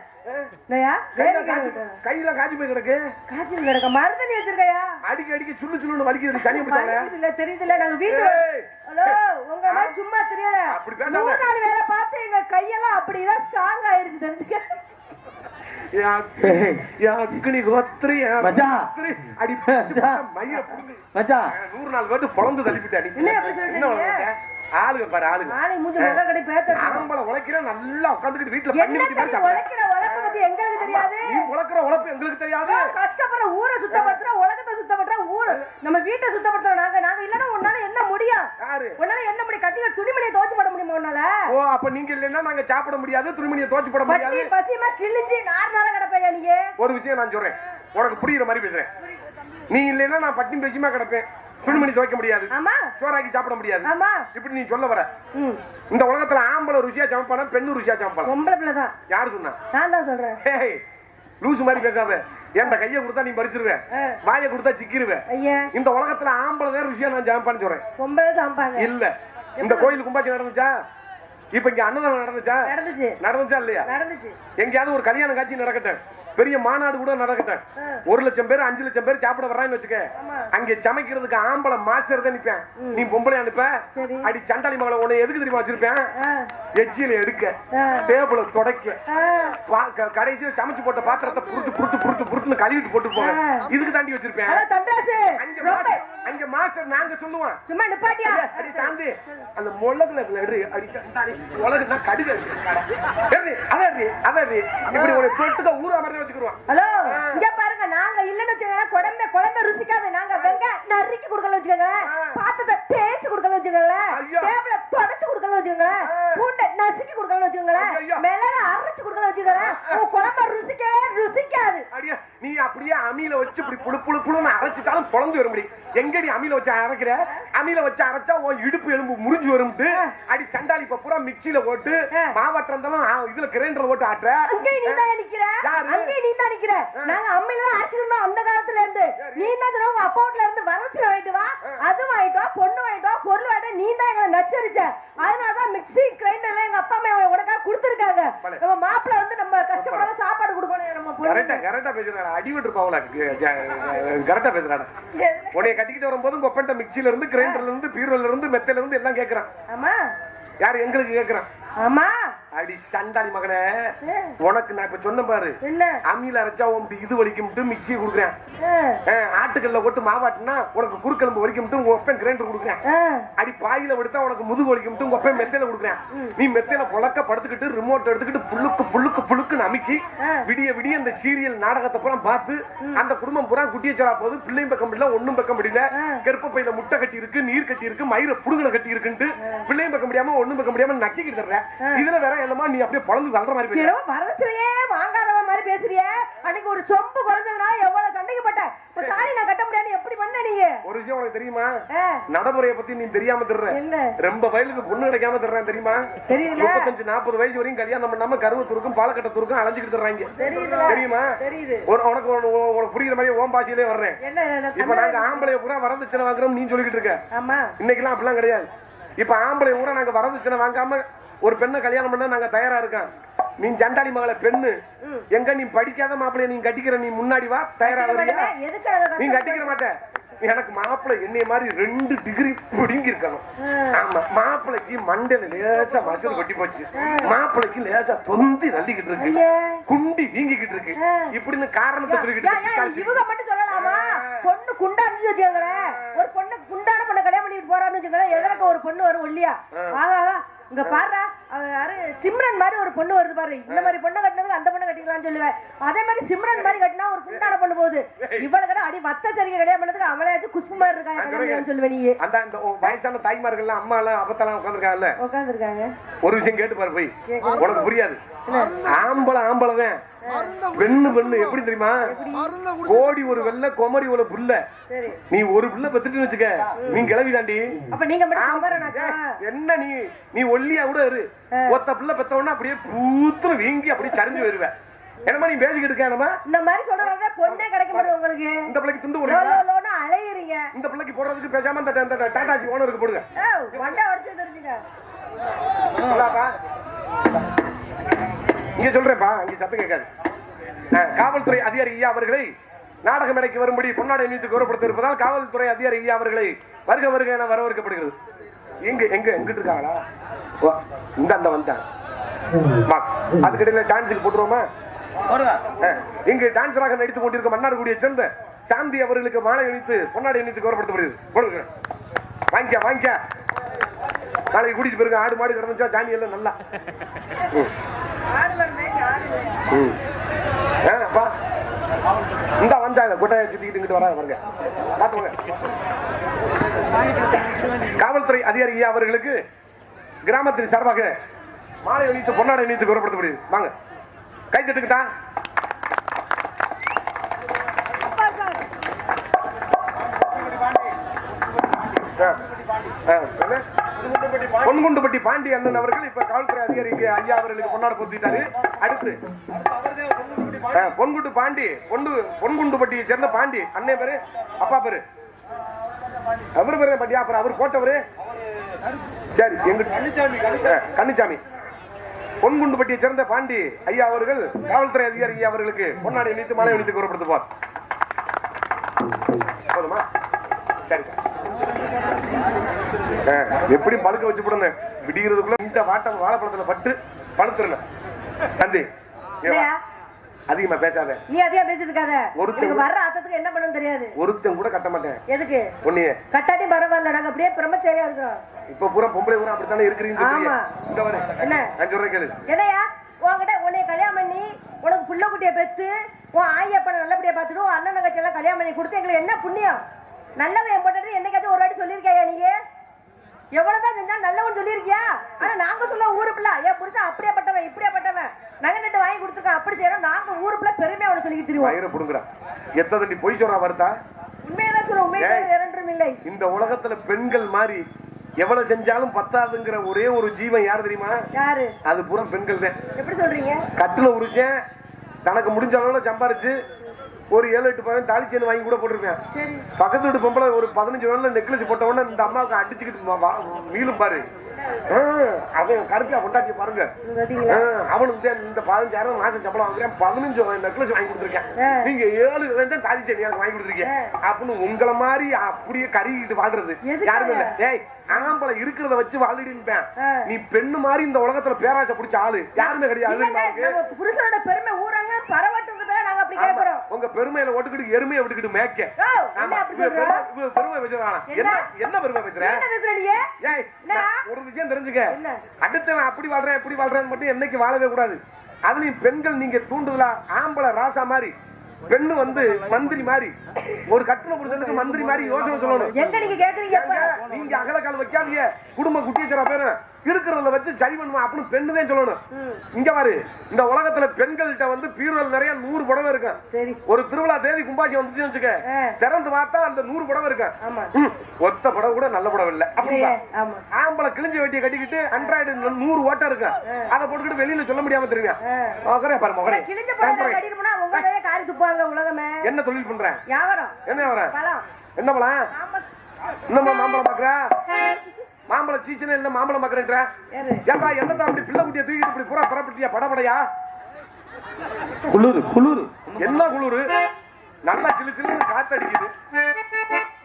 நயா கையில காஞ்சி போய் கிடக்கு. காய்ச்சல் கிடக்க மருந்தனி வச்சிருக்கயா? அடிக்க அடிக்க சுள்ளு சுள்ளுன்னு வலிக்குது. சனி பிடிச்சாங்க இல்ல தெரியுதுல நாங்க வீட்டுல ஹலோ உங்க மாதிரி சும்மா தெரியல. அப்படி பேசாத. 3 நாள் வேலை பார்த்து எங்க கையெல்லாம் அப்படிதான் ஸ்ட்ராங் ஆயிருச்சு தெரிஞ்சுக்க. அடி மயிர புடுங்க மச்சான் 100 நாள் வந்து பொழந்து தள்ளிவிட்டு அடி. என்ன அப்படி சொல்றீங்க? ஆளுங்க பாரு ஆளுங்க. நாளை மூஞ்சி முக கடை பேத்த ஆம்பளை உழைக்கிற நல்லா உட்கார்ந்துட்டு வீட்டுல பண்ணி என்ன ஊத்தி மாதிரி உழைக்கிற உழைப்பு பத்தி எங்களுக்கு தெரியாது. நீ உழைக்கிற உழைப்பு எங்களுக்கு தெரியாது. கஷ்டப்படுற ஊரை சுத்தப்படுத்துற உலகத்தை சுத்தப்படுற ஊரு நம்ம வீட்டை சுத்தப்படுத்துற நாங்க இல்லன்னா உன்னால என்ன முடியும்? யாரு உன்னால என்ன முடி கட்டில துணிமணியை துவைச்சு போட முடியுமா உன்னால? ஓ அப்ப நீங்க இல்லன்னா நாங்க சாப்பிட முடியாது துணிமணியை துவைச்சு போட முடியாது. பசிமா கிழிஞ்சி நார்னால கிடப்பையா நீங்க? ஒரு விஷயம் நான் சொல்றேன் உனக்கு புரியுற மாதிரி பேசுறேன். நீ இல்லன்னா நான் பட்டினி பேசியமா கிடப்பேன். துணிமணி துவைக்க முடியாது. ஆமா சோறாக்கி சாப்பிட முடியாது. ஆமா இப்படி நீ சொல்ல வர. இந்த உலகத்துல ஆம்பளை ருசியா சமைப்பானா பெண்ணு ருசியா சமைப்பானா? பொம்பளை பிள்ளை தான். யாரு சொன்னா? நான் தான் சொல்றேன். லூசு மாதிரி பேசாத. என் கைய கொடுத்தா நீ பறிச்சிருவேன் வாயை கொடுத்தா சிக்கிருவேன். ஐயா இந்த உலகத்துல ஆம்பளை தான் ருசியா நான் சமைப்பான்னு சொல்றேன். பொம்பளை சமைப்பாங்க இல்ல இந்த கோயில் கும்பாச்சி நடந்துச்சா? இப்ப இங்க அன்னதானம் நடந்துச்சா? நடந்துச்சா இல்லையா? நடந்துச்சு. எங்கேயாவது ஒரு கல்யாண காட்சி நடக்கட்டும் பெரிய மாநாடு கூட நடக்கட்டும் 1 லட்சம் பேர் 5 லட்சம் பேர் சாப்பிட வர்றான்னு வச்சுக்க. அங்க சமைக்கிறதுக்கு ஆம்பளை மாஸ்டர் தான் நிப்பேன். நீ பொம்பளை அனுப்ப அடி சண்டாளி மகளை உன்னை எதுக்கு தெரியுமா வச்சிருப்பேன்? எச்சியில எடுக்க டேபிள துடைக்க கடைசியில சமைச்சு போட்ட பாத்திரத்தை புருட்டு புருட்டு புருட்டு புருட்டுன்னு கழுவிட்டு போட்டு போங்க. இதுக்கு தாண்டி வச்சிருப்பேன். அங்க மாஸ்டர் நாங்க சொல்லுவோம் சும்மா நிப்பாட்டியா அடி தாண்டி அந்த முளகுல அடி உலகுனா கடுகு அதான் இப்படி ஒரு தொட்டுக்க ஊரா மாதிரி வச்சுக்கிடுவான். ஹலோ இங்க பாருங்க நாங்க இல்லன்னு வச்சுக்கோங்க குழம்பு ருசிக்காது. நாங்க வெங்க நறுக்கி கொடுக்கல வச்சுக்கோங்க பாத்தத்தை தேய்ச்சி கொடுக்கல வச்சுக்கோங்க டேபிள தொடச்சு கொடுக்கல வச்சுக்கோங்க பூண்டை நசுக்கி கொடுக்கல வச்சுக்கோங்க மிளகா அரைச்சு கொடுக்கல வச்சுக்கோங்க குழம்பு ருசிக்காது. அடியா நீ அப்படியே அமில வச்சு இப்படி புழு புழு புழுன்னு அரைச்சிட்டாலும் பொழந்து வர முடியும். எங்கடி அமில வச்சு அரைக்கிற? அமில வச்சு அரைச்சா உன் இடுப்பு எலும்பு முறிஞ்சு வரும்ட்டு அடி சண்டாளி இப்ப பூரா மிக்சியில போட்டு மாவட்டம் இதுல கிரைண்டர்ல போட்டு ஆட்டுற. அங்கேயும் நீ தான் நிக்கிற அங்கேயும் நீ தான் நிக்கிற. நாங்க அம்மையில தான் அரைச்சிருந்தோம் அந்த காலத்துல இருந்து. நீ தான் உங்க அக்கௌண்ட்ல இருந்து வரச்சு வாங்கிட்டு வா அது வாங்கிட்டு வா பொண்ணு வாங்கிட்டு வா பொருள் வாங்கிட்டு நீ தான் எங்களை நச்சரிச்ச. அதனாலதான் மிக்சி கிரைண்டர்ல எங்க அப்பா அம்மா உனக்காக கொடுத்துருக்காங்க. நம்ம மாப்பிள்ள வந்து நம்ம கஷ்டப்படாம சாப்பாடு கொடுக்கணும். நம்ம கரெக்டா பேசுறாடா அடிவிட்டு இருப்பாங்களா கரெக்டா பேசுறாடா. உன்னைய கட்டிக்கிட்டு வரும்போது கொப்பன்ட்ட மிக்சில இருந்து கிரைண்டர்ல இருந்து பீரோல இருந்து மெத்தையில இருந்து எல்லாம் கேக்குறான். ஆமா யாரு எங்களுக்கு கேக்குறான். ஆமா அடி சண்டாளி மகனே, உனக்கு நான் இப்ப சொன்ன பாரு, என்ன அம்மியில அரைச்சா உன் இது வலிக்கும்ட்டு மிக்சியை கொடுக்குறேன். ஆட்டுக்கல்ல போட்டு மாவாட்டினா உனக்கு குறுக்கெலும்பு வலிக்கும்ட்டு உங்க ஒப்பன் கிரைண்டர் கொடுக்குறேன். அடி பாயில விடுத்தா உனக்கு முதுகு வலிக்கும்ட்டு உங்க ஒப்பன் மெத்தையில கொடுக்குறேன். நீ மெத்தையில புழக்க படுத்துக்கிட்டு ரிமோட் எடுத்துக்கிட்டு புழுக்கு புழுக்கு புழுக்குன்னு அமுக்கி விடிய விடிய அந்த சீரியல் நாடகத்தை பூரா பார்த்து அந்த குடும்பம் பூரா குட்டியச்சலா போகுது. பிள்ளையும் பக்கம் முடியல, ஒண்ணும் பக்கம் முடியல. கருப்ப பையில முட்டை கட்டி இருக்கு, நீர் கட்டி இருக்கு, மயிர புடுங்கல கட்டி இருக்குன்ட்டு பிள்ளையும் பக்கம் முடியாம ஒண்ணும் பக்கம் முடியாம நக்கிக்கிட்டு தர்ற. இதுல வேற என்னமா நீ அப்படியே பழந்து தள்ளுற மாதிரி பேசுற. வரதட்சணையே வாங்காதவ மாதிரி பேசுறிய. அன்னைக்கு ஒரு சொம்பு குறைஞ்சதுனா எவ்வளவு சண்டைக்கப்பட்ட. இப்ப தாலி நான் கட்ட முடியாது, எப்படி பண்ண நீங்க? ஒரு விஷயம் உனக்கு தெரியுமா? நடைமுறையை பத்தி நீ தெரியாம தர்ற. ரொம்ப வயலுக்கு பொண்ணு கிடைக்காம தர்றேன் தெரியுமா? 35-40 வயசு வரையும் கல்யாணம் பண்ணாம கருவத்தூருக்கும் பாலக்கட்டத்தூருக்கும் அலைஞ்சுக்கிட்டு தர்றாங்க தெரியுமா? உனக்கு உனக்கு புரியுற மாதிரி ஓம் பாஷையிலே வர்றேன். இப்ப நாங்க ஆம்பளை பூரா வரதட்சணை வாங்குறோம் நீ சொல்லிக்கிட்டு இருக்க. இன்னைக்கெல்லாம் அப்படிலாம் கிடையாது. இப்ப ஆம்பளை பூரா நாங்க வரதட்சணை வாங்காம ஒரு பெண்ணை கல்யாணம் பண்ண நாங்க தயாரா இருக்கோம். நீ ஜண்டாளி மகளை பெண்ணு எங்க நீ படிக்காத மாப்பிள்ளைய நீ கட்டிக்கிற, நீ முன்னாடி வா, தயாரா வரியா? நீ கட்டிக்கிற மாட்ட. எனக்கு மாப்பிள்ளை என்னைய மாதிரி 2 டிகிரி பிடுங்கி இருக்கணும். ஆமா, மாப்பிள்ளைக்கு மண்டையில லேசா மசூல் கொட்டி போச்சு, மாப்பிள்ளைக்கு லேசா தொந்தி தள்ளிக்கிட்டு இருக்கு, குண்டி வீங்கிக்கிட்டு இருக்கு, இப்படின்னு காரணத்தை சொல்லிக்கிட்டு இவங்க மட்டும் சொல்லலாமா? பொண்ணு குண்டா இருந்து வச்சுக்கோங்களேன், ஒரு பொண்ணு குண்டான பொண்ணை கல்யாணம் பண்ணிட்டு போறான்னு வச்சுக்கோங்களேன், எதற்கு ஒரு பொண்ணு வரும் ஒல்லியா? இங்க பாரு, யாரு சிம்ரன் மாதிரி ஒரு பொண்ணு வருது பாரு. இந்த மாதிரி பொண்ணை கட்டினதுக்கு அந்த பொண்ணை கட்டிக்கலாம்னு சொல்லுவேன். அதே மாதிரி சிம்ரன் மாதிரி கட்டினா ஒரு குண்டான பொண்ணு போகுது. இவளுக்கு அடி வத்த சரிக்க கல்யாணம் பண்ணதுக்கு அவளையாச்சும் குஷ்பு மாதிரி இருக்காங்க சொல்லுவேன். நீ அந்த வயசான தாய்மார்கள் அம்மா எல்லாம் அப்பத்தெல்லாம் உட்காந்துருக்காங்க. ஒரு விஷயம் கேட்டு பாரு போய், உனக்கு புரியாது. ஆம்பளதான் பெண்ணு பெண்ணு எப்படி தெரியுமா? கோடி ஒரு வெள்ள குமரி ஒரு புள்ள. நீ ஒரு புள்ள பெத்துட்டு வச்சுக்க, நீ கிளவி தாண்டி. என்ன நீ ஒல்லியா கூட இரு, ஒத்த புள்ள பெத்தவனா அப்படியே பூத்து வீங்கி அப்படியே சரிஞ்சு வருவேன். என்னமா நீ பேசிக்கிட்டு இருக்க? இந்த மாதிரி சொல்றத பொண்ணே கிடைக்க மாட்டேங்குது உங்களுக்கு. இந்த பிள்ளைக்கு துண்டு அலையறீங்க. இந்த பிள்ளைக்கு போடுறதுக்கு பேசாம இந்த டாடாஜி ஓனருக்கு போடுங்க. இங்க சொல்றேன்ப்பா, இங்க சத்தம் கேட்காது. காவல்துறை அதிகாரி ஐயா அவர்களை நாடக மேடைக்கு வரும்படி பொன்னாடை அணிவித்து கௌரவப்படுத்த இருப்பதால் காவல்துறை அதிகாரி ஐயா அவர்களை வருக வருக என வரவேற்கப்படுகிறது. எங்க எங்க எங்கிட்டு இருக்காங்களா? இந்த அந்த வந்தான். அதுக்கிடையில டான்ஸுக்கு போட்டுருவோமா? இங்கு டான்சராக நடித்துக் கொண்டிருக்கும் மன்னார்குடியை சேர்ந்த சாந்தி அவர்களுக்கு மாலை அணிவித்து பொன்னாடை அணிவித்து கௌரவப்படுத்தப்படுகிறது. வாங்கிக்க வாங்கிக்க. நாளைக்கு கூட்டிட்டு போயிருக்க ஆடு மாடு கிடந்துச்சா ஜானி எல்லாம் நல்லா. இந்த வந்தாங்க கொட்டையை சுத்திக்கிட்டு இங்கிட்டு வராங்க பாருங்க. காவல்துறை அதிகாரி அவர்களுக்கு கிராமத்தின் சார்பாக மாலை அணிவித்து பொன்னாடை அணிவித்து கௌரவப்படுத்தப்படுகிறது. வாங்க கை தட்டுக்கிட்டா. பொன்குண்டுப்பட்டி பாண்டி அண்ணன் அவர்கள் இப்ப காவல்துறை அதிகாரிக்கு ஐயா அவர்களுக்கு பொன்னாடை போத்திட்டாரு. அடுத்து பொன்குண்டு பாண்டி பொன்குண்டுப்பட்டியை சேர்ந்த பாண்டி அண்ணன் பேரு, அப்பா பேரு அவரு பேரு பட்டியா, அப்புறம் அவர் போட்டவரு சரி எங்க கன்னிச்சாமி. பொன்குண்டுப்பட்டியை சேர்ந்த பாண்டி ஐயா அவர்கள் காவல்துறை அதிகாரி அவர்களுக்கு பொன்னாடை அணிவித்து மாலை அணிவித்து கௌரவப்படுத்துவார். போதுமா? சரி, எப்படி பழுக்க வச்சு போடுங்க. விடிகிறதுக்குள்ள இந்த வாட்டம் வாழைப்பழத்துல பட்டு பழுத்துருங்க. தந்தி அதிகமா பேசாத. நீ அதிகமா பேசிட்டு இருக்காத. ஒருத்தருக்கு வர்ற ஆத்தத்துக்கு என்ன பண்ணணும் தெரியாது. ஒருத்தன் கூட கட்ட மாட்டேன். எதுக்கு? ஒண்ணியே கட்டாட்டி பரவாயில்ல, நாங்க அப்படியே பிரம்மச்சரியா இருக்கோம். இப்ப பூரா பொம்பளை பூரா அப்படித்தானே இருக்கிறீங்க. இந்த வரை என்ன நான் சொல்றேன் கேளு. என்னையா உன்கிட்ட உன்னைய கல்யாணம் பண்ணி உனக்கு புள்ள குட்டிய பெற்று உன் ஆயப்பனை நல்லபடியா பார்த்துட்டு உன் அண்ணன் தங்கச்சி எல்லாம் கல்யாணம் பண்ணி கொடுத்து எங்களுக்கு என்ன புண்ணியம்? நல்லவன் போட்டு என்னைக்காச்சும் ஒரு வாட்டி சொல்லியிருக்கியா? நீங்க எவ்வளவுதான் செஞ்சா நல்லவன் சொல்லியிருக்கியா? ஆனா நாங்க சொல்ல ஊருக்குள்ள என் புருஷன் அப்படியேப்பட்டவன் இப்படியாப்பட்டவன் நகை நட்டு வாங்கி கொடுத்துருக்கான் அப்படி செய்யறோம். நாங்க ஊருக்குள்ள பெருமையா அவனை சொல்லிக்கிட்டு தெரியும். வயிறு புடுங்குறா எத்தனை தண்டி பொய் சொல்றா வருதா? உண்மையதான் சொல்ல, உண்மையில இரண்டும் இல்லை. இந்த உலகத்துல பெண்கள் மாதிரி எவ்வளவு செஞ்சாலும் பத்தாதுங்கிற ஒரே ஒரு ஜீவன் யாரு தெரியுமா? யாரு? அது பூரா பெண்கள் தான். எப்படி சொல்றீங்க? கட்டுல உரிச்சேன் தனக்கு முடிஞ்ச அளவுல சம்பாரிச்சு ஒரு 7-8 பவன் தாலி செயின் வாங்கி கூட போட்டிருக்கேன். பக்கத்து வீட்டு பொம்பளை ஒரு 15 பவன்ல நெக்லஸ் போட்ட உடனே இந்த அம்மாவுக்கு அடிச்சுக்கிட்டு மீளும் பாரு. அவ அவன் கருப்பியா கொண்டாட்டி பாருங்க. அவனுக்கு இந்த 15,000 மாசம் சம்பளம் வாங்குறேன், 15 நெக்லஸ் வாங்கி கொடுத்துருக்கேன். நீங்க 7 தாலி செடி வாங்கி கொடுத்துருக்கீங்க அப்படின்னு உங்களை மாதிரி அப்படியே கருகிட்டு வாழ்றது யாருமே இல்ல. ஏய் ஆம்பளை இருக்கிறத வச்சு வாழ்ந்துட்டு நீ பெண்ணு மாதிரி இந்த உலகத்துல பேராசை பிடிச்ச ஆளு யாருமே கிடையாது. புருஷனோட பெருமை ஊராங்க பரவட்டுக்கு நாங்க அப்படி கேக்குறோம். உங்க பெருமையில ஒட்டுக்கிட்டு எருமையை விட்டுக்கிட்டு மேய்க்க பெருமை வச்சிருக்கானா? என்ன பெருமை வச்சுற? ஒரு விஷயம் தெரிஞ்சுக்க, அடுத்த அப்படி வாழ்றேன் இப்படி வாழ்றேன்னு மட்டும் என்னைக்கு வாழவே கூடாது. அதுலயும் பெண்கள் நீங்க தூண்டுதலா ஆம்பளை ராசா மாதிரி, பெண்ணு மந்திரி மாதிரி, ஒரு கட்டண புருஷனுக்கு மந்திரி மாதிரி யோசனை சொல்லணும். நீங்க அகலக்கால் வைக்காதீங்க, குடும்ப குட்டியச்சரா பேரு இருக்கிறத வச்சு சரி பண்ணுவா அப்படின்னு பெண்ணுதான் சொல்லணும். இங்க பாரு, இந்த உலகத்துல பெண்கள்கிட்ட பீரோல் நிறைய 100 புடவை இருக்கு. ஒரு திருவிழா தேதி கும்பாசி வந்துச்சு வச்சுக்க, திறந்து பார்த்தா அந்த 100 புடவை இருக்கு. ஒத்த புடவை கூட நல்ல புடவை இல்ல. ஆம்பளை கிழிஞ்ச வெட்டியை கட்டிக்கிட்டு ஆண்ட்ராய்டு 100 ஓட்டம் இருக்கு, அதை போட்டுக்கிட்டு வெளியில சொல்ல முடியாம தெரியுங்க. என்ன தொழில் பண்ற? என்ன என்ன பழம்? என்னமா மாம்பழம் பாக்குற? மாம்பழம் சீசனே இல்ல மாம்பழம் பாக்குறேன்ற ஏன்பா? என்னதான் அப்படி பிள்ளை குட்டியை தூக்கிட்டு இப்படி பூரா பரப்பட்டியா படபடையா? குளிரு குளிரு என்ன குளிரு? நல்லா சிலு சிலுன்னு காத்து அடிக்குது,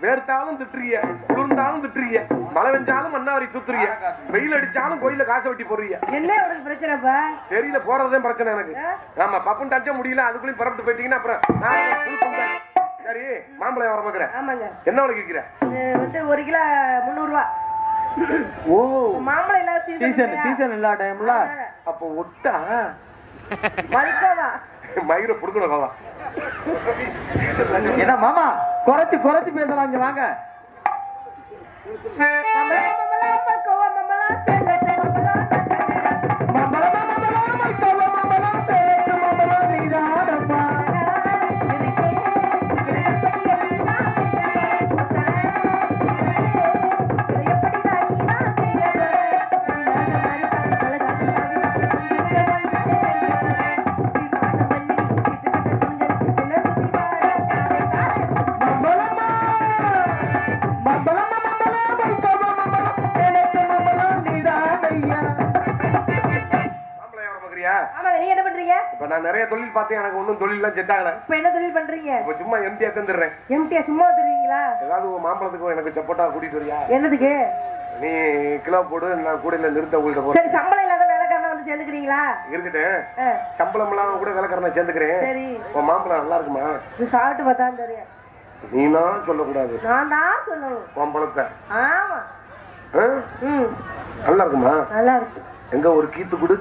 வேர்த்தாலும் திட்டுறீங்க, குளிர்ந்தாலும் திட்டுறீங்க, மழை வெஞ்சாலும் மண்ணாவரி தூத்துறீங்க, வெயில் அடிச்சாலும் கோயில காசை வெட்டி போடுறீங்க. என்ன பிரச்சனை? தெரியல, போறதே பிரச்சனை எனக்கு. ஆமா, பப்புன்னு டச்ச முடியல, அதுக்குள்ளயும் பரப்பிட்டு போயிட்டீங்கன்னா அப்புறம். சரி, மாம்பழம் வர பாக்குறேன். என்ன விலை கேட்கிற? 1 கிலோ 300 ரூபா. ஓ, மாம்பழம் இல்லாத சீசன் இல்ல டைம்ல. அப்ப ஒட்டா மயிரை புடுக்கணும். என்ன மாமா குறைச்சு பேசலாம், இங்க வாங்க. நான் நிறைய தொழில் பார்த்தேன், எனக்கு ஒன்னும் தொழில் எல்லாம் செட் ஆகல. இப்ப என்ன தொழில் பண்றீங்க? இப்ப சும்மா எம்டியா தந்துடுறேன். எம்டியா சும்மா தருவீங்களா? ஏதாவது மாம்பழத்துக்கு எனக்கு சப்போட்டா கூட்டிட்டு வரியா? என்னதுக்கு? நீ கிலோ போடு, நான் கூடையில நிறுத்த உங்கள்கிட்ட போடு. சரி, சம்பளம் இல்லாத வேலைக்காரனா சேர்ந்துக்கிறீங்களா? இருக்கட்டும், சம்பளம் இல்லாம கூட வேலைக்காரனா சேர்ந்துக்கிறேன். சரி, உன் மாம்பழம் நல்லா இருக்குமா? சாப்பிட்டு பார்த்தா தெரியும். நீனா சொல்லக்கூடாது, நான் தான் சொல்லணும். மாம்பழத்தை ஆமா, நல்லா இருக்குமா? நல்லா இருக்கு. எங்க ஒரு கீத்து குடு.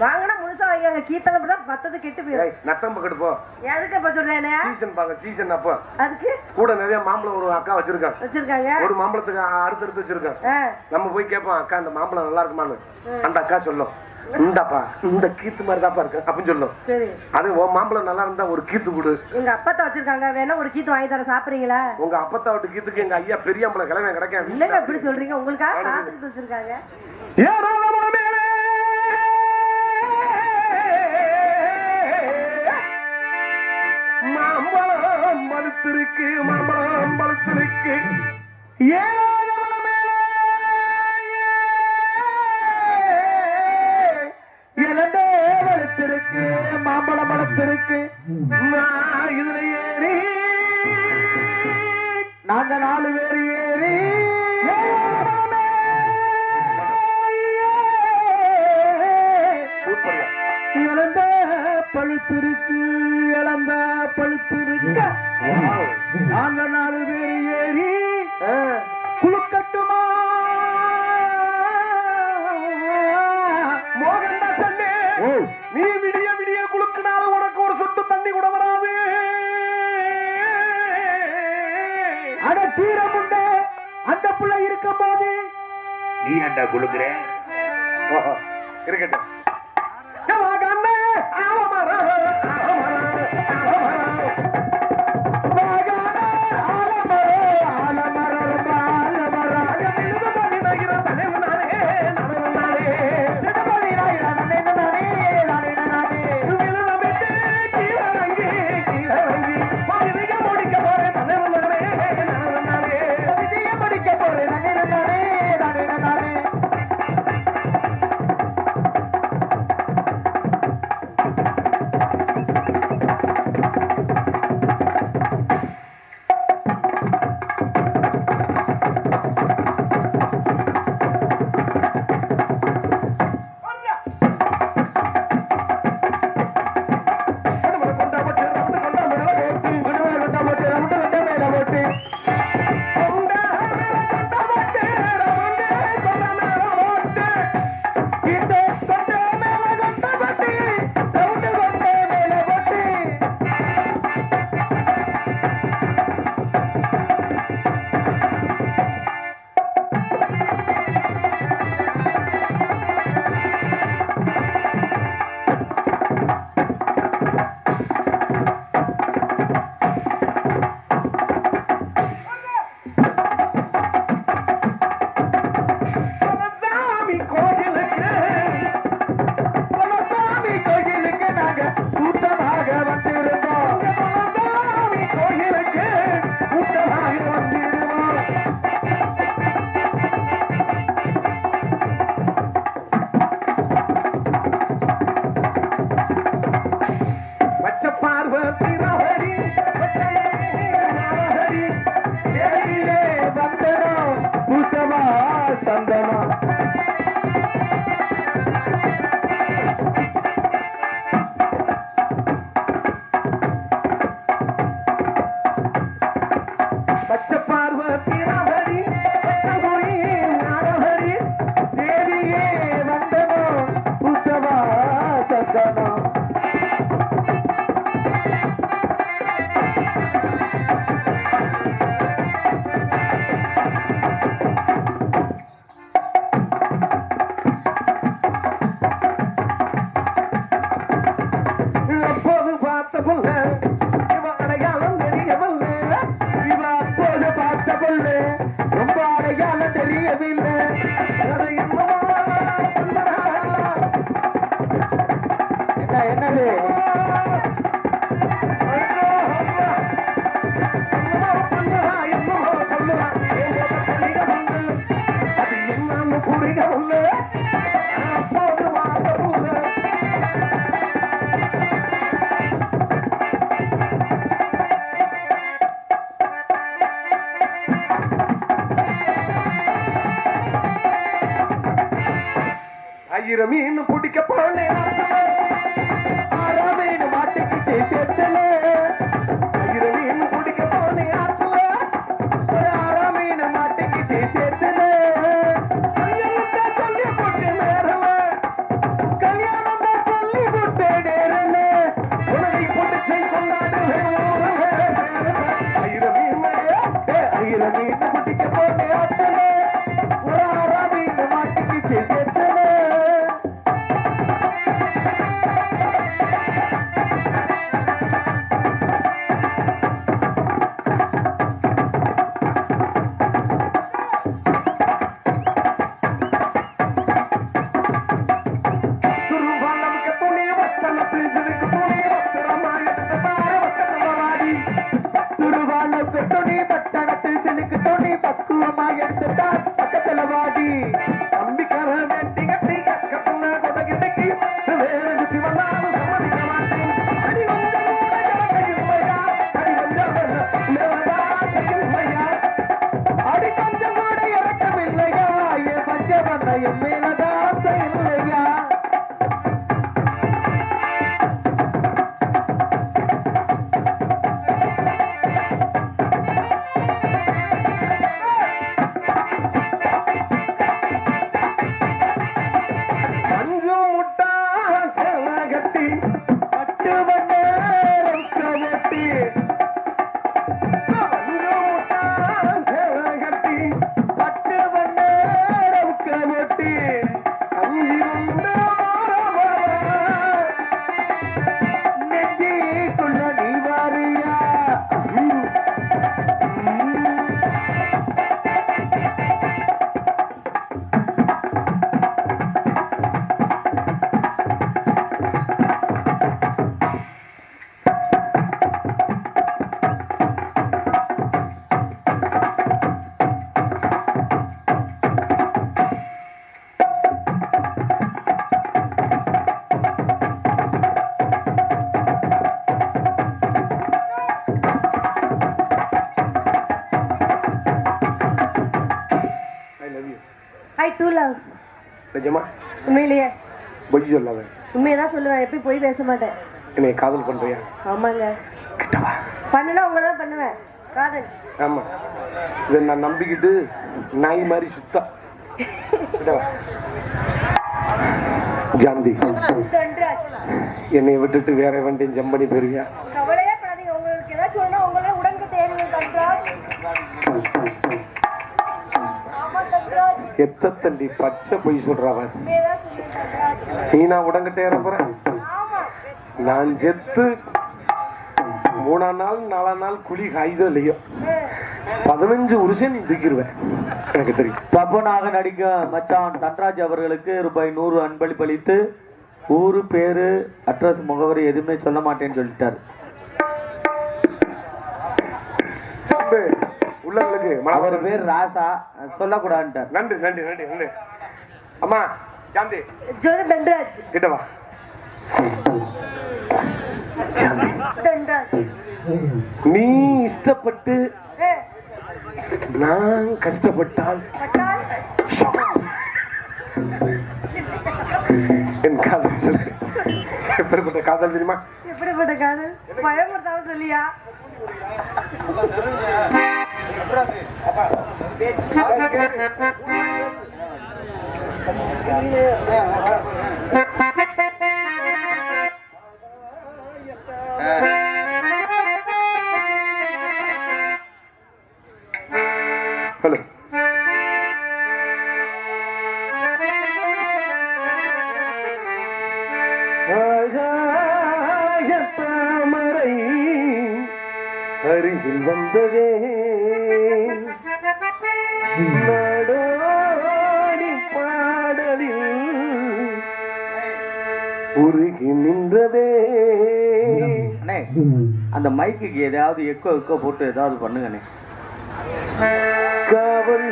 வாங்கினா முழுசா வாங்க, கீத்தல பத்தது கெட்டு போயிடும். நத்தம் பக்கெட்டு போ. எதுக்கு இப்ப சொல்றேன்? சீசன் பாக்க, சீசன் அப்ப அதுக்கு கூட நிறைய மாம்பழம் ஒரு அக்கா வச்சிருக்காங்க. ஒரு மாம்பழத்துக்கு அடுத்தடுத்து வச்சிருக்கேன். நம்ம போய் கேட்போம், அக்கா இந்த மாம்பழம் நல்லா இருக்குமான்னு. அந்த அக்கா சொல்லும், இந்தாப்பா இந்த கீத்து மாதிரி தான்ப்பா இருக்கு அப்படின்னு சொல்லும். சரி, அது மாம்பழம் நல்லா இருந்தா ஒரு கீத்து கொடு. எங்க அப்பத்தா வச்சிருக்காங்க, வேணா ஒரு கீத்து வாங்கி தர, சாப்பிடுறீங்களா? உங்க அப்பத்தா விட்டு கீத்துக்கு எங்க ஐயா பெரிய அம்பளம் கிழமை கிடைக்காது. இல்லங்க எப்படி சொல்றீங்க? உங்களுக்காக காத்துட்டு வச்சிருக்காங்க. மாம்பழம் பழுத்திருக்கு, மாம்பழம் பழுத்திருக்கு, பழுத்திருக்கு, மாம்பழம் பழுத்திருக்கு. இதுல ஏறி நாங்க 4 பேர் ஏறி இழந்த பழுத்திருக்கு, இழந்த பழுத்திருக்க நாங்க 4 பேர் ஏறி குளுக்கட்டுமா? மோகன் சொன்னே, நீ விடிய விடிய குளுக்குனால உனக்கு ஒரு சொட்டு தண்ணி கூட வராது. அட தீரமுண்ட அந்த புள்ள இருக்கும் போது நீ ஏன்டா குளுக்குற? இருக்கட்டும். ஆயிரம் மீன் பிடிக்க போனேன் மீன் மாட்டிக்கிட்டு சேர்த்தல ஆயிரம் மீன் பிடிக்க போனேன் மீன் மாட்டிக்கிட்டு சேர்த்தல சொல்லி போட்டு நேரல கல்யாணம் சொல்லி போட்டு நேரல உனதை போட்டு செய் கொண்டாடுவேன் ஆயிரம் மீன் பிடிக்க போனேன் மீன் மாட்டிக்கிட்டு சேர்த்தல I too love. நிஜமா உண்மையிலேயே பொய் சொல்லாத. உண்மையதான் சொல்லுவேன், எப்பயும் போய் பேச மாட்டேன். என்னை காதல் பண்றியா? ஆமாங்க. பண்ணனா உங்களதான் பண்ணுவேன் காதல். ஆமா, இதை நான் நம்பிக்கிட்டு நாய் மாதிரி சுத்தா. ஜாந்தி, என்னை விட்டுட்டு வேற வண்டியும் ஜம்பனி பெறுவியா? கவலையே படாதீங்க, உங்களுக்கு ஏதாச்சும் ஒண்ணா உங்களே உடம்பு தேவைங்க கண்ட்ராஜ். எத்த தண்டி பச்சை பொய் சொல்றவன். நீ நான் உடங்கிட்ட ஏற போறேன். நான் செத்து 3 நாள் 4 நாள் குழி காய்தோ இல்லையோ 15 வருஷம் நீ தூக்கிடுவேன், எனக்கு தெரியும். பப்பனாக நடிக்கும் மச்சான் தன்ராஜ் அவர்களுக்கு ரூபாய் 100 அன்பளிப்பளித்து ஊரு பேரு அட்ரஸ் முகவரி எதுவுமே சொல்ல மாட்டேன்னு சொல்லிட்டாரு. உள்ளங்களுக்கு அவர் பேர் ராசா, சொல்லக்கூடாதுன்ட்டார். நன்றி நன்றி நன்றி நன்றி. அம்மா ஜாந்தி ஜோதி தன்ராஜ் கிட்ட வா. ஜாந்தி, தன்ராஜ் நீ இஷ்டப்பட்டு நான் கஷ்டப்பட்டால் என் காதல் சொல்லு. எப்படிப்பட்ட காதல் தெரியுமா? எப்படிப்பட்ட காதல்? பயமுறுத்தாம சொல்லியா? ஹலோ, தாமரை அருகில் வந்ததே நாடோடி பாடலில் உருகி நின்றதே. அந்த மைக்குக்கு ஏதாவது எக்கோ போட்டு ஏதாவது பண்ணுங்கண்ணே. காவல்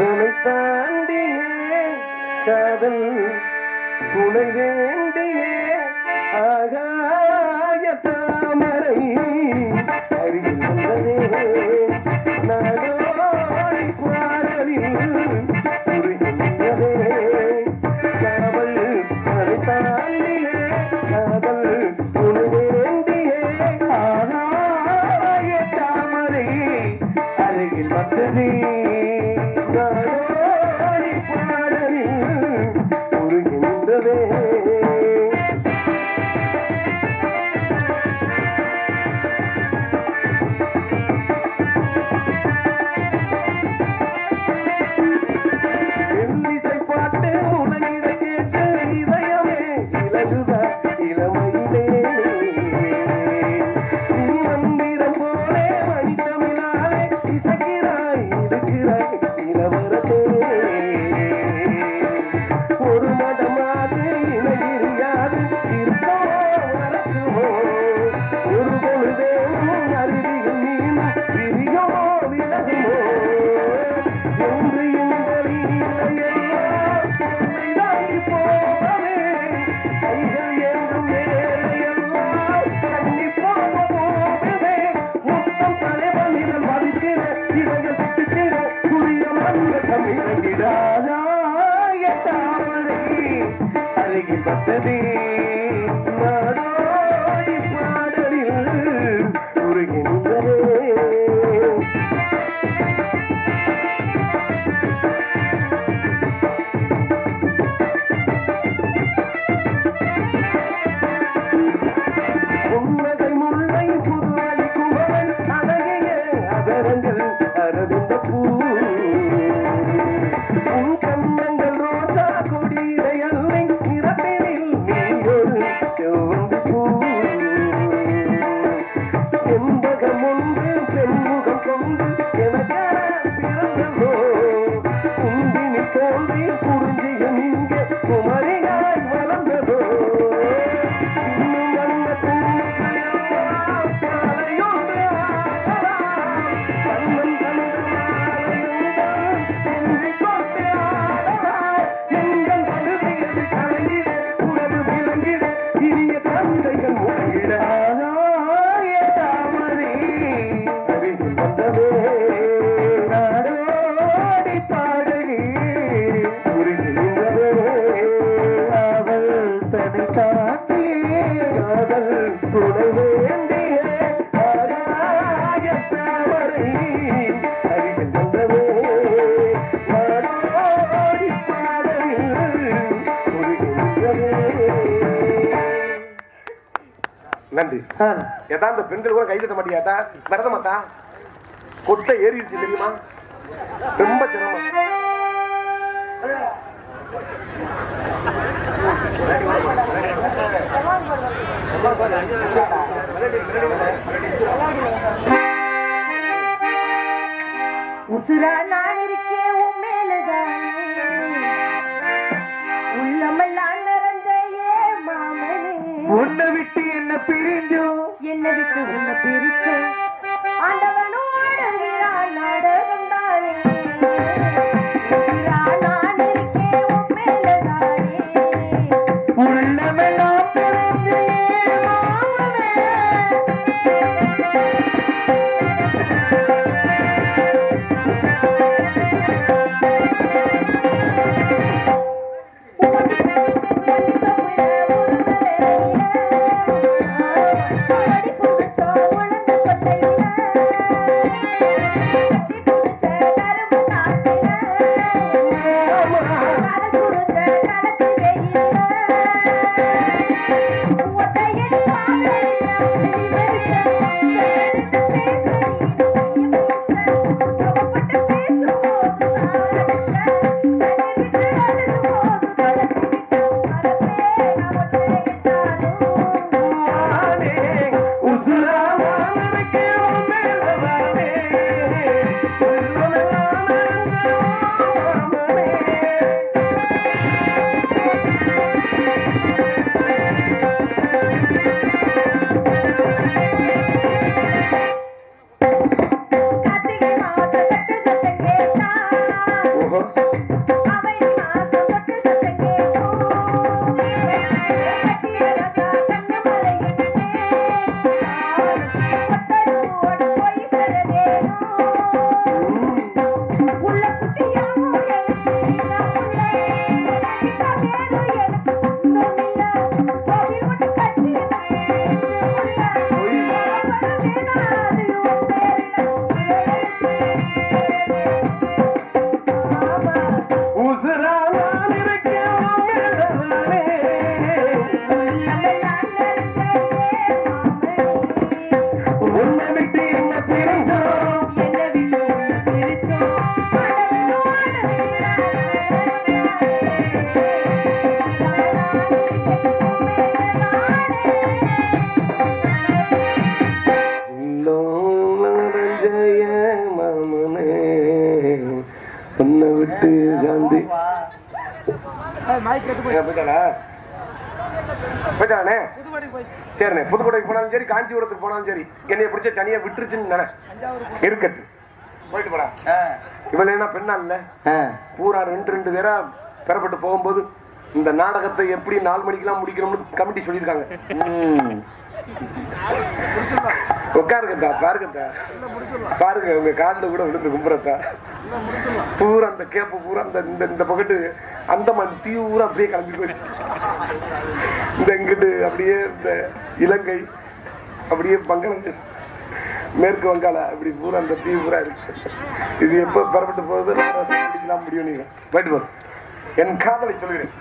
உனை தாண்டியே காதல் துணை வேண்டியே ஆகாய தாமரை அருகில் வந்ததே நாடோடி பாடலில் உருகின்றதே. வந்ததே எண்ணிசை பாட்டு உலகிட கேட்டு இதயமே இலகுதா இளமையிலே நீ மந்திரம் போலே மணித்தமிழாலே இசைக்கிறாய் இருக்கிறாய் இளவரசே ஒரு மடமாது இணையிறியாது இருக்கோ வளர்க்குமோ ஒரு பொழுதேனும் அருவியும் நீனும் பிரியோ விலகுமோ என்று இந்த வீணையெல்லாம் பொம்மைதாகி போகவே கைகள் என்றும் வேலையெல்லாம் கண்ணி போக போகவே மொத்தம் தலைவனிடம் வந்திட இவைகள் சுட்டிட புரிய மந்த தமிழகிடாதாய தாமரை அருகில் வந்ததே நாடோடி பாடலில் உருகின்றதே உன்னதை முல்லை புதுவை குவன் அழகிய அதரங்கள் அரவிந்த பூ உன் கண்ணங்கள் ரோஜா கொடியல்லை நிறத்தினில் நீ ஒரு செவ்வந்தி பூ செண்பகம் ஒன்று பெண்முகம் கொண்டு எனக்கென பிறந்ததோ குந்தினி தோன்றி குறிஞ்சியும் இங்கே குமரியாய் வளர்ந்ததோ இன்னும் வந்த பூக்களையெல்லாம் தலையொன்று ஆடலாம் கண்ணன் கண்கள் செஞ்சிக் கொண்டு ஆடலாம் எங்கள் பகுதியது கலங்கிட உறவு விளங்கிட இனிய தந்தைகள் முழங்கிட ஆனாய தாமரை அருகில் வந்ததே நாடோடி பாடகி உருகி நின்றதே அவள் தன்னை தாண்டி காதல் துணை வேண்டிய ஆகாய தாமரை அருகில் வந்ததே நாடோடி பாடகி உருகி நின்றதே. நன்றி. ஏதா இந்த பெண்கள் கூட கைதட்ட மாட்டியாட்டா விரத மாட்டா கொட்டை ஏறிடுச்சு தெரியுமா ரொம்ப சிரமம். உசுரா நான் இருக்கேன் உன் மேலதான் உள்ளமெல்லாம் நிறைந்த ஏ மாமனே உன்னை விட்டு என்ன பிரிஞ்சோம் என்னை விட்டு உன்னை பிரிச்சோம் ஆண்டவனும் ஆடுகிறான் நாடகம் தானே உசுரா நான் இருக்கேன் உன் மேலதானே உள்ளமெல்லாம் பிரிஞ்சே மாமனே போயிட்டாளா? போயிட்டானே. சரிண்ணே, புதுக்கோட்டைக்கு போனாலும் சரி, காஞ்சிபுரத்துக்கு போனாலும் சரி, என்னைய பிடிச்ச சனியா விட்டுருச்சுன்னு நினை இருக்கட்டு. போயிட்டு போறா. இவள் என்ன பெண்ணா இல்ல, பூரா ரெண்டு பேரா பெறப்பட்டு போகும்போது இந்த நாடகத்தை எப்படி 4 மணிக்கெல்லாம் முடிக்கணும்னு கமிட்டி சொல்லியிருக்காங்க. உட்காருங்கத்தா, பாருங்கத்தா, பாருங்க உங்க காலில் கூட விழுந்து கும்புறத்தா. பூரா அந்த கேப்பு பூரா இந்த பக்கத்து அந்த தீ பூரா அப்படியே கிளம்பி போயிடுச்சு. இந்த இங்கிட்டு அப்படியே இந்த இலங்கை, அப்படியே பங்களாதேஷ், மேற்கு வங்காள, அப்படி பூரா அந்த தீ பூரா இருக்கு. இது எப்ப பெறப்பட்டு போகுது முடிக்கலாம் முடியும். நீங்க போயிட்டு போ. என் காதலை சொல்கிறேன்.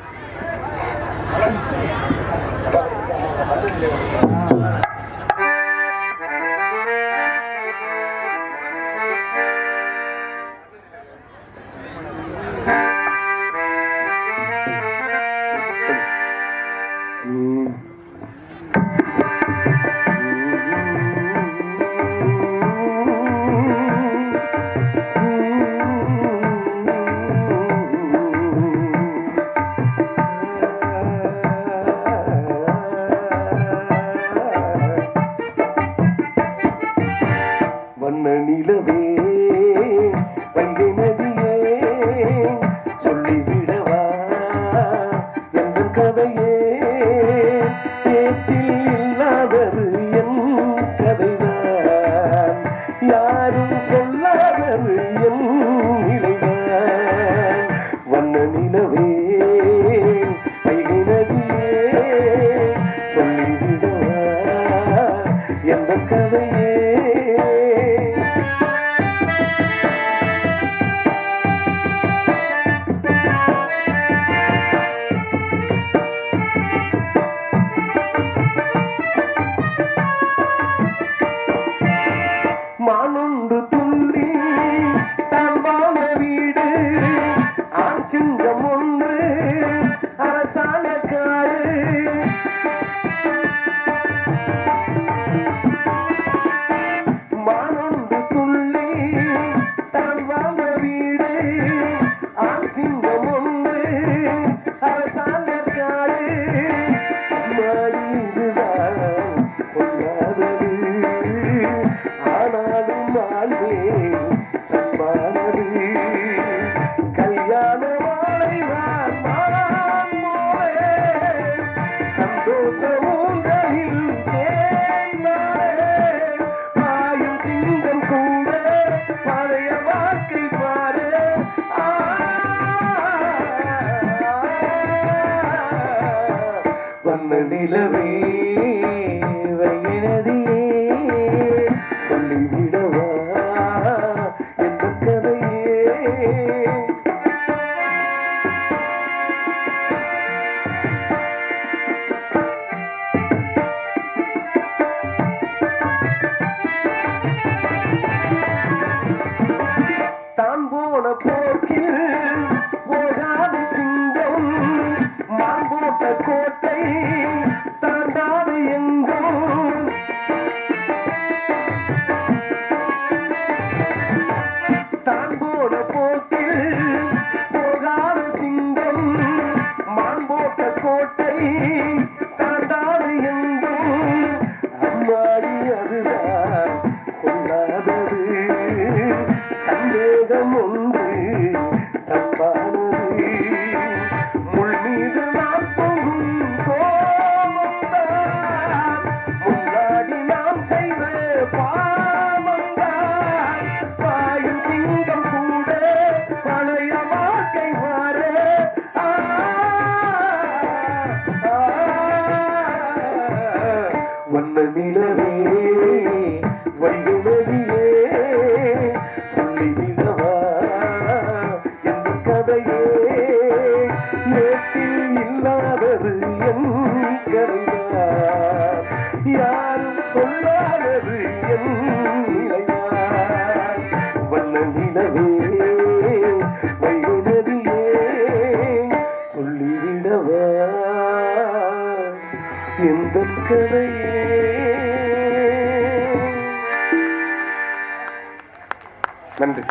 நன்றி.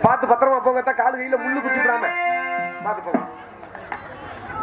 பார்த்து பத்திரமா போங்க, காலு கையில முள்ளு குத்திடாம. பார்த்து போங்க